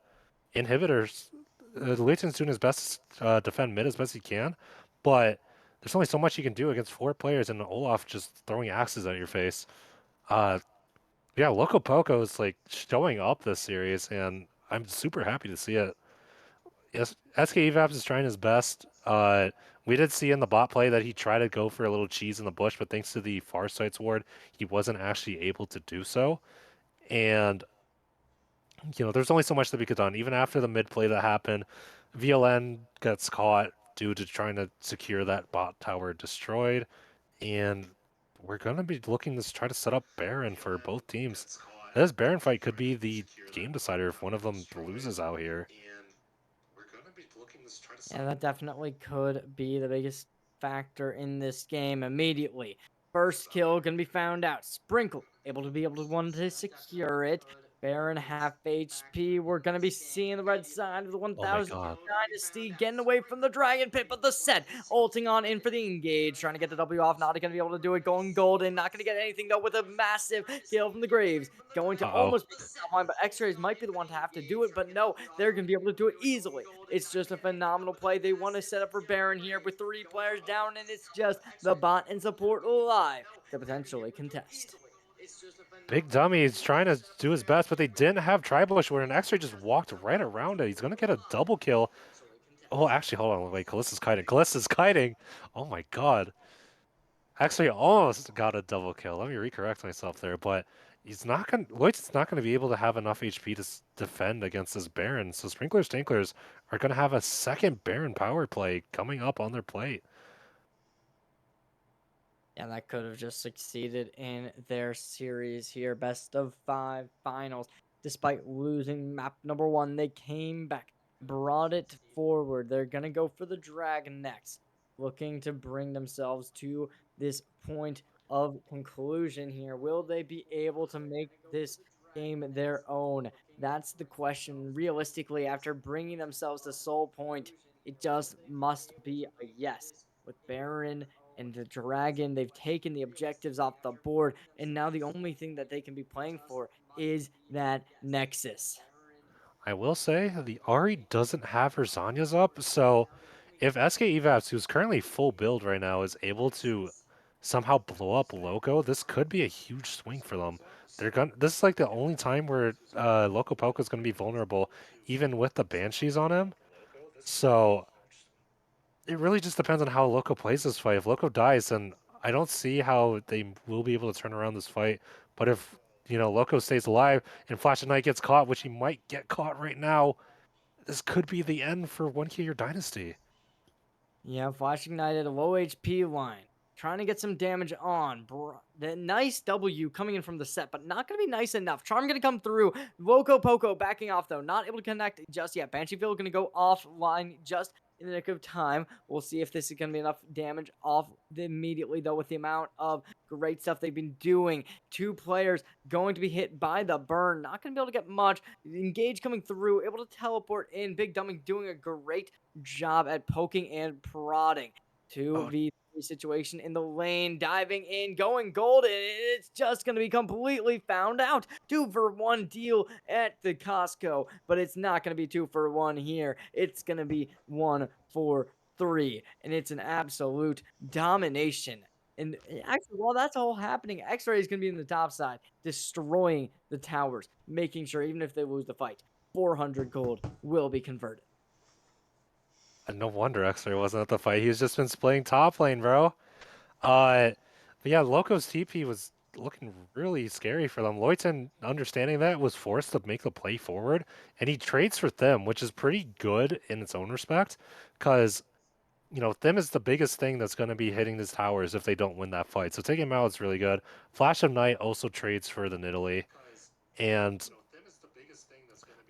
inhibitors. Leighton's doing his best to defend mid as best he can, but there's only so much you can do against 4 players and Olaf just throwing axes at your face. Yeah, Loco Poco is like showing up this series, and I'm super happy to see it. Yes, SK Evaps is trying his best. We did see in the bot play that he tried to go for a little cheese in the bush, but thanks to the Farsight's ward, he wasn't actually able to do so. And there's only so much that we could done. Even after the mid play that happened, VLN gets caught due to trying to secure that bot tower destroyed, and we're gonna be looking to try to set up Baron for both teams. This Baron fight could be the game decider if one of them loses out here. Yeah, that definitely could be the biggest factor in this game immediately. First kill gonna be found out. Sprinkle able to one to secure it. Baron half HP. We're gonna be seeing the red side of the 1000 God. Dynasty getting away from the Dragon Pit, but the set ulting on in for the engage, trying to get the W off. Not gonna be able to do it. Going golden, not gonna get anything though with a massive kill from the Graves. Going to almost beat the top line, but X-Rays might be the one to have to do it, but no, they're gonna be able to do it easily. It's just a phenomenal play. They want to set up for Baron here with 3 players down, and it's just the bot and support live to potentially contest. Big Dummy is trying to do his best, but they didn't have Tribush where an X-Ray just walked right around it. He's going to get a double kill. Oh, actually, hold on. Wait, Kalissa's kiting. Kalissa's kiting. Oh my god. X-Ray almost got a double kill. Let me recorrect myself there, but he's not going to... Lloyd's not going to be able to have enough HP to defend against this Baron. So Sprinkler Stinklers are going to have a second Baron power play coming up on their plate. Yeah, that could have just succeeded in their series here. Best of 5 finals. Despite losing map number 1, they came back, brought it forward. They're going to go for the Dragon next, looking to bring themselves to this point of conclusion here. Will they be able to make this game their own? That's the question. Realistically, after bringing themselves to Soul Point, it just must be a yes. With Baron and the Dragon, they've taken the objectives off the board, and now the only thing that they can be playing for is that Nexus. I will say the Ari doesn't have her Zanyas up, so if SK Evaps, who's currently full build right now, is able to somehow blow up Loco, this could be a huge swing for them. This is like the only time where Loco Poco is going to be vulnerable, even with the Banshees on him. So it really just depends on how Loco plays this fight. If Loco dies, then I don't see how they will be able to turn around this fight. But if Loco stays alive and Flash of Night gets caught, which he might get caught right now, this could be the end for One Key Your Dynasty. Yeah, Flash ignited a low HP line. Trying to get some damage on. The nice W coming in from the set, but not going to be nice enough. Charm going to come through. Loco Poco backing off, though. Not able to connect just yet. Bansheeville going to go offline just in the nick of time. We'll see if this is going to be enough damage off immediately, though, with the amount of great stuff they've been doing. 2 players going to be hit by the burn. Not going to be able to get much. Engage coming through. Able to teleport in. Big Dummy doing a great job at poking and prodding. 2v3 situation in the lane, diving in, going gold, and it's just going to be completely found out. 2-for-1 deal at the Costco, but it's not going to be 2-for-1 here. It's going to be 1-for-3, and it's an absolute domination. And actually, while that's all happening, X-Ray is going to be in the top side, destroying the towers, making sure even if they lose the fight, 400 gold will be converted. And no wonder X-Ray wasn't at the fight. He's just been playing top lane, bro. But yeah, Loco's TP was looking really scary for them. Loyton, understanding that, was forced to make the play forward, and he trades for Them, which is pretty good in its own respect, because Them is the biggest thing that's going to be hitting these towers if they don't win that fight. So taking him out is really good. Flash of Night also trades for the Nidalee, and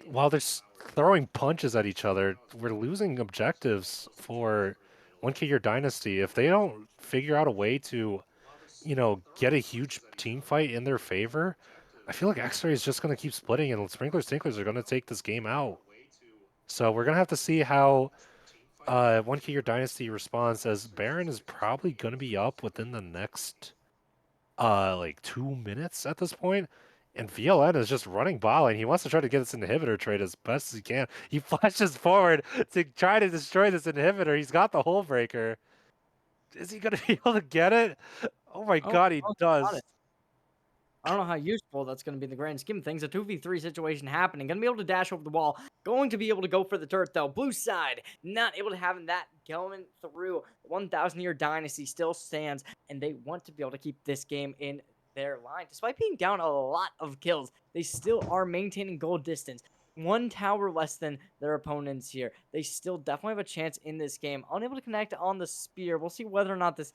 while they're throwing punches at each other, we're losing objectives for One K Your Dynasty. If they don't figure out a way to, get a huge team fight in their favor, I feel like X-Ray is just going to keep splitting, and Sprinklers Tinklers are going to take this game out. So we're going to have to see how One K Your Dynasty responds, as Baron is probably going to be up within the next like 2 minutes at this point. And VLN is just running bot lane. He wants to try to get this inhibitor trade as best as he can. He flashes forward to try to destroy this inhibitor. He's got the hole breaker. Is he going to be able to get it? Oh my god, he got does. it. I don't know how useful that's going to be in the grand scheme of things. A 2v3 situation happening. Going to be able to dash over the wall. Going to be able to go for the turret, though. Blue side, not able to have that going through. 1,000-year dynasty still stands, and they want to be able to keep this game in their line. Despite being down a lot of kills, they still are maintaining goal distance. 1 tower less than their opponents here. They still definitely have a chance in this game. Unable to connect on the spear. We'll see whether or not this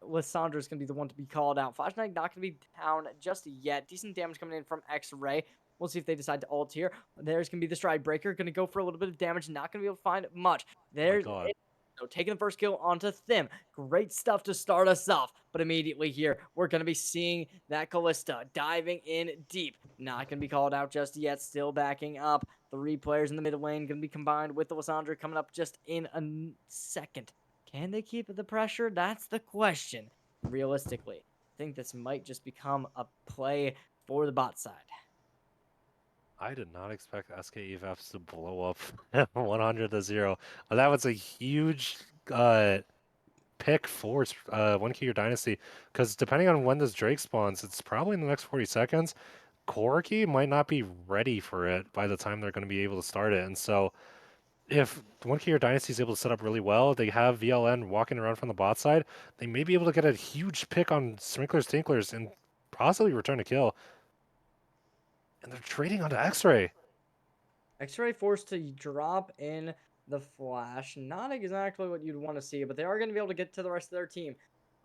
Lissandra is going to be the one to be called out. Flash Knight not going to be down just yet. Decent damage coming in from X-Ray. We'll see if they decide to ult here. There's going to be the Stride Breaker. Going to go for a little bit of damage. Not going to be able to find much. There's it. So taking the first kill onto Thim. Great stuff to start us off. But immediately here, we're going to be seeing that Kalista diving in deep. Not going to be called out just yet. Still backing up. 3 players in the mid lane going to be combined with the Lissandra coming up just in a second. Can they keep the pressure? That's the question. Realistically, I think this might just become a play for the bot side. I did not expect SK EVFs to blow up 100-0. That was a huge pick for One Key Your Dynasty, because depending on when this Drake spawns, it's probably in the next 40 seconds. Corki might not be ready for it by the time they're going to be able to start it. And so if One Key Your Dynasty is able to set up really well, they have VLN walking around from the bot side, they may be able to get a huge pick on Sprinklers Tinklers and possibly return a kill. And they're trading onto X-Ray. X-Ray forced to drop in the flash. Not exactly what you'd want to see, but they are going to be able to get to the rest of their team.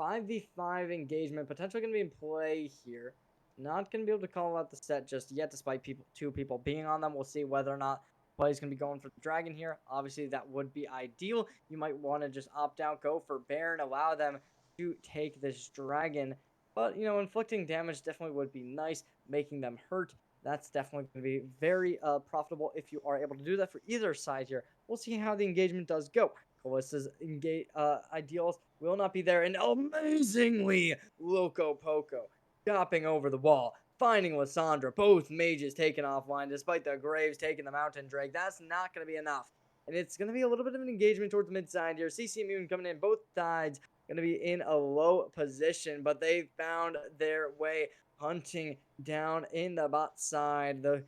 5v5 engagement, potentially going to be in play here. Not going to be able to call out the set just yet, despite 2 people being on them. We'll see whether or not play's going to be going for the dragon here. Obviously, that would be ideal. You might want to just opt out, go for Baron, allow them to take this dragon. But, inflicting damage definitely would be nice, making them hurt. That's definitely going to be very profitable if you are able to do that for either side here. We'll see how the engagement does go. Kalista's ideals will not be there. And amazingly, Loco Poco chopping over the wall, finding Lissandra. Both mages taken offline, despite the Graves taking the Mountain Drake. That's not going to be enough. And it's going to be a little bit of an engagement towards the mid side here. CC Immune coming in, both sides going to be in a low position, but they found their way hunting down in the bot side. The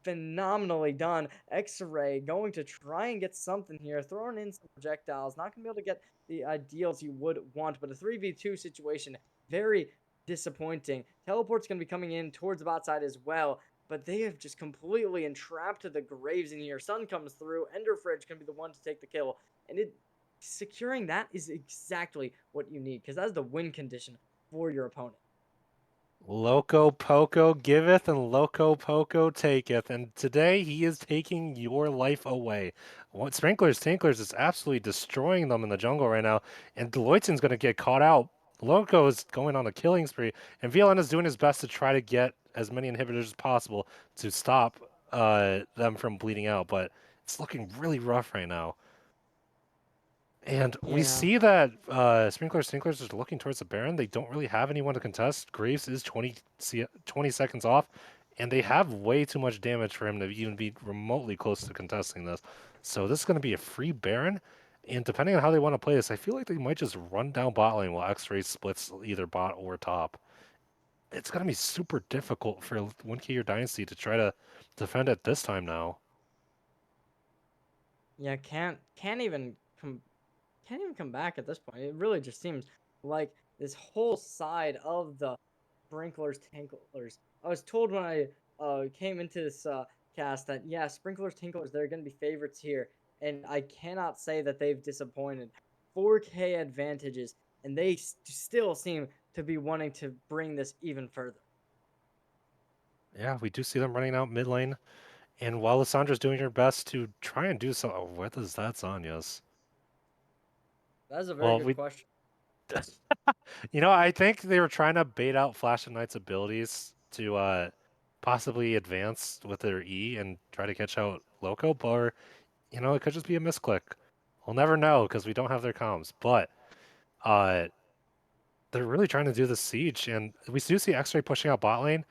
phenomenally done X-Ray going to try and get something here, throwing in some projectiles. Not going to be able to get the ideals you would want, but a 3v2 situation, very disappointing. Teleport's going to be coming in towards the bot side as well, but they have just completely entrapped the Graves in here. Sun comes through. Ender Fridge can be the one to take the kill, and securing that is exactly what you need because that's the win condition for your opponent. Loco Poco giveth and Loco Poco taketh, and today he is taking your life away. What Sprinklers Tinklers is absolutely destroying them in the jungle right now, and Deloitten's going to get caught out. Loco is going on a killing spree, and VLN is doing his best to try to get as many inhibitors as possible to stop them from bleeding out, but it's looking really rough right now. And we Yeah. see that Sprinklers Tinklers is looking towards the Baron. They don't really have anyone to contest. Graves is 20 seconds off, and they have way too much damage for him to even be remotely close to contesting this. So this is going to be a free Baron, and depending on how they want to play this, I feel like they might just run down bot lane while X-Ray splits either bot or top. It's going to be super difficult for 1K or Dynasty to try to defend at this time now. Yeah, can't even come back at this point. It really just seems like this whole side of the Sprinklers Tinklers. I was told when I came into this cast that yeah, Sprinklers Tinklers they're going to be favorites here, and I cannot say that they've disappointed. 4K advantages, and they still seem to be wanting to bring this even further. Yeah, we do see them running out mid lane. And while Lissandra's doing her best to try and do so, oh, what is that, Sonya's? That's a very Well, good question. I think they were trying to bait out Flash of Knight's abilities to possibly advance with their E and try to catch out Loco, or it could just be a misclick. We'll never know because we don't have their comms. But uh, they're really trying to do the siege, and we do see X-Ray pushing out bot lane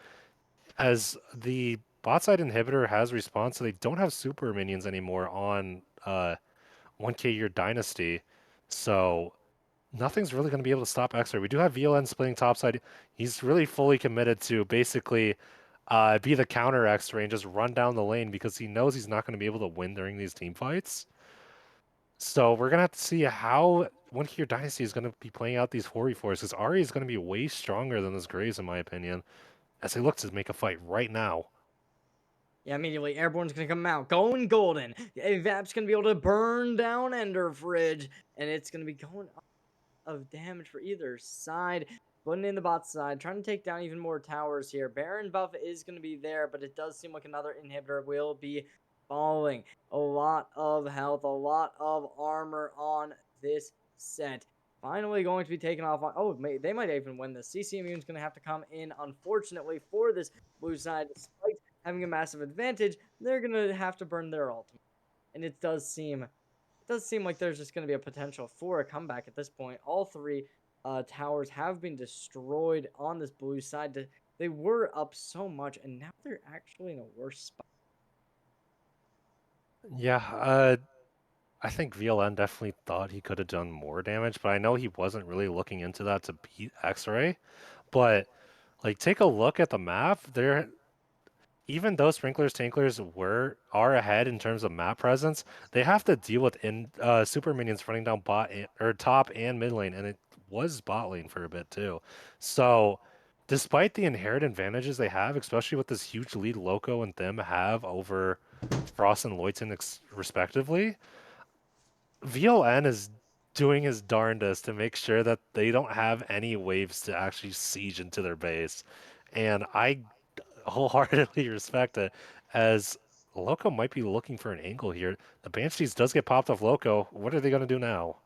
as the bot side inhibitor has respawned, so they don't have super minions anymore on 1K Year Dynasty. So nothing's really going to be able to stop X-Ray. We do have VLN splitting topside. He's really fully committed to basically be the counter X-Ray and just run down the lane because he knows he's not going to be able to win during these team fights. So we're going to have to see how 1K Year Dynasty is going to be playing out these 4v4s because Ari is going to be way stronger than this Graves in my opinion as they look to make a fight right now. Yeah, immediately Airborne's gonna come out, going golden. Vap's gonna be able to burn down Ender Fridge, and it's gonna be going up of damage for either side. Putting in the bot side, trying to take down even more towers here. Baron buff is gonna be there, but it does seem like another inhibitor will be falling. A lot of health, a lot of armor on this set. Finally going to be taken off on. Oh, they might even win this. CC Immune's going to have to come in, unfortunately, for this blue side. Despite having a massive advantage, they're going to have to burn their ultimate. And it does seem like there's just going to be a potential for a comeback at this point. All three towers have been destroyed on this blue side. They were up so much, and now they're actually in a worse spot. Yeah, I think VLN definitely thought he could have done more damage, but I know he wasn't really looking into that to beat X-Ray. But take a look at the map. Even though Sprinklers Tinklers are ahead in terms of map presence, they have to deal with super minions running down or top and mid lane, and it was bot lane for a bit too. So, despite the inherent advantages they have, especially with this huge lead Loco and them have over Frost and Loyton respectively, VLN is doing his darndest to make sure that they don't have any waves to actually siege into their base. And I wholeheartedly respect it, as Loco might be looking for an angle here. The Banshees does get popped off Loco. What are they going to do now?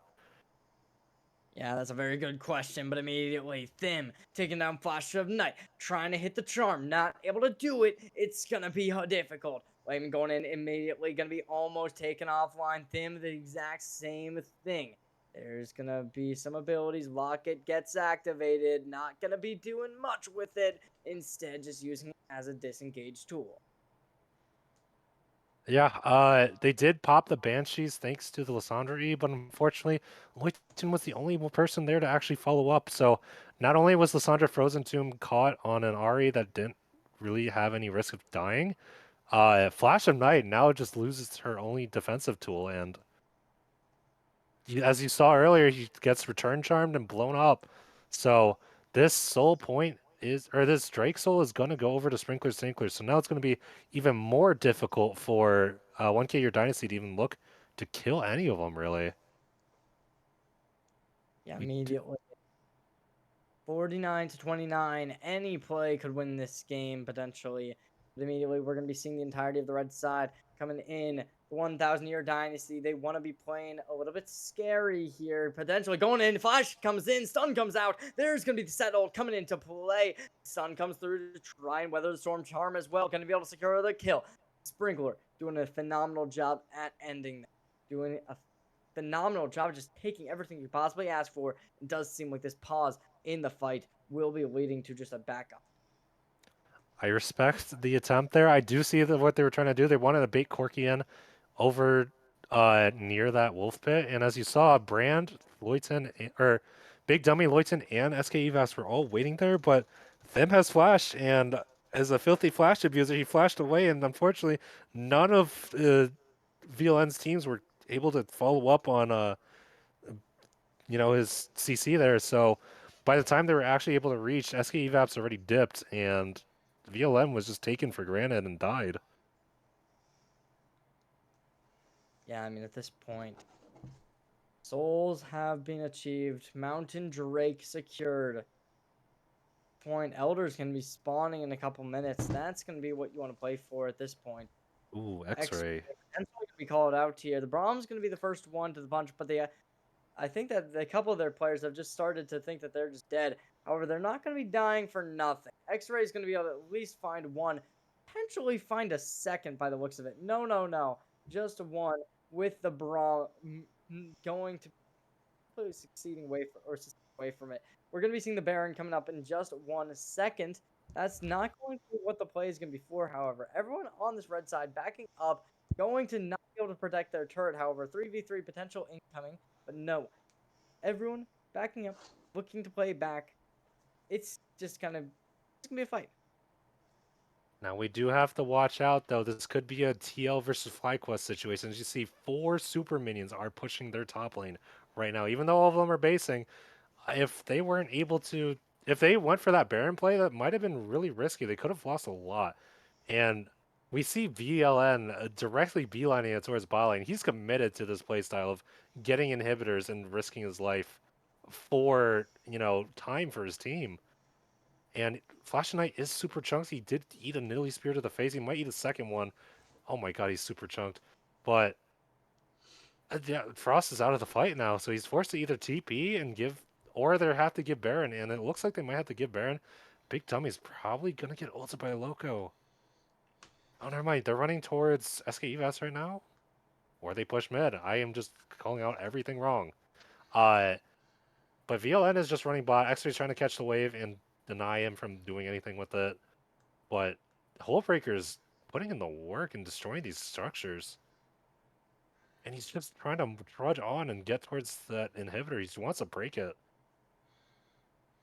Yeah, that's a very good question, but immediately Thim taking down Flash of Night, trying to hit the charm, not able to do it. It's gonna be difficult. Layman going in immediately, gonna be almost taken offline. Thim, the exact same thing. There's gonna be some abilities. Locket gets activated, not gonna be doing much with it. Instead, just using it as a disengage tool. Yeah, they did pop the Banshees thanks to the Lissandra E, but unfortunately, Loyton was the only person there to actually follow up. So not only was Lissandra Frozen Tomb caught on an Ari that didn't really have any risk of dying, Flash of Night now just loses her only defensive tool, and as you saw earlier, he gets return charmed and blown up. So this soul point this Drake Soul is gonna go over to Sprinkler Sinkler. So now it's gonna be even more difficult for 1K Your Dynasty to even look to kill any of them, really. Yeah, We do- immediately. 49 to 29. Any play could win this game potentially. But immediately, we're going to be seeing the entirety of the red side coming in. The 1,000 Year Dynasty. They want to be playing a little bit scary here. Potentially going in. Flash comes in. Stun comes out. There's going to be the settle coming into play. Stun comes through to try and weather the storm charm as well. Going to be able to secure the kill. Sprinkler doing a phenomenal job at ending that. Doing a phenomenal job of just taking everything you possibly ask for. It does seem like this pause in the fight will be leading to just a backup. I respect the attempt there. I do see that what they were trying to do. They wanted to bait Corky in over near that wolf pit, and as you saw, Brand, Loyton, or Big Dummy, Loyton, and SK Evas were all waiting there, but Thim has flash, and as a filthy flash abuser, he flashed away, and unfortunately, none of VLN's teams were able to follow up on his CC there. So by the time they were actually able to reach, SK Evap's already dipped, and VLM was just taken for granted and died. Yeah, I mean, at this point, souls have been achieved. Mountain Drake secured. Point Elder's going to be spawning in a couple minutes. That's going to be what you want to play for at this point. Ooh, X-Ray X-ray. potentially going to be called out here. The Brahm's going to be the first one to the punch, but I think that a couple of their players have just started to think that they're just dead. However, they're not going to be dying for nothing. X-Ray is going to be able to at least find one, potentially find a second by the looks of it. No. Just one with the Braum going to completely succeeding away from it. We're going to be seeing the Baron coming up in just 1 second. That's not going to be what the play is going to be for, however. Everyone on this red side backing up, going to not be able to protect their turret, however. 3v3 potential incoming, but no. Everyone backing up, looking to play back. It's just it's going to be a fight. Now we do have to watch out though. This could be a TL versus FlyQuest situation. As you see, 4 super minions are pushing their top lane right now. Even though all of them are basing, if they weren't able to, if they went for that Baron play, that might have been really risky. They could have lost a lot. And we see VLN directly beelining it towards bot lane. He's committed to this playstyle of getting inhibitors and risking his life for, time for his team. And Flash Knight is super chunky. He did eat a Nilly Spear to the face. He might eat a second one. Oh my god, he's super chunked. But yeah, Frost is out of the fight now, so he's forced to either TP and give, or they have to give Baron, and it looks like they might have to give Baron. Big Dummy's probably gonna get ulted by Loco. Oh, never mind. They're running towards SK Evas right now, or they push mid. I am just calling out everything wrong. Uh, but VLN is just running bot. X-Ray's trying to catch the wave and deny him from doing anything with it. But Hullbreaker's putting in the work and destroying these structures. And he's just trying to trudge on and get towards that inhibitor. He wants to break it.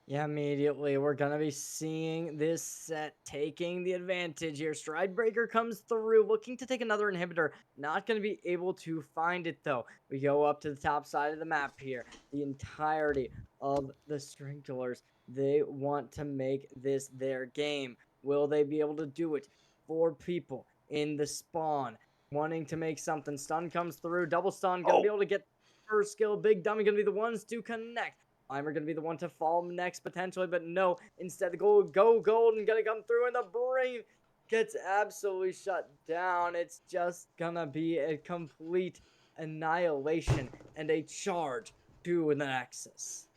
Yeah, immediately we're gonna be seeing this set taking the advantage here. Stridebreaker comes through, looking to take another inhibitor. Not gonna be able to find it though. We go up to the top side of the map here. The entirety of the Sprinklers, they want to make this their game. Will they be able to do it? 4 people in the spawn, wanting to make something. Stun comes through, double stun, gonna be able to get first skill. Big Dummy gonna be the ones to connect. I'm going to be the one to fall next potentially, but no. Instead, the go golden going to come through, and the brain gets absolutely shut down. It's just going to be a complete annihilation and a charge to the Nexus.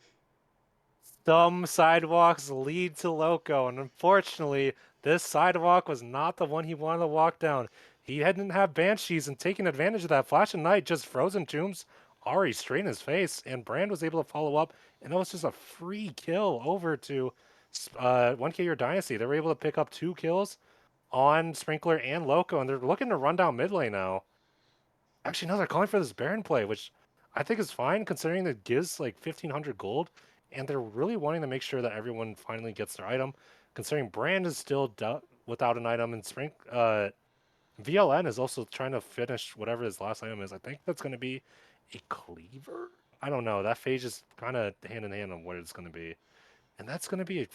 Some sidewalks lead to Loco, and unfortunately, this sidewalk was not the one he wanted to walk down. He didn't have Banshees, and taking advantage of that, Flash and Knight just frozen tombs Ari straight in his face, and Brand was able to follow up, and that was just a free kill over to 1K Your Dynasty. They were able to pick up 2 kills on Sprinkler and Loco, and they're looking to run down mid lane now. Actually, no, they're calling for this Baron play, which I think is fine considering that gives like 1,500 gold, and they're really wanting to make sure that everyone finally gets their item. Considering Brand is still without an item, and VLN is also trying to finish whatever his last item is. I think that's going to be a cleaver. I don't know. That phase is kind of hand in hand on what it's going to be, and that's going to be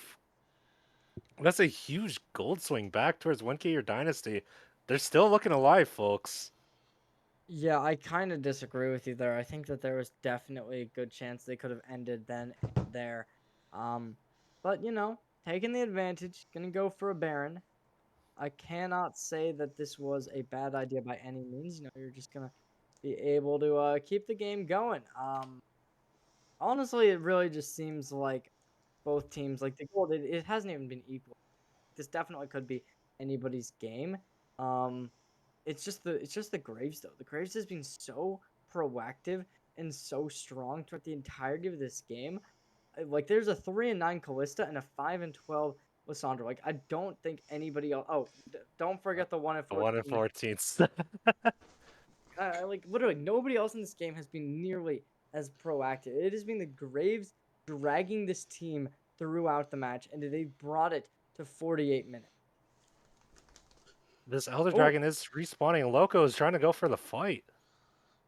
That's a huge gold swing back towards 1K or Dynasty. They're still looking alive, folks. Yeah, I kind of disagree with you there. I think that there was definitely a good chance they could have ended then and there. Um, but taking the advantage, gonna go for a Baron. I cannot say that this was a bad idea by any means. You're just gonna be able to keep the game going. Honestly, it really just seems like both teams, like the gold, it hasn't even been equal. This definitely could be anybody's game. Um, it's just the Graves though. The Graves has been so proactive and so strong throughout the entirety of this game. Like there's a 3-9 Callista and a 5-12 Lissandra. Like I don't think anybody else. Oh, don't forget the 1 and The 1 in 14. 14th. Like literally nobody else in this game has been nearly as proactive. It has been the Graves dragging this team throughout the match, and they brought it to 48 minutes. This Elder Oh, Dragon is respawning. Loco is trying to go for the fight.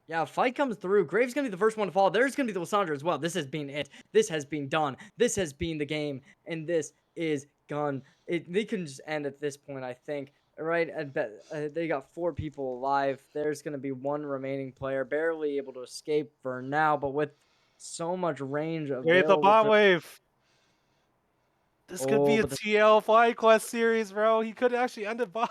yeah, fight comes through. Graves gonna be the first one to fall. There's gonna be the Lissandra as well. This has been it. This has been done. This has been the game, and this is gone. They can just end at this point, I think. Right? I bet they got 4 people alive. There's gonna be 1 remaining player, barely able to escape for now, but with so much range Wait, the available bot to. wave. This could be Oh, a but the TL Flying Quest series, bro. He could actually end it bot.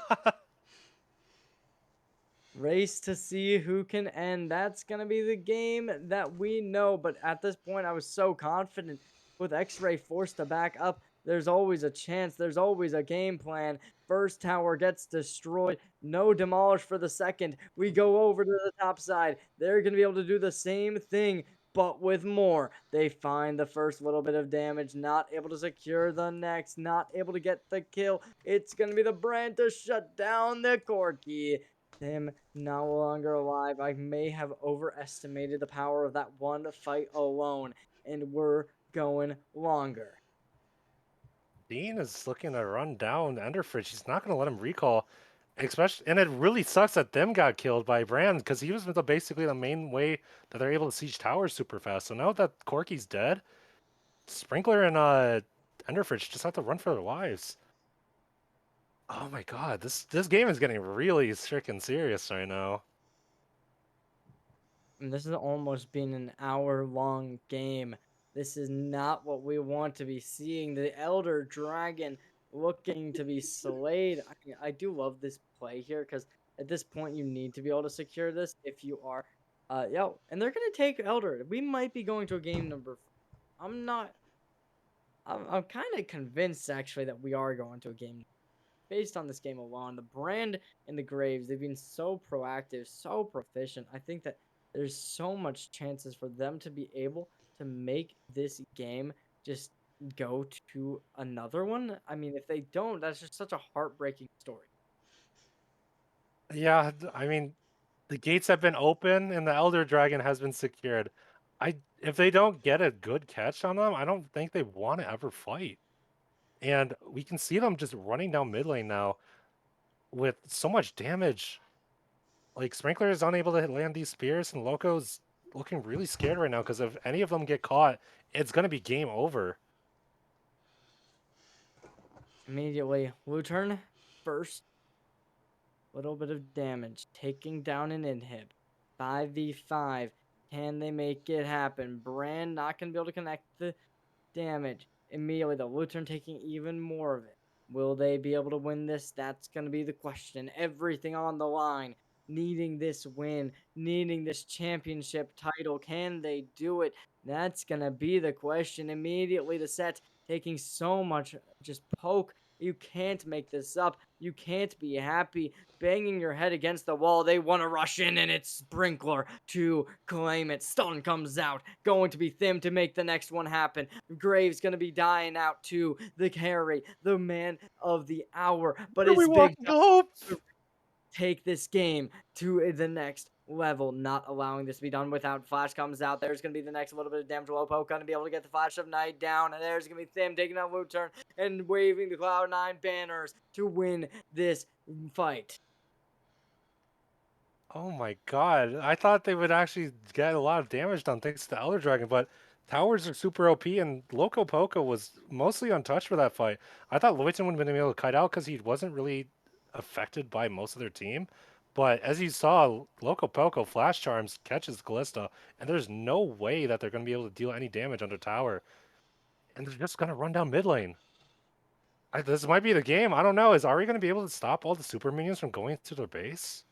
race to see who can end. That's going to be the game that we know. But at this point, I was so confident with X-Ray forced to back up. There's always a chance. There's always a game plan. First tower gets destroyed. No demolish for the second. We go over to the top side. They're going to be able to do the same thing, but with more. They find the first little bit of damage, not able to secure the next, not able to get the kill. It's going to be the brand to shut down the Corki. Him no longer alive. I may have overestimated the power of that one fight alone, and we're going longer. Dean is looking to run down Enderfridge. He's not going to let him recall. Especially, and it really sucks that them got killed by Brand because he was basically the main way that they're able to siege towers super fast. So now that Corky's dead, Sprinkler and Enderfridge just have to run for their lives. Oh my god, this game is getting really freaking serious right now. And this has almost been an hour-long game. This is not what we want to be seeing. The Elder Dragon looking to be slayed. I do love this play here because at this point you need to be able to secure this if you are. And they're gonna take Elder. We might be going to a game number. I'm not. I'm kind of convinced actually that we are going to a game based on this game alone. The brand and the Graves, they've been so proactive, so proficient. I think that there's so much chances for them to be able to make this game just go to another one. I mean, if they don't, that's just such a heartbreaking story. Yeah, I mean, the gates have been open and the Elder Dragon has been secured. If they don't get a good catch on them, I don't think they want to ever fight. And we can see them just running down mid lane now with so much damage. Like Sprinkler is unable to land these spears, and Loco's looking really scared right now because if any of them get caught, it's gonna be game over. Immediately, Luturn first. Little bit of damage, taking down an inhib. 5v5. Can they make it happen? Brand not going to be able to connect the damage. Immediately, the Luturn taking even more of it. Will they be able to win this? That's going to be the question. Everything on the line. Needing this win, needing this championship title. Can they do it? That's going to be the question. Immediately, the set taking so much just poke. You can't make this up. You can't be happy banging your head against the wall. They want to rush in, and it's Sprinkler to claim it. Stun comes out. Going to be Thim to make the next one happen. Graves going to be dying out to the carry, the man of the hour. But Where we it's big walking hope. take this game to the next level, not allowing this to be done without Flash comes out. There's going to be the next little bit of damage. Lopo going to be able to get the Flash of Night down, and there's going to be Thim taking out Luturn and waving the Cloud9 banners to win this fight. Oh my god, I thought they would actually get a lot of damage done thanks to the Elder Dragon, but towers are super OP, and Loco Poco was mostly untouched for that fight. I thought Lloydton would have been able to kite out because he wasn't really affected by most of their team. But as you saw, Loco Poco flash charms catches Callista, and there's no way that they're going to be able to deal any damage under tower. And they're just going to run down mid lane. This might be the game. I don't know. Is Ari going to be able to stop all the super minions from going to their base?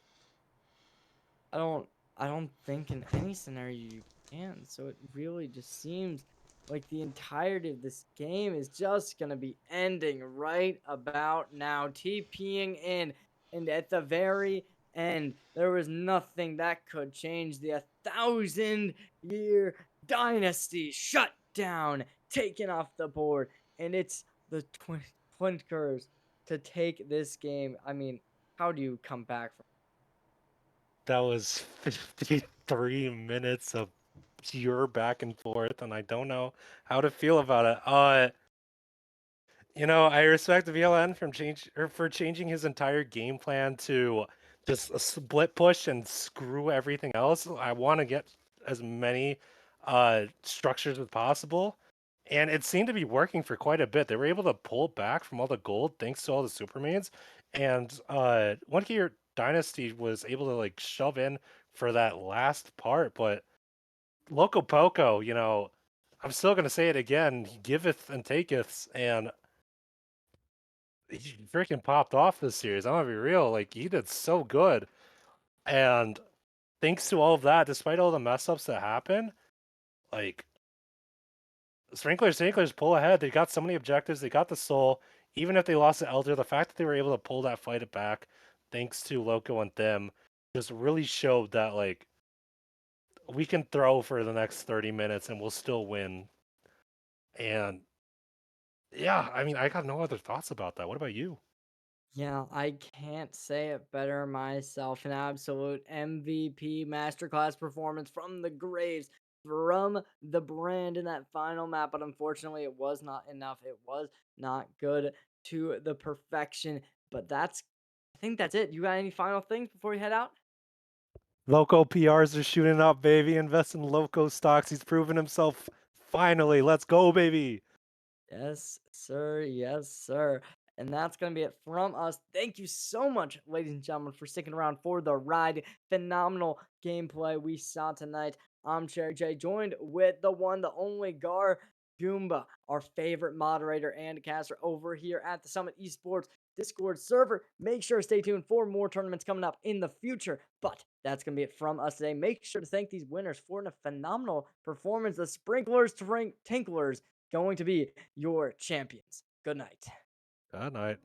I don't think in any scenario you can. So it really just seems like the entirety of this game is just gonna be ending right about now. TPing in, and at the very end, there was nothing that could change the 1,000-year dynasty shut down, taken off the board, and it's the Twinkers to take this game. I mean, how do you come back from? That was 53 minutes of pure back and forth, and I don't know how to feel about it. I respect VLN for changing his entire game plan to just a split push and screw everything else. I want to get as many structures as possible, and it seemed to be working for quite a bit. They were able to pull back from all the gold thanks to all the supermains, and One Gear Dynasty was able to like shove in for that last part, but Loco Poco, I'm still gonna say it again. He giveth and taketh, and he freaking popped off this series. I'm gonna be real. Like he did so good, and thanks to all of that, despite all the mess ups that happen, like Sprinklers pull ahead. They got so many objectives. They got the soul. Even if they lost the Elder, the fact that they were able to pull that fight back, thanks to Loco and them, just really showed that like we can throw for the next 30 minutes and we'll still win. And yeah, I mean, I got no other thoughts about that. What about you? Yeah, I can't say it better myself. An absolute MVP masterclass performance from the Graves, from the brand in that final map. But unfortunately, it was not enough. It was not good to the perfection. But I think that's it. You got any final things before you head out? Loco PRs are shooting up, baby. Invest in Loco stocks. He's proven himself finally. Let's go, baby. Yes, sir. Yes, sir. And that's going to be it from us. Thank you so much, ladies and gentlemen, for sticking around for the ride. Phenomenal gameplay we saw tonight. I'm Cherry J, joined with the one, the only Gar Goomba, our favorite moderator and caster over here at the Summit Esports Discord server. Make sure to stay tuned for more tournaments coming up in the future. But that's going to be it from us today. Make sure to thank these winners for a phenomenal performance. The Sprinklers Tinklers going to be your champions. Good night. Good night.